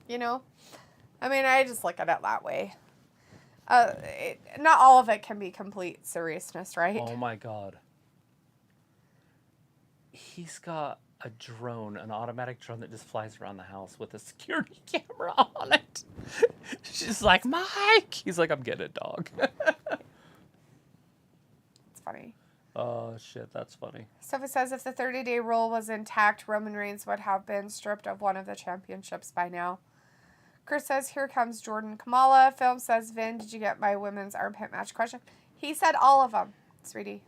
I mean, I just look at it that way. Not all of it can be complete seriousness, right? Oh my God. He's got a drone, an automatic drone that just flies around the house with a security camera on it. She's like, Mike! He's like, I'm getting a dog. It's funny. Oh, shit, that's funny. Sophie says if the 30-day rule was intact, Roman Reigns would have been stripped of one of the championships by now. Chris says, here comes Jordan Kamala. Film says, Vin, did you get my women's armpit match question? He said all of them, sweetie.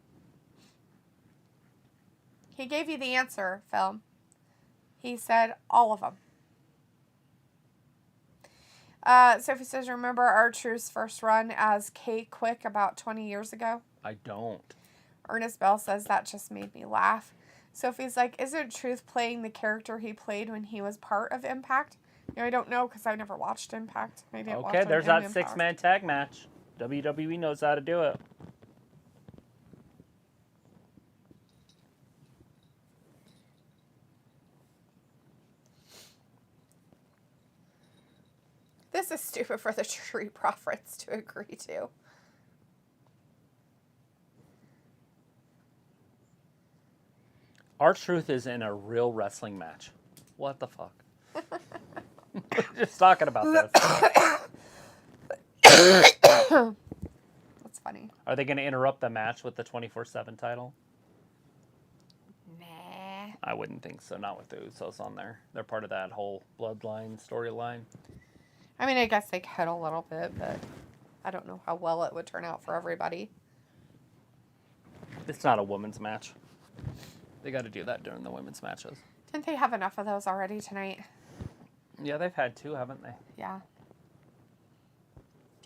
He gave you the answer, Film. He said all of them. Sophie says, remember R-Truth's first run as K-Quick about 20 years ago? I don't. Ernest Bell says, that just made me laugh. Sophie's like, isn't Truth playing the character he played when he was part of Impact? I don't know because I never watched Impact. I didn't watch Okay, there's him in that Impact. 6-man tag match. WWE knows how to do it. This is stupid for the Street Profits to agree to. R-Truth is in a real wrestling match. What the fuck? Just talking about this. That's funny. Are they going to interrupt the match with the 24/7 title? Nah. I wouldn't think so. Not with the Usos on there. They're part of that whole Bloodline storyline. I mean, I guess they could a little bit, but I don't know how well it would turn out for everybody. It's not a women's match. They got to do that during the women's matches. Didn't they have enough of those already tonight? Yeah, they've had 2, haven't they? Yeah.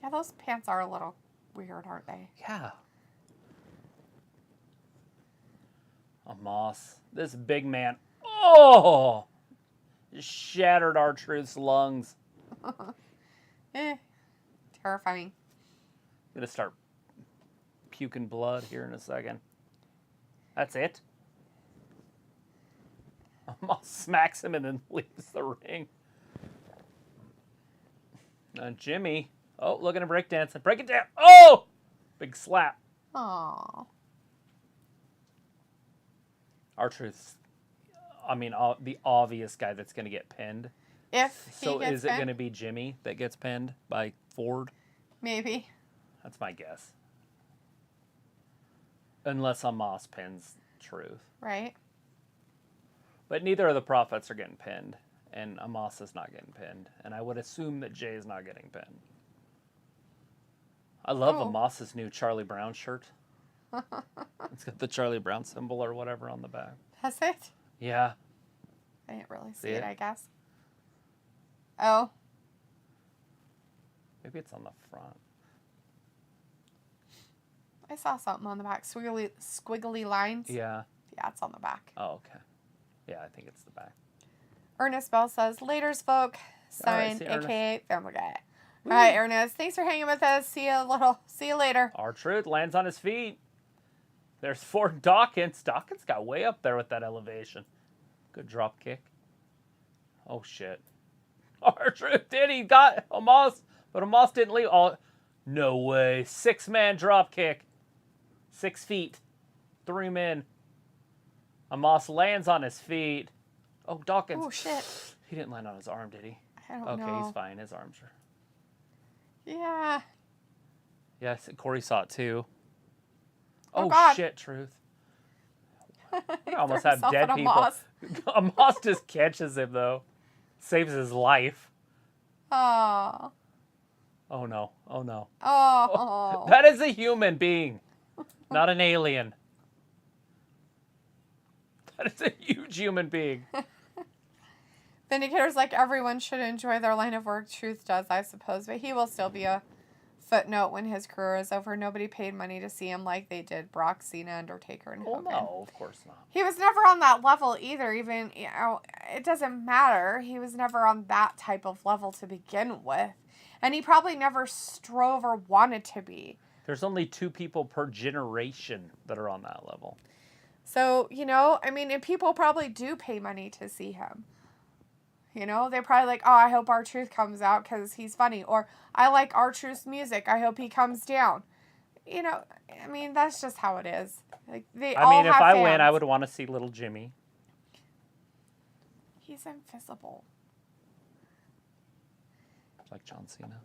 Yeah, those pants are a little weird, aren't they? Yeah. Moss. This big man. Oh! Just shattered R-Truth's lungs. Terrifying. I'm going to start puking blood here in a second. That's it? Moss smacks him and then leaves the ring. Jimmy. Oh, looking at breakdancing. Break it down. Oh! Big slap. Aww. R-Truth's, the obvious guy that's going to get pinned. If he So gets is it pinned, going to be Jimmy that gets pinned by Ford? maybe. That's my guess. Unless Moss pins Truth. Right? But neither of the Prophets are getting pinned. And Amos is not getting pinned. And I would assume that Jay is not getting pinned. I love Amos's new Charlie Brown shirt. It's got the Charlie Brown symbol or whatever on the back. Has it? Yeah. I didn't really see See it, it? I guess. Oh. Maybe it's on the front. I saw something on the back. Squiggly lines. Yeah. Yeah, it's on the back. Oh, okay. Yeah, I think it's the back. Ernest Bell says, "Laters, folk." Signed, see you, a.k.a. Family Guy. All right, Ernest. Thanks for hanging with us. See you later. R-Truth lands on his feet. There's Fort Dawkins. Dawkins got way up there with that elevation. Good drop kick. Oh, shit. R-Truth did. He got Amos, but Amos didn't leave. Oh, no way. 6-man drop kick. 6 feet. 3 men. Amos lands on his feet. Oh, Dawkins. Oh, shit. He didn't land on his arm, did he? I don't know. Okay, he's fine. His arms are... Yeah. Yes, Corey saw it too. Oh, Oh, God. shit, Truth. He I almost threw have himself dead at people. Amos. Amos just catches him, though. Saves his life. Oh. Oh, no. Oh, no. Oh. That is a human being, not an alien. That is a huge human being. Vindicator's like, everyone should enjoy their line of work. Truth does, I suppose. But he will still be a footnote when his career is over. Nobody paid money to see him like they did Brock, Cena, Undertaker, and Well, Hogan. no, of course not. He was never on that level either. Even, it doesn't matter. He was never on that type of level to begin with. And he probably never strove or wanted to be. There's only 2 people per generation that are on that level. So, and people probably do pay money to see him. They're probably like, oh, I hope R-Truth comes out because he's funny. Or, I like R-Truth's music. I hope he comes down. That's just how it is. Like, if I win, I would want to see little Jimmy. He's invisible. Like John Cena.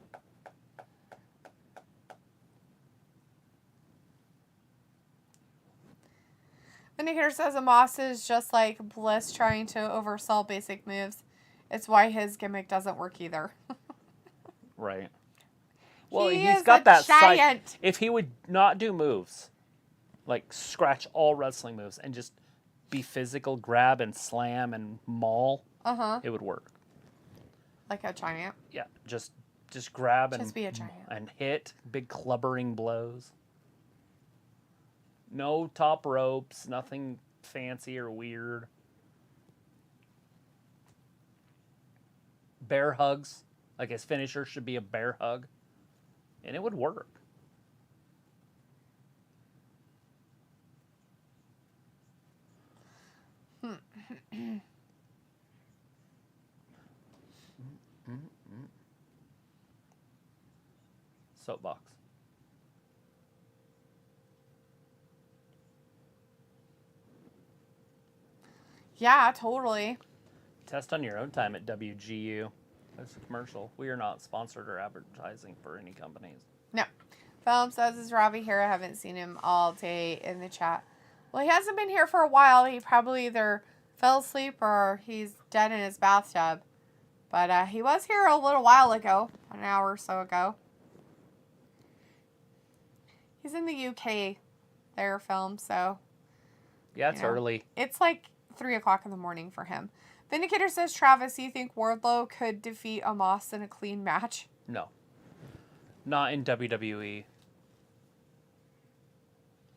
Vindicator says Amos is just like Bliss trying to oversell basic moves. It's why his gimmick doesn't work either. Right. Well, He he's is got a that giant. If he would not do moves, like scratch all wrestling moves and just be physical, grab and slam and maul, it would work. Like a giant. Yeah, just grab Just be a giant. and hit big clubbering blows. No top ropes, nothing fancy or weird. Bear hugs, like his finisher should be a bear hug, and it would work. Soapbox. Yeah, totally. Test on your own time at WGU. That's a commercial. We are not sponsored or advertising for any companies. No. Philip says, is Robbie here? I haven't seen him all day in the chat. Well, he hasn't been here for a while. He probably either fell asleep or he's dead in his bathtub. But he was here a little while ago, an hour or so ago. He's in the UK there, film, so. Yeah, it's early. It's like 3 o'clock in the morning for him. Vindicator says, Travis, you think Wardlow could defeat Amos in a clean match? No. Not in WWE.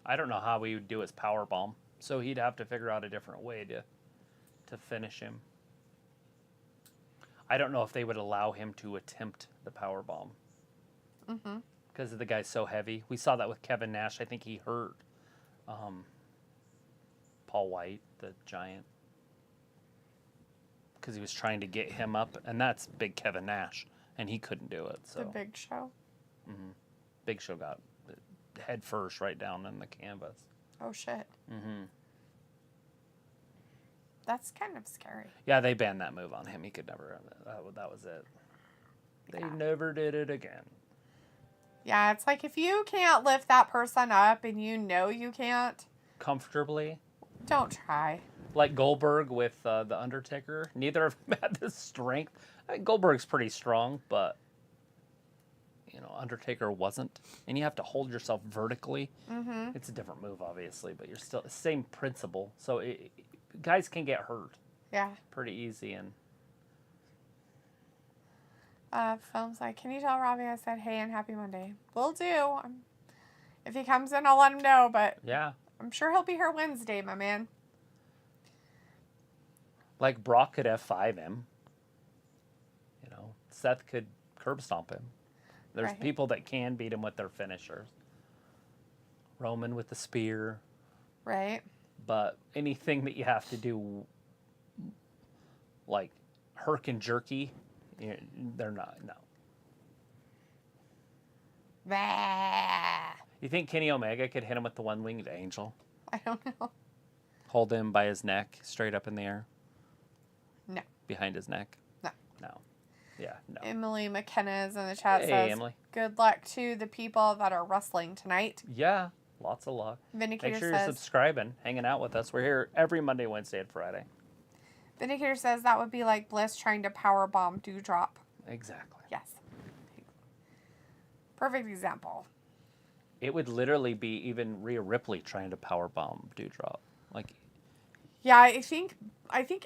I don't know how he would do his powerbomb, so he'd have to figure out a different way to finish him. I don't know if they would allow him to attempt the powerbomb. Mm-hmm. Because the guy's so heavy. We saw that with Kevin Nash. I think he hurt Paul White, the Giant. Because he was trying to get him up, and that's big Kevin Nash, and he couldn't do it. So The Big Show. Mm-hmm. Big Show got head first right down in the canvas. Oh, shit. Mm-hmm. That's kind of scary. Yeah, they banned that move on him. He could never. That was it. They never did it again. Yeah, it's like if you can't lift that person up and you know you can't, Comfortably. don't try. Like Goldberg with The Undertaker. Neither of them had the strength. I mean, Goldberg's pretty strong, but Undertaker wasn't. And you have to hold yourself vertically. Mm-hmm. It's a different move, obviously, but you're still the same principle. So guys can get hurt Yeah. pretty easy. And Film's like, can you tell Robbie I said hey and happy Monday? Will do. If he comes in, I'll let him know, but Yeah. I'm sure he'll be here Wednesday, my man. Like Brock could F5 him. You know, Seth could curb stomp him. There's Right. people that can beat him with their finishers. Roman with the spear. Right. But anything that you have to do, like herk and jerky, they're not. No. Bah. You think Kenny Omega could hit him with the one-winged angel? I don't know. Hold him by his neck, straight up in the air? No. Behind his neck? No. No. Yeah, no. Emily McKenna is in the chat. Hey, Says, Emily. good luck to the people that are wrestling tonight. Yeah, lots of luck. Vindicator Make sure you're says, subscribing, hanging out with us. We're here every Monday, Wednesday, and Friday. Vindicator says that would be like Bliss trying to power bomb Dewdrop. Exactly. Yes. Perfect example. It would literally be even Rhea Ripley trying to powerbomb Dewdrop. Like, Yeah, I think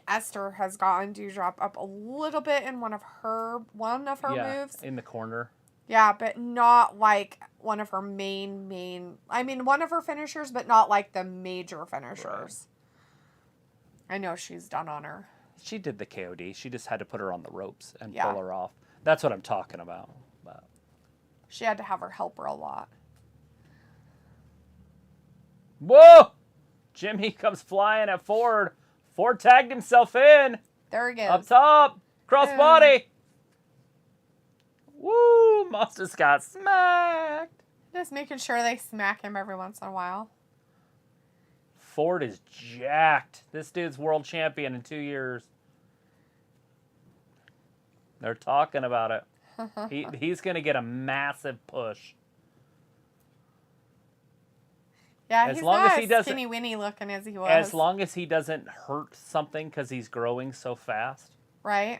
Esther has gotten Dewdrop up a little bit in one of her moves. in the corner. Yeah, but not like one of her main. I mean, one of her finishers, but not like the major finishers. Right. I know she's done on her. She did the KOD. She just had to put her on the ropes and Yeah. pull her off. That's what I'm talking about. But She had to have her help her a lot. whoa! Jimmy comes flying at Ford. Ford tagged himself in. There he goes. Up top. Crossbody. Woo! Moss just got smacked. Just making sure they smack him every once in a while. Ford is jacked. This dude's world champion in 2 years. They're talking about it. He's going to get a massive push. Yeah, As he's long not as he doesn't- skinny winny looking as he was. As long as he doesn't hurt something because he's growing so fast. Right?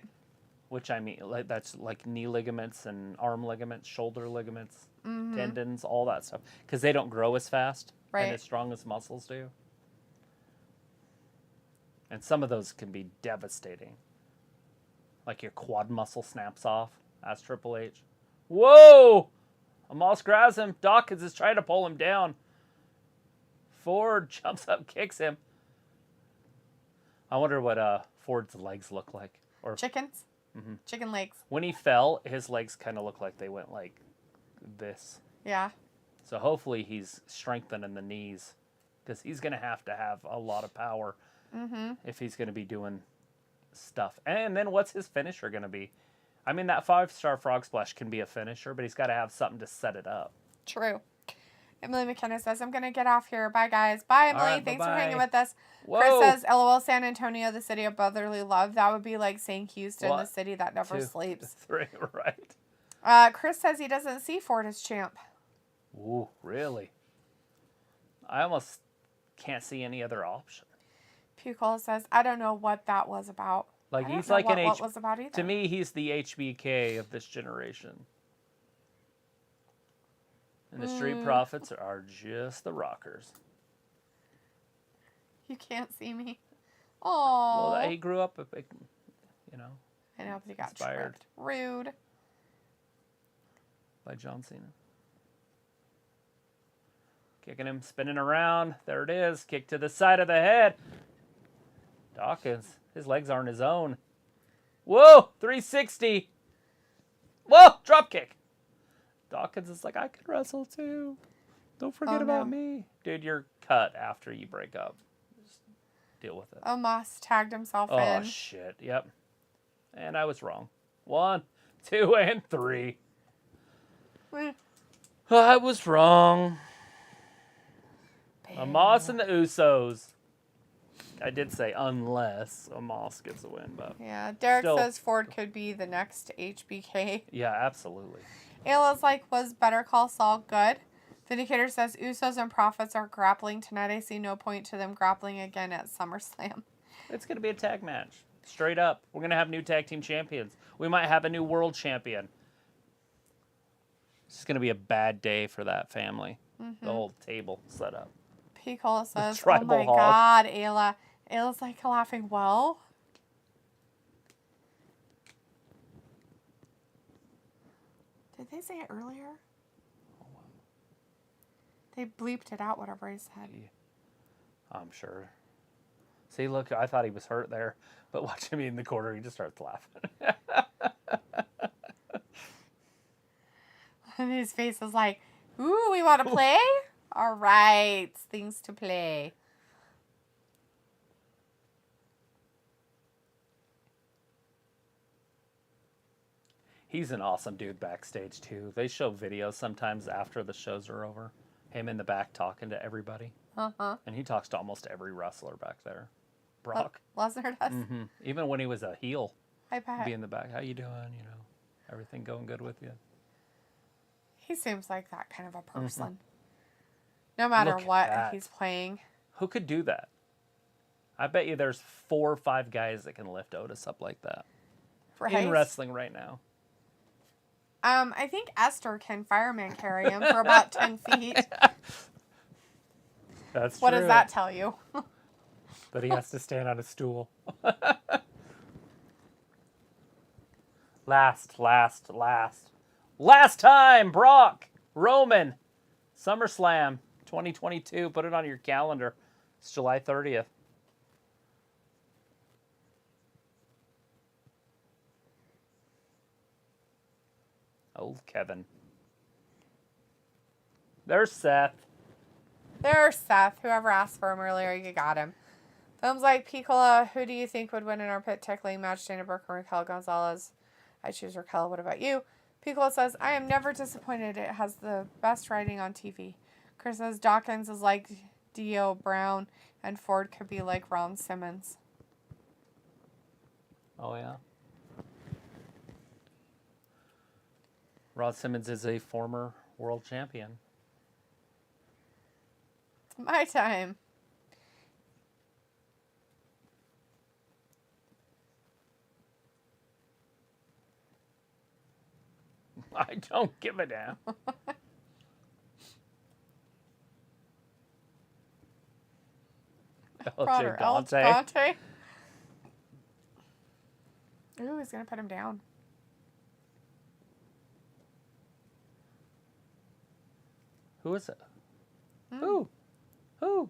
Which I mean, like that's like knee ligaments and arm ligaments, shoulder ligaments, tendons, all that stuff. Because they don't grow as fast Right. and as strong as muscles do. And some of those can be devastating. Like your quad muscle snaps off. That's Triple H. Whoa! Amos grabs him. Dawkins is trying to pull him down. Ford jumps up, kicks him. I wonder what Ford's legs look like. Or Chickens? Chicken legs. when he fell, his legs kind of looked like they went like this. Yeah. So hopefully he's strengthening the knees because he's going to have a lot of power if he's going to be doing stuff. And then what's his finisher going to be? I mean, that 5-star frog splash can be a finisher, but he's got to have something to set it up. True. Emily McKenna says, I'm going to get off here. Bye, guys. Bye, Emily. right, Thanks for bye-bye. hanging with us. Whoa. Chris says, LOL, San Antonio, the city of brotherly love. That would be like saying Houston, What? the city that never 2, sleeps. 3, right. Chris says he doesn't see Ford as champ. Ooh, really? I almost can't see any other option. Pukol says, I don't know what that was about. Like I don't he's know like what an what was about either. To me, he's the HBK of this generation. And the Street Profits are just the rockers. You can't see me. Oh. Well, he grew up, you know, I know, but he got inspired. tripped. Rude. by John Cena. Kicking him, spinning around. There it is. Kick to the side of the head. Dawkins, his legs aren't his own. Whoa, 360. Whoa, drop kick. Dawkins is like, I could wrestle too. Don't forget about me. Dude, you're cut after you break up. Just deal with it. Moss tagged himself Oh, in. shit. Yep. And I was wrong. 1, 2, and 3. I was wrong. Amos and the Usos. I did say unless Amos gets a win, but Yeah, Derek Still. says Ford could be the next HBK. yeah, absolutely. Ayla's like, was Better Call Saul good? Vindicator says Usos and Profits are grappling tonight. I see no point to them grappling again at SummerSlam. It's going to be a tag match. Straight up. We're going to have new tag team champions. We might have a new world champion. It's going to be a bad day for that family. The whole table set up. P. Cole says, oh tribal my hog. God, Ayla. Ayla's like laughing, well. Did they say it earlier? They bleeped it out, whatever he said. I'm sure. See, look, I thought he was hurt there, but watch him in the corner, he just starts laughing. And his face is like, ooh, we want to play? All right, things to play. He's an awesome dude backstage, too. They show videos sometimes after the shows are over. Him in the back talking to everybody. Uh-huh. And he talks to almost every wrestler back there. Brock. Lesnar does? Mm-hmm. Even when he was a heel. I bet. Be in the back. How you doing? You know, everything going good with you? He seems like that kind of a person. No matter Look what at that. he's playing. Who could do that? I bet you there's 4 or 5 guys that can lift Otis up like that. Right? In wrestling right now. I think Esther can fireman carry him for about 10 feet. That's What true. does that tell you? But he has to stand on a stool. Last time, Brock, Roman, SummerSlam 2022. Put it on your calendar. It's July 30th. Old Kevin. There's Seth. There's Seth. Whoever asked for him earlier, you got him. Films like Piccola, who do you think would win an armpit tickling match? Dana Brooke or Raquel Gonzalez? I choose Raquel. What about you? Piccola says, I am never disappointed. It has the best writing on TV. Chris says, Dawkins is like Dio Brown, and Ford could be like Ron Simmons. Oh, yeah. Rod Simmons is a former world champion. It's my time. I don't give a damn. Brother El Dante. Ooh, he's going to put him down. Who is it? Who? Who?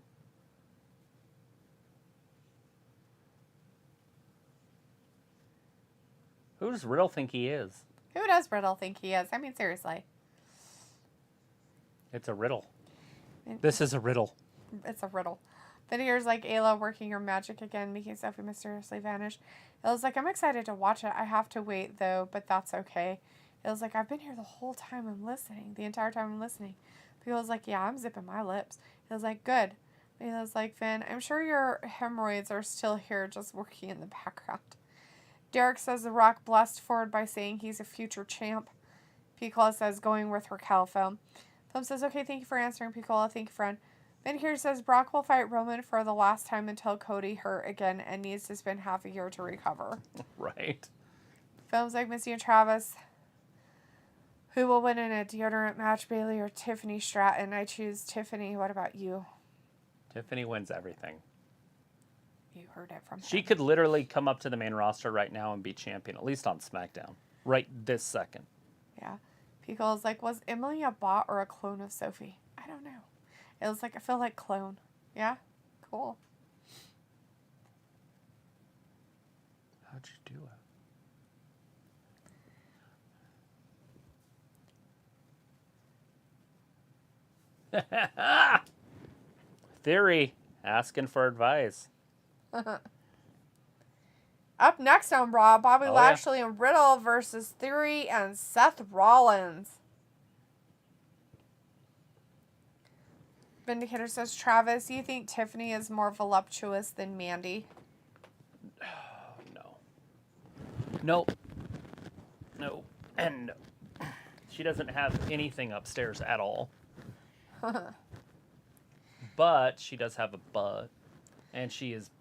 Who does Riddle think he is? Who does Riddle think he is? I mean, seriously. It's a riddle. This is a riddle. It's a riddle. Then here's like Ayla working her magic again, making Sophie mysteriously vanish. It was like, I'm excited to watch it. I have to wait though, but that's okay. It was like, I've been here the whole time I'm listening. The entire time I'm listening. People was like, yeah, I'm zipping my lips. It was like, good. It was like, Finn, I'm sure your hemorrhoids are still here just working in the background. Derek says The Rock blessed Ford by saying he's a future champ. Piccola says going with Raquel film. Film says, okay, thank you for answering, Piccola. Thank you, friend. Then here says Brock will fight Roman for the last time until Cody hurt again and needs to spend half a year to recover. Right. Films like Missy and Travis. Who will win in a deodorant match, Bailey or Tiffany Stratton? I choose Tiffany. What about you? Tiffany wins everything. You heard it from She him. could literally come up to the main roster right now and be champion, at least on SmackDown. Right this second. Yeah. Pickle's like, was Emily a bot or a clone of Sophie? I don't know. It was like, I feel like clone. Yeah? Cool. How'd you do it? Theory, asking for advice. Up next on Raw, Bobby Oh, Lashley and Riddle versus Theory and Seth Rollins. Vindicator says, Travis, you think Tiffany is more voluptuous than Mandy? No. Nope. No. And no. She doesn't have anything upstairs at all. But she does have a butt. And she is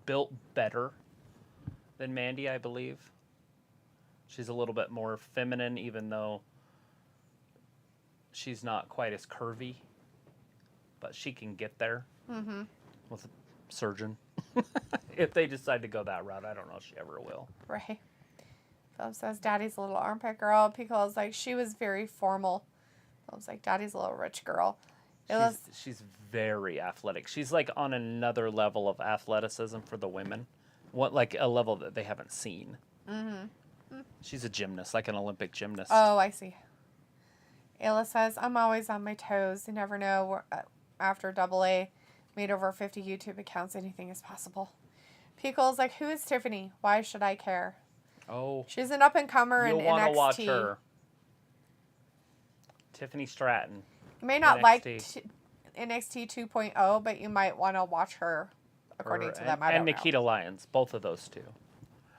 built better than Mandy, I believe. She's a little bit more feminine, even though she's not quite as curvy. But she can get there with a surgeon. If they decide to go that route, I don't know if she ever will. Right. Philip says, Daddy's a little armpit girl. Piccolo's like, she was very formal. Philip's like, Daddy's a little rich girl. She's very athletic. She's like on another level of athleticism for the women. What, like a level that they haven't seen. Mm-hmm. She's a gymnast, like an Olympic gymnast. Oh, I see. Ayla says, I'm always on my toes. You never know. After AA made over 50 YouTube accounts, anything is possible. Pickle's like, who is Tiffany? Why should I care? Oh. She's an up-and-comer in NXT. You'll want to watch her. Tiffany Stratton. You may not NXT. like NXT 2.0, but you might want to watch her according to them. I don't know. And Nikita Lyons, both of those two.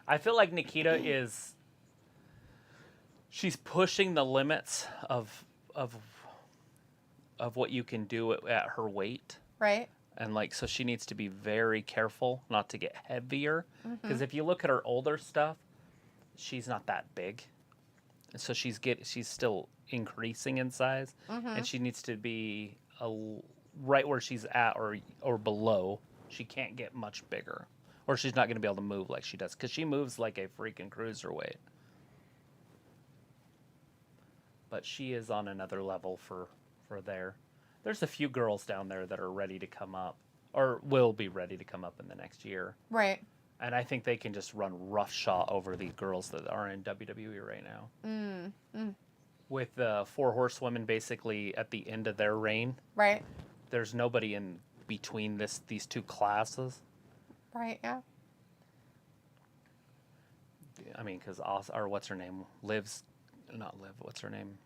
I feel like Nikita she's pushing the limits of what you can do at her weight. Right. And like, so she needs to be very careful not to get heavier. Because if you look at her older stuff, she's not that big. And so she's still increasing in size. And she needs to be right where she's at or below. She can't get much bigger. Or she's not going to be able to move like she does. Because she moves like a freaking cruiserweight. But she is on another level for there. There's a few girls down there that are ready to come up. Or will be ready to come up in the next year. Right. And I think they can just run roughshod over the girls that are in WWE right now. With the 4 horsewomen basically at the end of their reign. Right. There's nobody in between these two classes. Right, yeah. I mean, because what's her name? Not Liv, what's her name?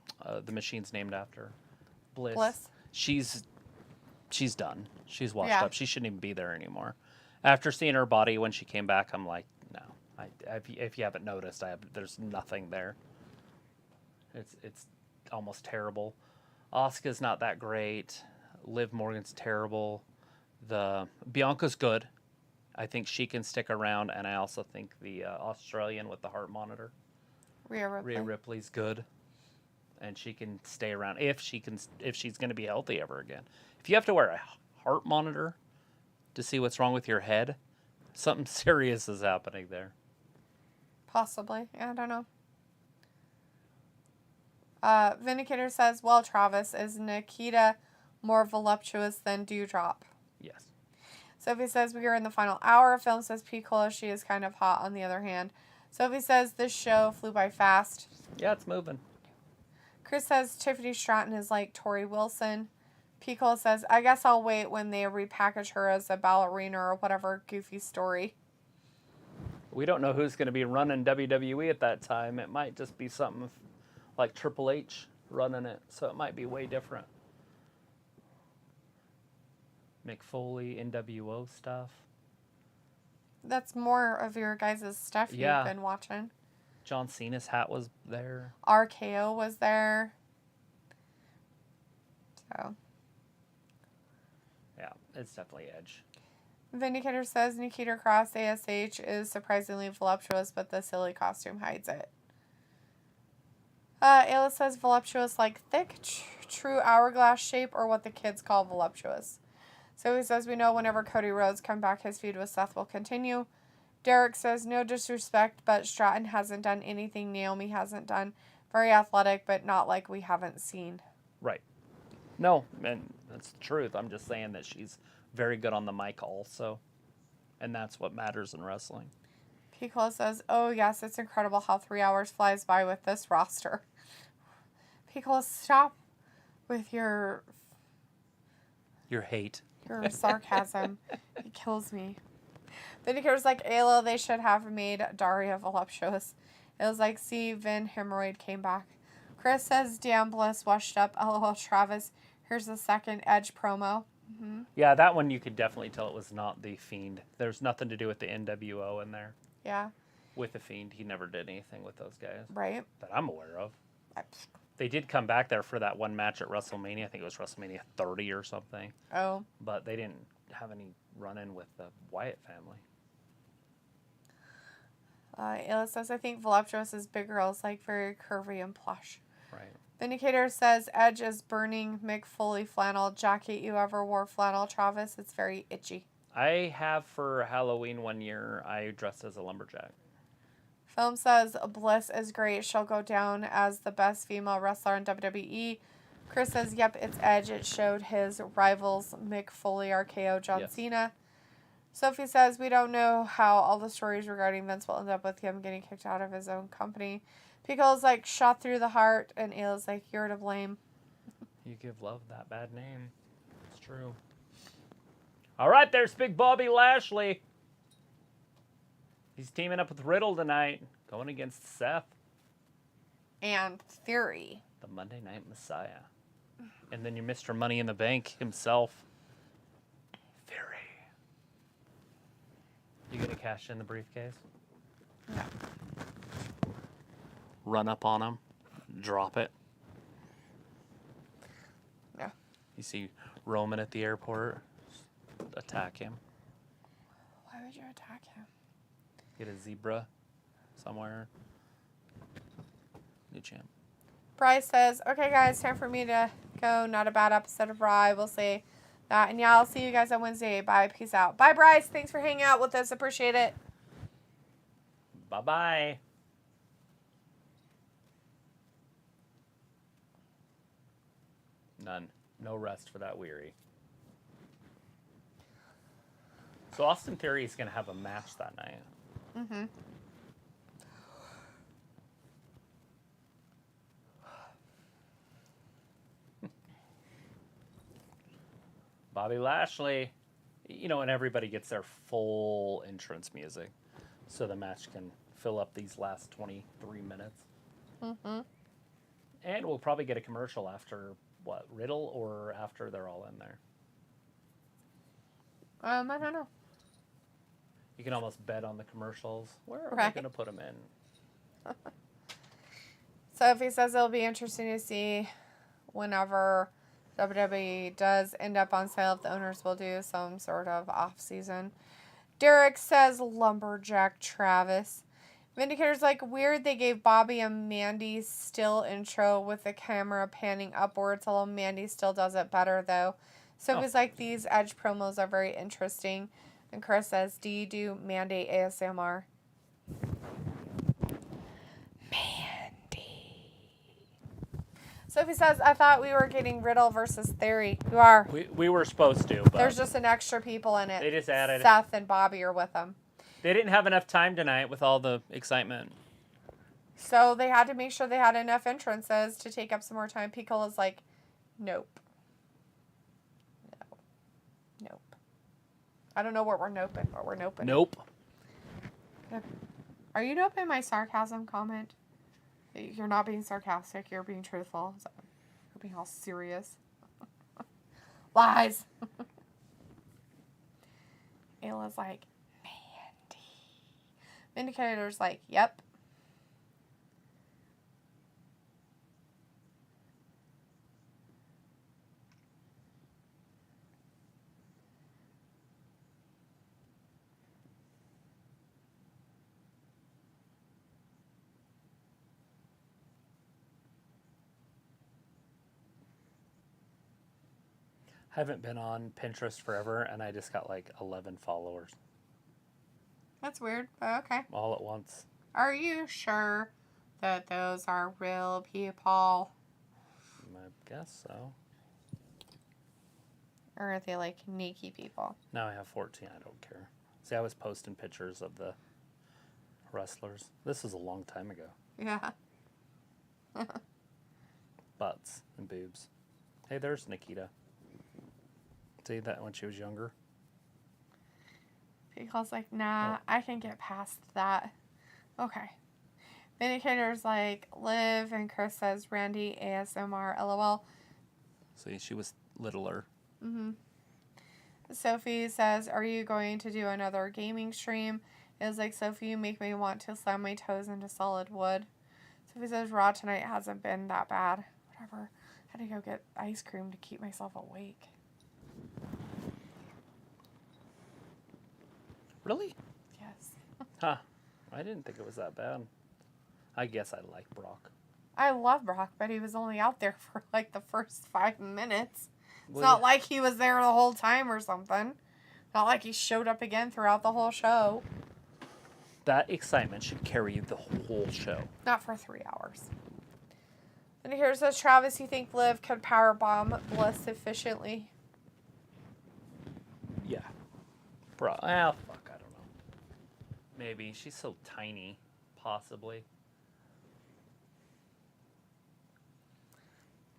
The machine's named after. Bliss. She's done. She's washed up. She shouldn't even be there anymore. After seeing her body when she came back, I'm like, no. If you haven't noticed, there's nothing there. It's almost terrible. Asuka's not that great. Liv Morgan's terrible. The Bianca's good. I think she can stick around, and I also think the Australian with the heart monitor, Rhea Ripley's good, and she can stay around if she's going to be healthy ever again. If you have to wear a heart monitor to see what's wrong with your head, something serious is happening there. Possibly. Yeah, I don't know. Vindicator says, well, Travis, is Nikita more voluptuous than Dewdrop? Yes. Sophie says, we are in the final hour. Film says, Piccolo, she is kind of hot on the other hand. Sophie says, this show flew by fast. Yeah, it's moving. Chris says, Tiffany Stratton is like Tori Wilson. Piccolo says, I guess I'll wait when they repackage her as a ballerina or whatever goofy story. We don't know who's going to be running WWE at that time. It might just be something like Triple H running it, so it might be way different. McFoley, NWO stuff. That's more of your guys' stuff you've been watching. John Cena's hat was there. RKO was there. So. Yeah, it's definitely Edge. Vindicator says Nikita Cross ASH is surprisingly voluptuous, but the silly costume hides it. Ayla says voluptuous like thick, true hourglass shape, or what the kids call voluptuous. So he says we know whenever Cody Rhodes come back, his feud with Seth will continue. Derek says no disrespect, but Stratton hasn't done anything Naomi hasn't done. Very athletic, but not like we haven't seen. Right. No, and that's the truth. I'm just saying that she's very good on the mic also. And that's what matters in wrestling. Piccolo says, oh yes, it's incredible how 3 hours flies by with this roster. Piccolo, stop with your hate. Your sarcasm. It kills me. Vindicator's like, Ayla, they should have made Daria voluptuous. It was like, see, Vin Hemorrhoid came back. Chris says, damn, Bliss washed up. LOL, Travis. Here's the second Edge promo. Mm-hmm. Yeah, that one you could definitely tell it was not the Fiend. There's nothing to do with the NWO in there. Yeah. With the Fiend, he never did anything with those guys. Right. That I'm aware of. They did come back there for that one match at WrestleMania. I think it was WrestleMania 30 or something. Oh. But they didn't have any run-in with the Wyatt family. Ayla says, I think voluptuous is big girls, like very curvy and plush. Right. Vindicator says, Edge is burning Mick Foley flannel jacket. You ever wore flannel, Travis? It's very itchy. I have for Halloween one year, I dressed as a lumberjack. Film says Bliss is great. She'll go down as the best female wrestler in WWE. Chris says, yep, it's Edge. It showed his rivals Mick Foley, RKO, John Cena. Sophie says, we don't know how all the stories regarding Vince will end up with him getting kicked out of his own company. Pico's like, shot through the heart, and Ayla's like, you're to blame. You give love that bad name. It's true. All right, there's Big Bobby Lashley. He's teaming up with Riddle tonight, going against Seth. And Theory. The Monday Night Messiah. And then your Mr. Money in the Bank himself, Theory. You gonna cash in the briefcase? No. Run up on him, drop it. No. You see Roman at the airport, attack him. Why would you attack him? Get a zebra somewhere. New champ. Bryce says, okay, guys, time for me to go. Not a bad episode of Raw. I will say that. And yeah, I'll see you guys on Wednesday. Bye. Peace out. Bye, Bryce. Thanks for hanging out with us. Appreciate it. Bye-bye. None. No rest for that weary. So Austin Theory is going to have a match that night. Mm-hmm. Bobby Lashley, you know, and everybody gets their full entrance music, so the match can fill up these last 23 minutes. Mm-hmm. And we'll probably get a commercial after, what, Riddle, or after they're all in there? I don't know. You can almost bet on the commercials. Where are Right. we going to put them in? Sophie says it'll be interesting to see whenever WWE does end up on sale if the owners will do some sort of off-season. Derek says Lumberjack Travis. Vindicator's like, weird they gave Bobby a Mandy still intro with the camera panning upwards, although Mandy still does it better, though. Sophie's like, these Edge promos are very interesting. And Chris says, do you do Mandy ASMR? Mandy. Sophie says, I thought we were getting Riddle versus Theory. You are. We were supposed to, but There's just an extra people in it. they just added. Seth and Bobby are with them. They didn't have enough time tonight with all the excitement. So they had to make sure they had enough entrances to take up some more time. Piccolo's like, nope. No. Nope. I don't know what we're noping, but we're noping. Nope. Are you noping my sarcasm comment? You're not being sarcastic. You're being truthful. You're being all serious. Lies. Ayla's like, Mandy. Vindicator's like, yep. Haven't been on Pinterest forever, and I just got like 11 followers That's weird, but okay. all at once. Are you sure that those are real people? I guess so. Or are they like sneaky people? Now I have 14. I don't care. See, I was posting pictures of the wrestlers. This was a long time ago. Yeah. Butts and boobs. Hey, there's Nikita. See that when she was younger? Pickle's like, nah, I can get past that. Okay. Vindicator's like, Liv, and Chris says, Randy, ASMR, LOL. See, she was littler. Mm-hmm. Sophie says, are you going to do another gaming stream? It's like, Sophie, you make me want to slam my toes into solid wood. Sophie says, Raw tonight hasn't been that bad. Whatever. I had to go get ice cream to keep myself awake. Really? Yes. Huh. I didn't think it was that bad. I guess I like Brock. I love Brock, but he was only out there for like the first 5 minutes. It's Well, not like he was there the whole time or something. Not like he showed up again throughout the whole show. That excitement should carry you the whole show. Not for 3 hours. And here says, Travis, you think Liv could powerbomb Bliss efficiently? Yeah. Fuck, I don't know. Maybe. She's so tiny. Possibly.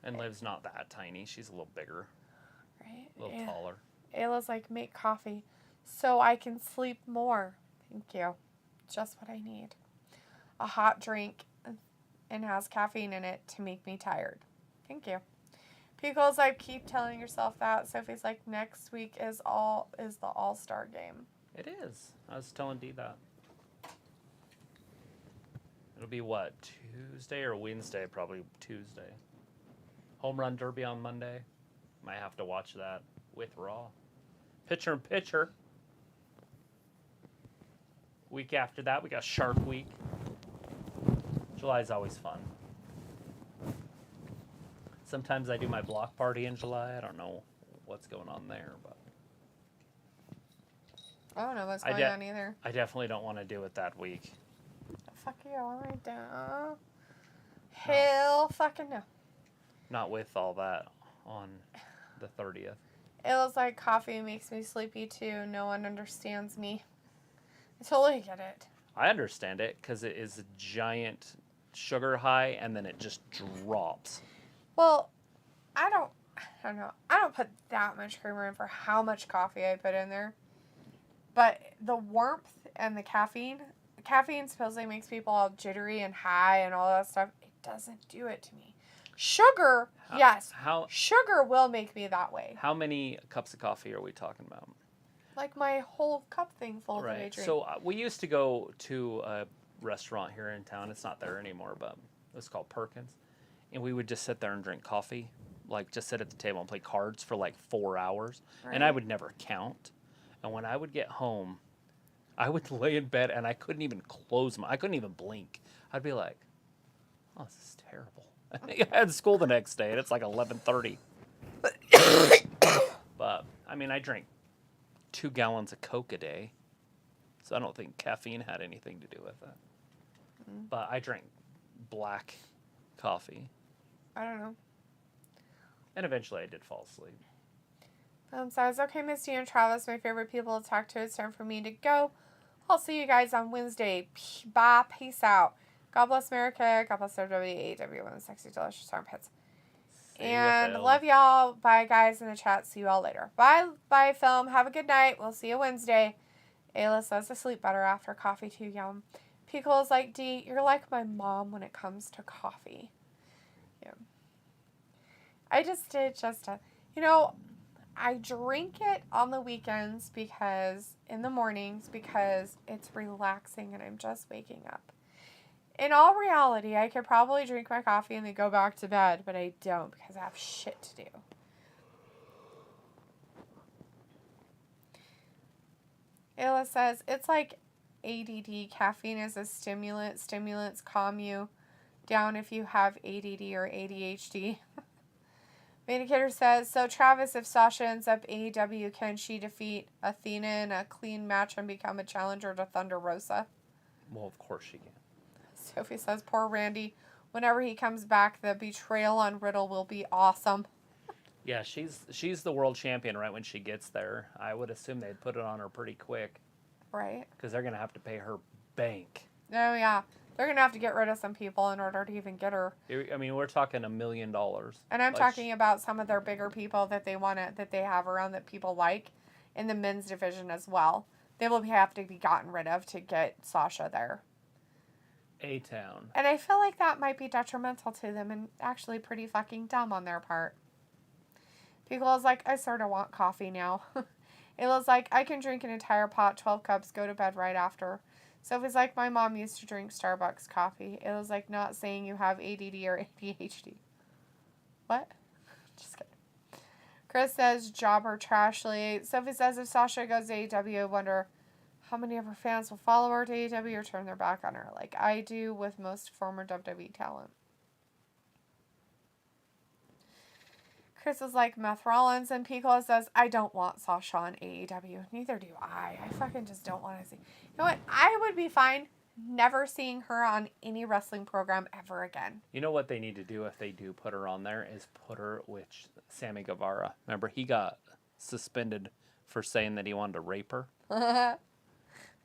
And Liv's not that tiny. She's a little bigger. Right? A little taller. Ayla's like, make coffee so I can sleep more. Thank you. Just what I need. A hot drink and has caffeine in it to make me tired. Thank you. Pickles, I keep telling yourself that. Sophie's like, next week is the All-Star game. It is. I was telling Dee that. It'll be what? Tuesday or Wednesday? Probably Tuesday. Home Run Derby on Monday. Might have to watch that with Raw. Pitcher in pitcher. Week after that, we got Shark Week. July's always fun. Sometimes I do my block party in July. I don't know what's going on there, but I don't know what's going on either. I definitely don't want to do it that week. Fuck you, I don't. Hell fucking no. Not with all that on the 30th. It was like coffee makes me sleepy too. No one understands me. I totally get it. I understand it because it is a giant sugar high and then it just drops. Well, I don't know. I don't put that much creamer in for how much coffee I put in there. But the warmth and the caffeine supposedly makes people all jittery and high and all that stuff. It doesn't do it to me. Sugar, yes. Sugar will make me that way. How many cups of coffee are we talking about? Like my whole cup thing full that I drink. So we used to go to a restaurant here in town. It's not there anymore, but it was called Perkins. And we would just sit there and drink coffee. Like, just sit at the table and play cards for like 4 hours. Right. And I would never count. And when I would get home, I would lay in bed and I couldn't even I couldn't even blink. I'd be like, oh, this is terrible. I had school the next day and it's like 11:30. But, I mean, I drink 2 gallons of Coke a day. So I don't think caffeine had anything to do with that. Mm. But I drink black coffee. I don't know. And eventually I did fall asleep. So I was okay, Misty and Travis, my favorite people to talk to. It's time for me to go. I'll see you guys on Wednesday. Bye. Peace out. God bless America. God bless WWE, AEW, and the sexy, delicious armpits. And love y'all. Bye, guys, in the chat. See you all later. Bye, film. Have a good night. We'll see you Wednesday. Ayla says to sleep better after coffee, too. Yum. Pickle's like, D, you're like my mom when it comes to coffee. Yeah. I just did I drink it on the weekends in the mornings because it's relaxing and I'm just waking up. In all reality, I could probably drink my coffee and then go back to bed, but I don't because I have shit to do. Ayla says, it's like ADD. Caffeine is a stimulant. Stimulants calm you down if you have ADD or ADHD. Vindicator says, so Travis, if Sasha ends up AEW, can she defeat Athena in a clean match and become a challenger to Thunder Rosa? Well, of course she can. Sophie says, poor Randy. Whenever he comes back, the betrayal on Riddle will be awesome. Yeah, she's the world champion right when she gets there. I would assume they'd put it on her pretty quick. Right. Because they're going to have to pay her bank. Oh, yeah. They're going to have to get rid of some people in order to even get her. I mean, we're talking $1 million. And I'm talking about some of their bigger people that they have around that people like in the men's division as well. They will have to be gotten rid of to get Sasha there. A-Town. And I feel like that might be detrimental to them and actually pretty fucking dumb on their part. People is like, I sort of want coffee now. Ayla's like, I can drink an entire pot, 12 cups, go to bed right after. Sophie's like, my mom used to drink Starbucks coffee. Ayla's like, not saying you have ADD or ADHD. What? Just kidding. Chris says, jobber trashly. Sophie says, if Sasha goes to AEW, I wonder how many of her fans will follow her to AEW or turn their back on her, like I do with most former WWE talent. Chris is like Meth Rollins, and Pico says, I don't want Sasha on AEW. Neither do I. I fucking just don't want to see. You know what? I would be fine never seeing her on any wrestling program ever again. You know what they need to do if they do put her on there is put her with Sammy Guevara. Remember, he got suspended for saying that he wanted to rape her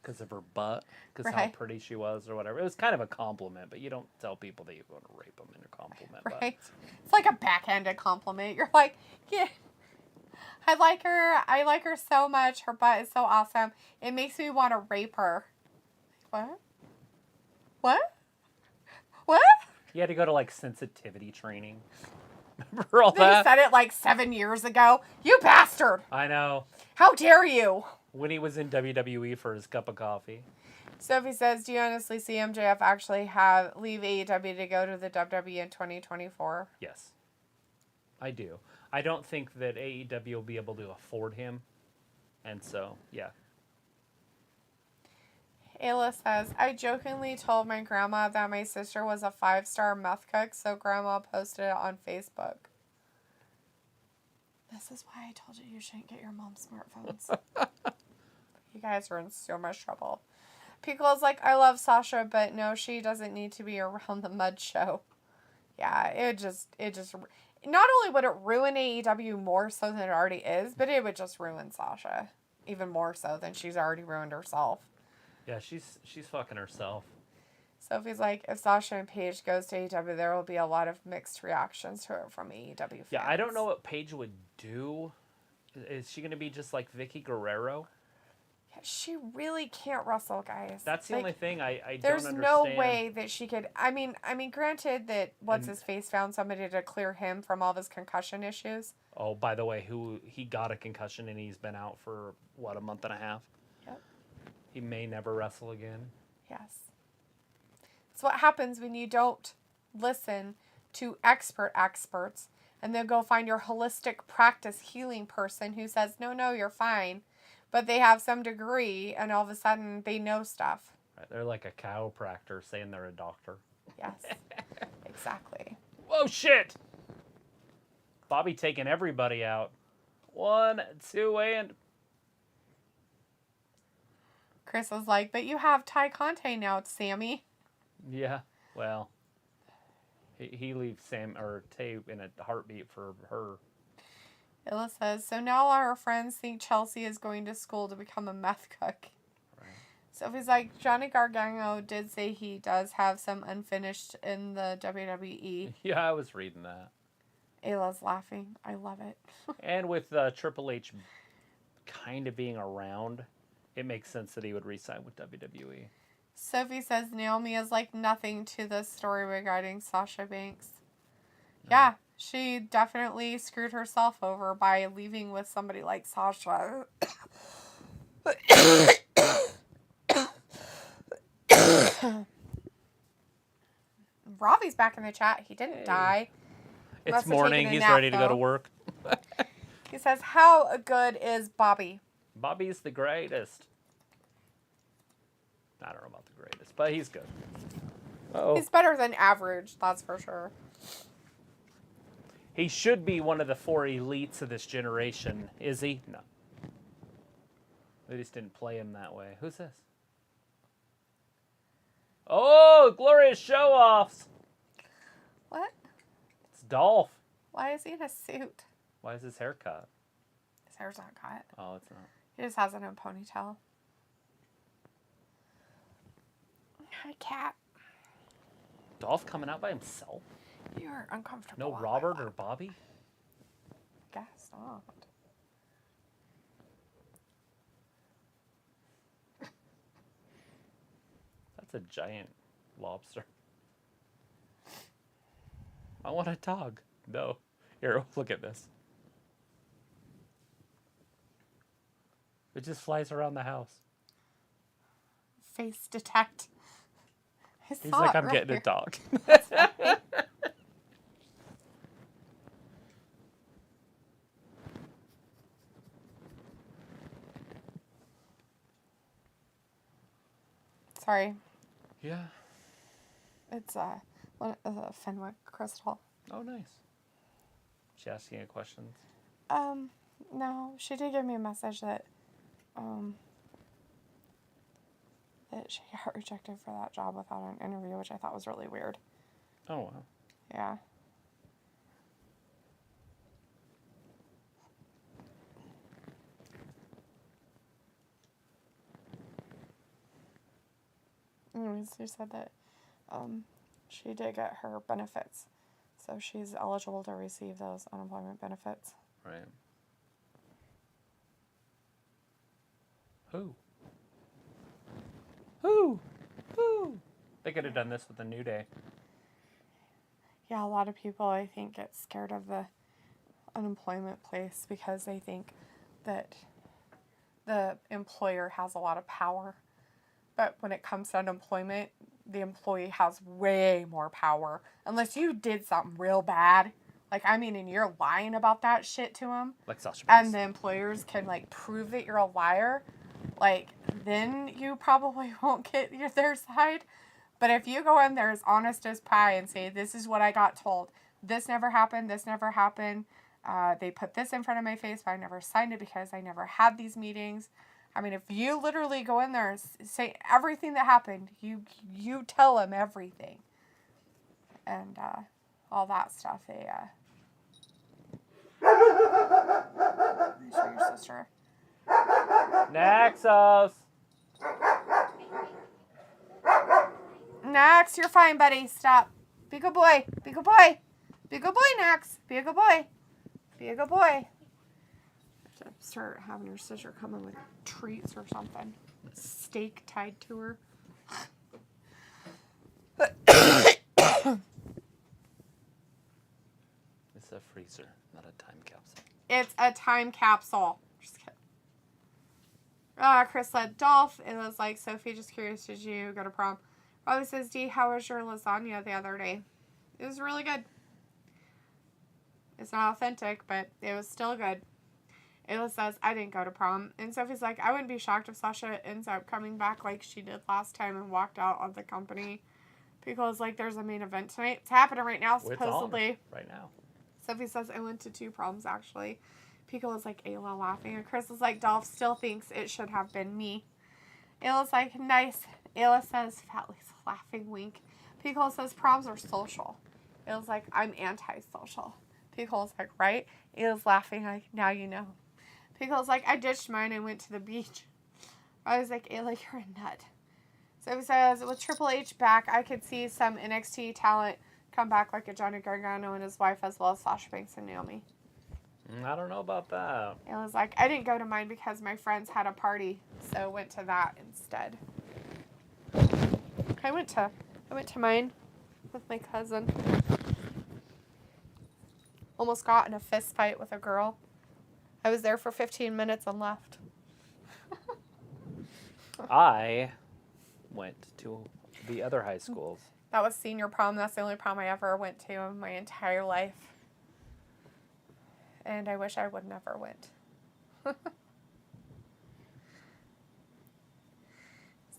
because of her butt, because how Right. pretty she was or whatever. It was kind of a compliment, but you don't tell people that you want to rape them in a compliment. Right? It's like a backhanded compliment. You're like, yeah, I like her. I like her so much. Her butt is so awesome. It makes me want to rape her. What? What? What? You had to go to like sensitivity training. Remember all They that? said it like 7 years ago. You bastard! I know. How dare you? When he was in WWE for his cup of coffee. Sophie says, do you honestly see MJF actually leave AEW to go to the WWE in 2024? Yes. I do. I don't think that AEW will be able to afford him. And so, yeah. Ayla says, I jokingly told my grandma that my sister was a 5-star meth cook, so grandma posted it on Facebook. This is why I told you shouldn't get your mom smartphones. You guys are in so much trouble. Pickle's like, I love Sasha, but no, she doesn't need to be around the mud show. Yeah, it just, not only would it ruin AEW more so than it already is, but it would just ruin Sasha even more so than she's already ruined herself. Yeah, she's fucking herself. Sophie's like, if Sasha and Paige goes to AEW, there will be a lot of mixed reactions to it from AEW fans. Yeah, I don't know what Paige would do. Is she going to be just like Vicky Guerrero? Yeah, she really can't wrestle, guys. That's the Like, only thing I don't there's understand. no way that she could. I mean, granted that what's-his-face found somebody to clear him from all of his concussion issues. Oh, by the way, he got a concussion and he's been out for, what, a month and a half? Yep. He may never wrestle again. Yes. It's what happens when you don't listen to experts and then go find your holistic practice healing person who says, no, you're fine. But they have some degree and all of a sudden they know stuff. Right, they're like a chiropractor saying they're a doctor. Yes, exactly. Whoa, shit! Bobby taking everybody out. 1, 2, and... Chris was like, but you have Ty Conte now, Sammy. Yeah, well, he leaves Sam or Tay in a heartbeat for her. Illa says, so now all her friends think Chelsea is going to school to become a meth cook. Right. Sophie's like, Johnny Gargano did say he does have some unfinished in the WWE. Yeah, I was reading that. Ayla's laughing. I love it. And with Triple H kind of being around, it makes sense that he would re-sign with WWE. Sophie says Naomi is like nothing to the story regarding Sasha Banks. Yeah, she definitely screwed herself over by leaving with somebody like Sasha. Robbie's back in the chat. He didn't die. It's Must have morning. taken a He's nap, ready to go to though. work. He says, how good is Bobby? Bobby's the greatest. I don't know about the greatest, but he's good. Oh, He's better than average, that's for sure. he should be one of the 4 elites of this generation. Is he? No. They just didn't play him that way. Who's this? Oh, glorious show-offs. What? It's Dolph. Why is he in a suit? Why is his hair cut? His hair's not cut. Oh, it's not. He just has it in a ponytail. Hi, cat. Dolph coming out by himself? You are uncomfortable. No on my Robert or lap. Bobby? Guess not. That's a giant lobster. I want a dog. No. Here, look at this. It just flies around the house. Face detect. I He's saw like, it I'm getting a earlier. dog. Sorry. Yeah. It's a Fenwick crystal. Oh, nice. She asking you questions? No. She did give me a message that, that she got rejected for that job without an interview, which I thought was really weird. Oh, wow. Yeah. Anyways, she said that she did get her benefits. So she's eligible to receive those unemployment benefits. Right. Who? They could have done this with a New Day. Yeah, a lot of people, I think, get scared of the unemployment place because they think that the employer has a lot of power. But when it comes to unemployment, the employee has way more power. Unless you did something real bad. Like, I mean, and you're lying about that shit to them. Like Sasha Banks. And the employers can, like, prove that you're a liar. Like, then you probably won't get their side. But if you go in there as honest as pie and say, this is what I got told. This never happened. This never happened. They put this in front of my face, but I never signed it because I never had these meetings. I mean, if you literally go in there and say everything that happened, you tell them everything. And all that stuff. They show your sister. Naxos! Nax, you're fine, buddy. Stop. Be a good boy. Be a good boy. Be a good boy, Nax. Be a good boy. Be a good boy. To start having your sister come in with treats or something. Steak tied to her. It's a freezer, not a time capsule. It's a time capsule. Just kidding. Chris said, Dolph. It was like, Sophie, just curious, did you go to prom? Robbie says, D, how was your lasagna the other day? It was really good. It's not authentic, but it was still good. Ayla says, I didn't go to prom. And Sophie's like, I wouldn't be shocked if Sasha ends up coming back like she did last time and walked out of the company. Because, like, there's a main event tonight. It's happening right now, supposedly. It's on right now. Sophie says, I went to 2 proms, actually. Pico is like, Ayla laughing. And Chris is like, Dolph still thinks it should have been me. Ayla's like, nice. Ayla says, Fatly's laughing wink. Pico says, proms are social. Ayla's like, I'm anti-social. Pico's like, right? Ayla's laughing like, now you know. Pico's like, I ditched mine and went to the beach. I was like, Ayla, you're a nut. So he says, with Triple H back, I could see some NXT talent come back like a Johnny Gargano and his wife, as well as Sasha Banks and Naomi. I don't know about that. Ayla's like, I didn't go to mine because my friends had a party, so went to that instead. I went to mine with my cousin. Almost got in a fist fight with a girl. I was there for 15 minutes and left. I went to the other high schools. That was senior prom. That's the only prom I ever went to in my entire life. And I wish I would never went.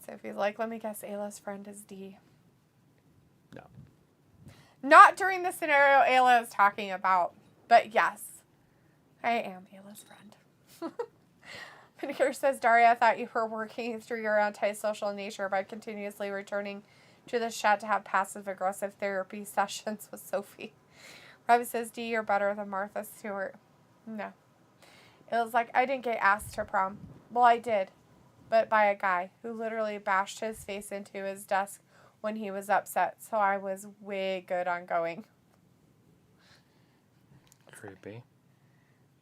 Sophie's like, let me guess, Ayla's friend is D. No. Not during the scenario Ayla is talking about, but yes, I am Ayla's friend. Vinegar says, Daria, I thought you were working through your antisocial nature by continuously returning to the chat to have passive-aggressive therapy sessions with Sophie. Robbie says, D, you're better than Martha Stewart. No. It was like, I didn't get asked to prom. Well, I did, but by a guy who literally bashed his face into his desk when he was upset, so I was way good on going. Creepy.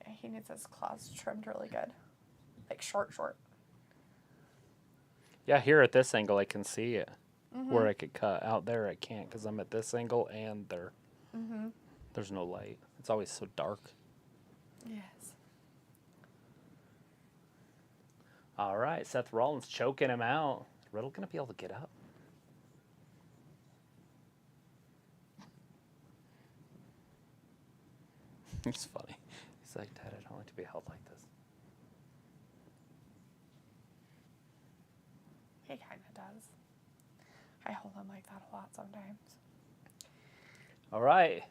Yeah, he needs his claws trimmed really good. Like short. Yeah, here at this angle I can see it. Mm-hmm. Where I could cut. Out there I can't because I'm at this angle and there. Mm-hmm. There's no light. It's always so dark. Yes. All right, Seth Rollins choking him out. Is Riddle going to be able to get up? It's funny. He's like, Dad, I don't like to be held like this. He kind of does. I hold him like that a lot sometimes. All right.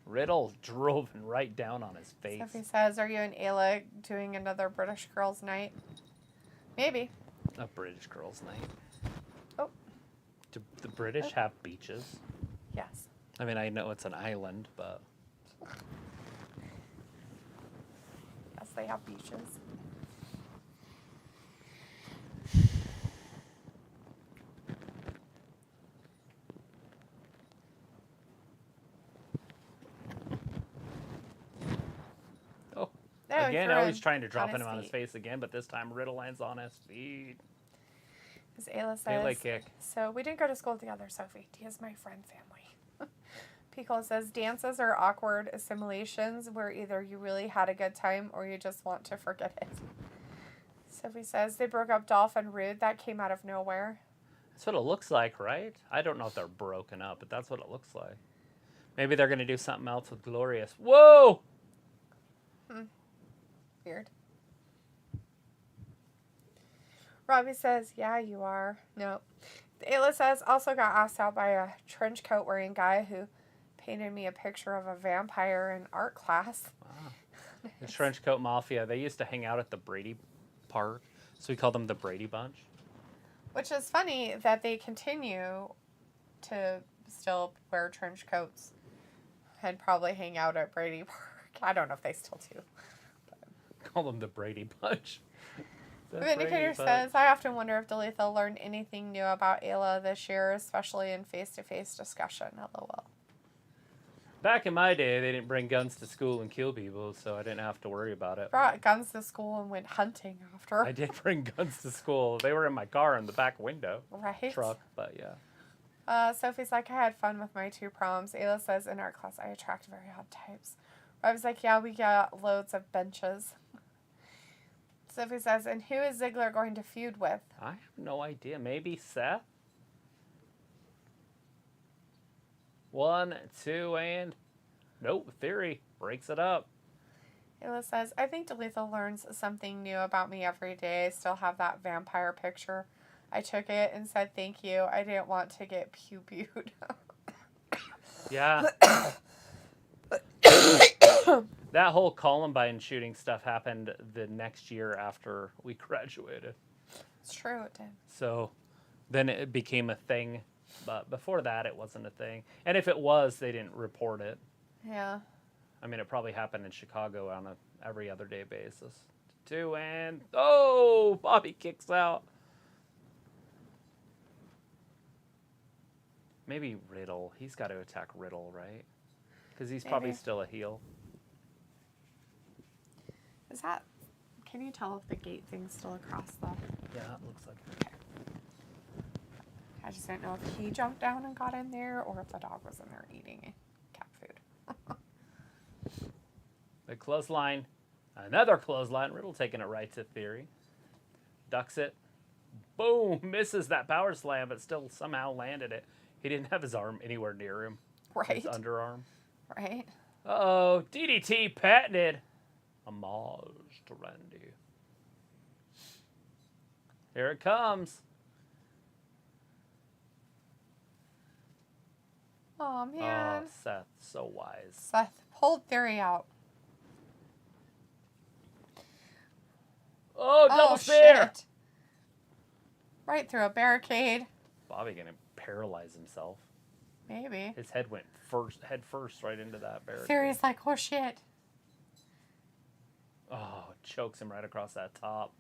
Riddle drove right down on his face. Sophie says, are you and Ayla doing another British Girls Night? Maybe. A British Girls Night. Oh. Do the British have beaches? Yes. I mean, I know it's an island, but... Yes, they have beaches. Oh. No, Again, he now threw he's trying to drop on him on his feet. face again, but this time Riddle lands on his feet. As Ayla says, Melee kick. so we didn't go to school together, Sophie. He is my friend family. Pico says, dances are awkward assimilations where either you really had a good time or you just want to forget it. Sophie says, they broke up Dolph and Rude. That came out of nowhere. That's what it looks like, right? I don't know if they're broken up, but that's what it looks like. Maybe they're going to do something else with Glorious. Whoa! Weird. Robbie says, yeah, you are. No. Ayla says, also got asked out by a trench coat wearing guy who painted me a picture of a vampire in art class. Wow. The Trenchcoat Mafia, they used to hang out at the Brady Park, so we call them the Brady Bunch. Which is funny that they continue to still wear trench coats and probably hang out at Brady Park. I don't know if they still do. Call them the Brady Bunch. The Vindicator Brady says, I often wonder if Delethal learned anything new about Ayla this year, especially in face-to-face discussion. LOL. Back in my day, they didn't bring guns to school and kill people, so I didn't have to worry about it. Brought guns to school and went hunting after. I did bring guns to school. They were in my car in the back window. Right. Truck, but yeah. Sophie's like, I had fun with my 2 proms. Ayla says, in art class, I attract very odd types. Rob's like, yeah, we got loads of benches. Sophie says, and who is Ziggler going to feud with? I have no idea. Maybe Seth? 1, 2, and... Nope, Theory breaks it up. Ayla says, I think Delethal learns something new about me every day. I still have that vampire picture. I took it and said thank you. I didn't want to get pew-pewed. Yeah. That whole Columbine shooting stuff happened the next year after we graduated. It's true, it did. So then it became a thing. But before that, it wasn't a thing. And if it was, they didn't report it. Yeah. I mean, it probably happened in Chicago on a every other day basis. 2, and... Oh! Bobby kicks out. Maybe Riddle. He's got to attack Riddle, right? Because he's probably Maybe. still a heel. Is that... Can you tell if the gate thing's still across the... Yeah, it looks like it. I just didn't know if he jumped down and got in there or if the dog was in there eating cat food. The clothesline. Another clothesline. Riddle taking it right to Theory. Ducks it. Boom! Misses that power slam, but still somehow landed it. He didn't have his arm anywhere near him. Right. His underarm. Right. Uh-oh. DDT patented. Homage to Randy. Here it comes. Oh, man. Oh, Seth. So wise. Seth pulled Theory out. Oh, double spear! Shit. Right through a barricade. Bobby gonna paralyze himself. Maybe. His head went head first right into that barricade. Theory's like, oh shit. Oh, chokes him right across that top.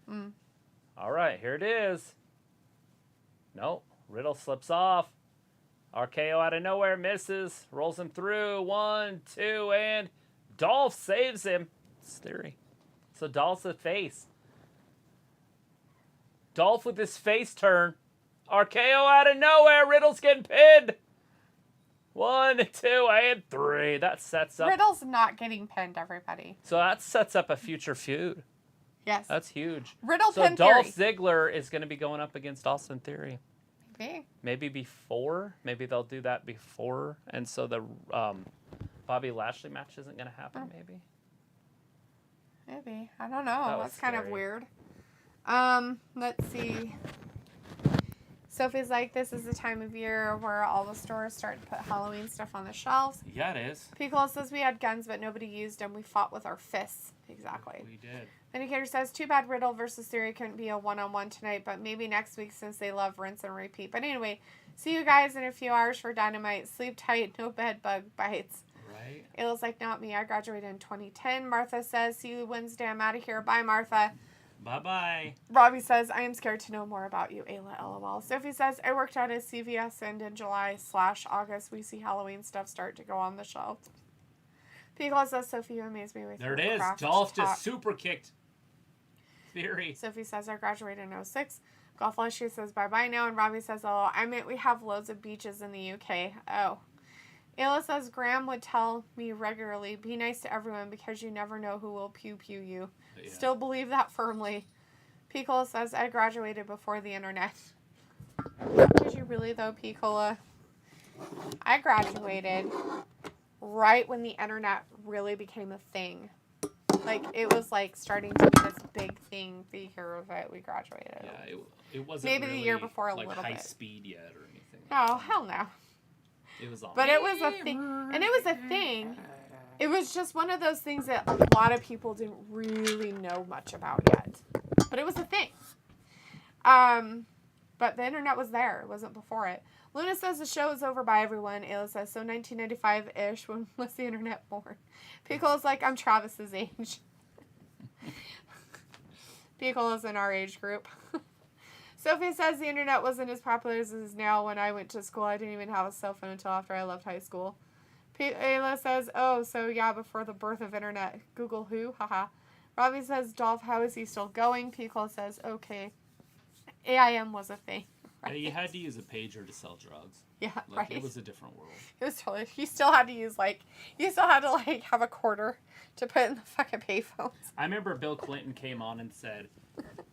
Mm. All right, here it is. Nope. Riddle slips off. RKO out of nowhere, misses, rolls him through. 1, 2, and Dolph saves him. It's Theory. So Dolph's the face. Dolph with his face turn. RKO out of nowhere. Riddle's getting pinned. 1, 2, and 3. That sets up. Riddle's not getting pinned, everybody. So that sets up a future feud. Yes. That's huge. Riddle So pinned Dolph Theory. Ziggler is going to be going up against Austin Theory. Maybe. Maybe before. Maybe they'll do that before. And so the Bobby Lashley match isn't going to happen, maybe. Maybe. I don't know. That was That's kind of scary. weird. Let's see. Sophie's like, this is the time of year where all the stores start to put Halloween stuff on the shelves. Yeah, it is. Piccolo says we had guns, but nobody used them. We fought with our fists. Exactly. We did. Indicator says, too bad Riddle versus Theory couldn't be a one-on-one tonight, but maybe next week since they love rinse and repeat. But anyway, see you guys in a few hours for Dynamite. Sleep tight, no bed bug bites. Right. Ayla's like, not me. I graduated in 2010. Martha says, see you Wednesday. I'm out of here. Bye, Martha. Bye-bye. Robbie says, I am scared to know more about you, Ayla, LOL. Sophie says, I worked at a CVS and in July/August, we see Halloween stuff start to go on the shelves. Piccolo says, Sophie, you amaze me with There your it is. craft Dolph talk. just super kicked Theory. Sophie says, I graduated in 06. Golf Lashley says, bye-bye now. And Robbie says, oh, I meant we have loads of beaches in the UK. Oh. Ayla says, Graham would tell me regularly, be nice to everyone because you never know who will pew-pew you. Yeah. Still believe that firmly. Piccolo says, I graduated before the internet. Did you really, though, Piccolo? I graduated right when the internet really became a thing. Like, it was, like, starting to be this big thing the year that we graduated. Yeah, it wasn't Maybe really, the year before a like, little high bit. speed yet or anything. Oh, hell no. It was on. But it was a thing. And it was a thing. It was just one of those things that a lot of people didn't really know much about yet. But it was a thing. But the internet was there. It wasn't before it. Luna says the show is over by everyone. Ayla says, so 1995-ish, when was the internet born? Piccolo's like, I'm Travis's age. Piccolo's in our age group. Sophie says the internet wasn't as popular as it is now. When I went to school, I didn't even have a cell phone until after I left high school. Ayla says, oh, so yeah, before the birth of internet. Google who? Haha. Robbie says, Dolph, how is he still going? Piccolo says, okay. AIM was a thing. Right? Yeah, you had to use a pager to sell drugs. Yeah, Like, right. It was a different world. It was totally, you still had to use, like, have a quarter to put in the fucking payphones. I remember Bill Clinton came on and said,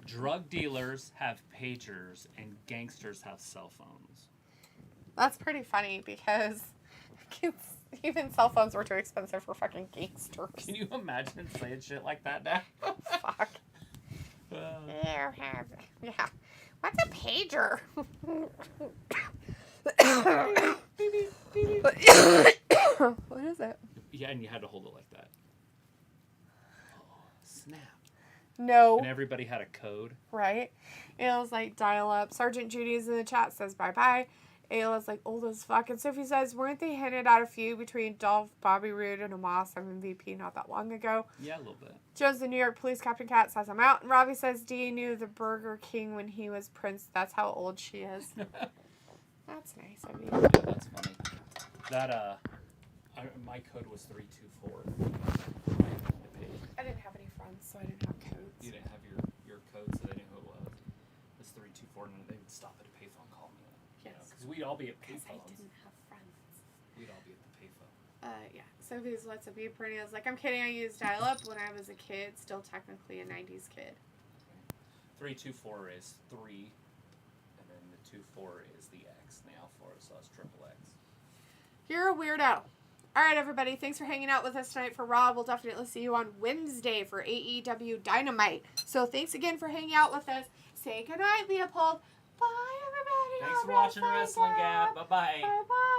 drug dealers have pagers and gangsters have cell phones. That's pretty funny because even cell phones were too expensive for fucking gangsters. Can you imagine saying shit like that now? Fuck. Yeah. What's a pager? What is it? Yeah, and you had to hold it like that. Oh, snap. No. And everybody had a code. Right? Ayla's like, dial up. Sergeant Judy's in the chat, says bye-bye. Ayla's like, old as fuck. And Sophie says, weren't they hinted at a feud between Dolph, Bobby Roode, and Omos MVP not that long ago? Yeah, a little bit. Joe's the New York Police Captain Cat says, I'm out. And Robbie says, Dee knew the Burger King when he was Prince. That's how old she is. That's nice of you. Yeah, that's funny. That, my code was 324. I didn't have any friends, so I didn't have codes. You didn't have your code, so they knew who it was. It was 324, and they would stop at a payphone and call me. Yes. Because we'd all be at Because I payphones. didn't have friends. We'd all be at the payphone. Yeah. Sophie's What's Up You Pretty. I was like, I'm kidding, I used dial-up when I was a kid. Still technically a 90s kid. 324 is 3, and then the 24 is the X. The alpha, so it's triple X. You're a weirdo. All right, everybody. Thanks for hanging out with us tonight for Raw. We'll definitely see you on Wednesday for AEW Dynamite. So thanks again for hanging out with us. Say goodnight, Leopold. Bye, everybody. Thanks for watching Wrestling Gap. Bye-bye. Bye-bye.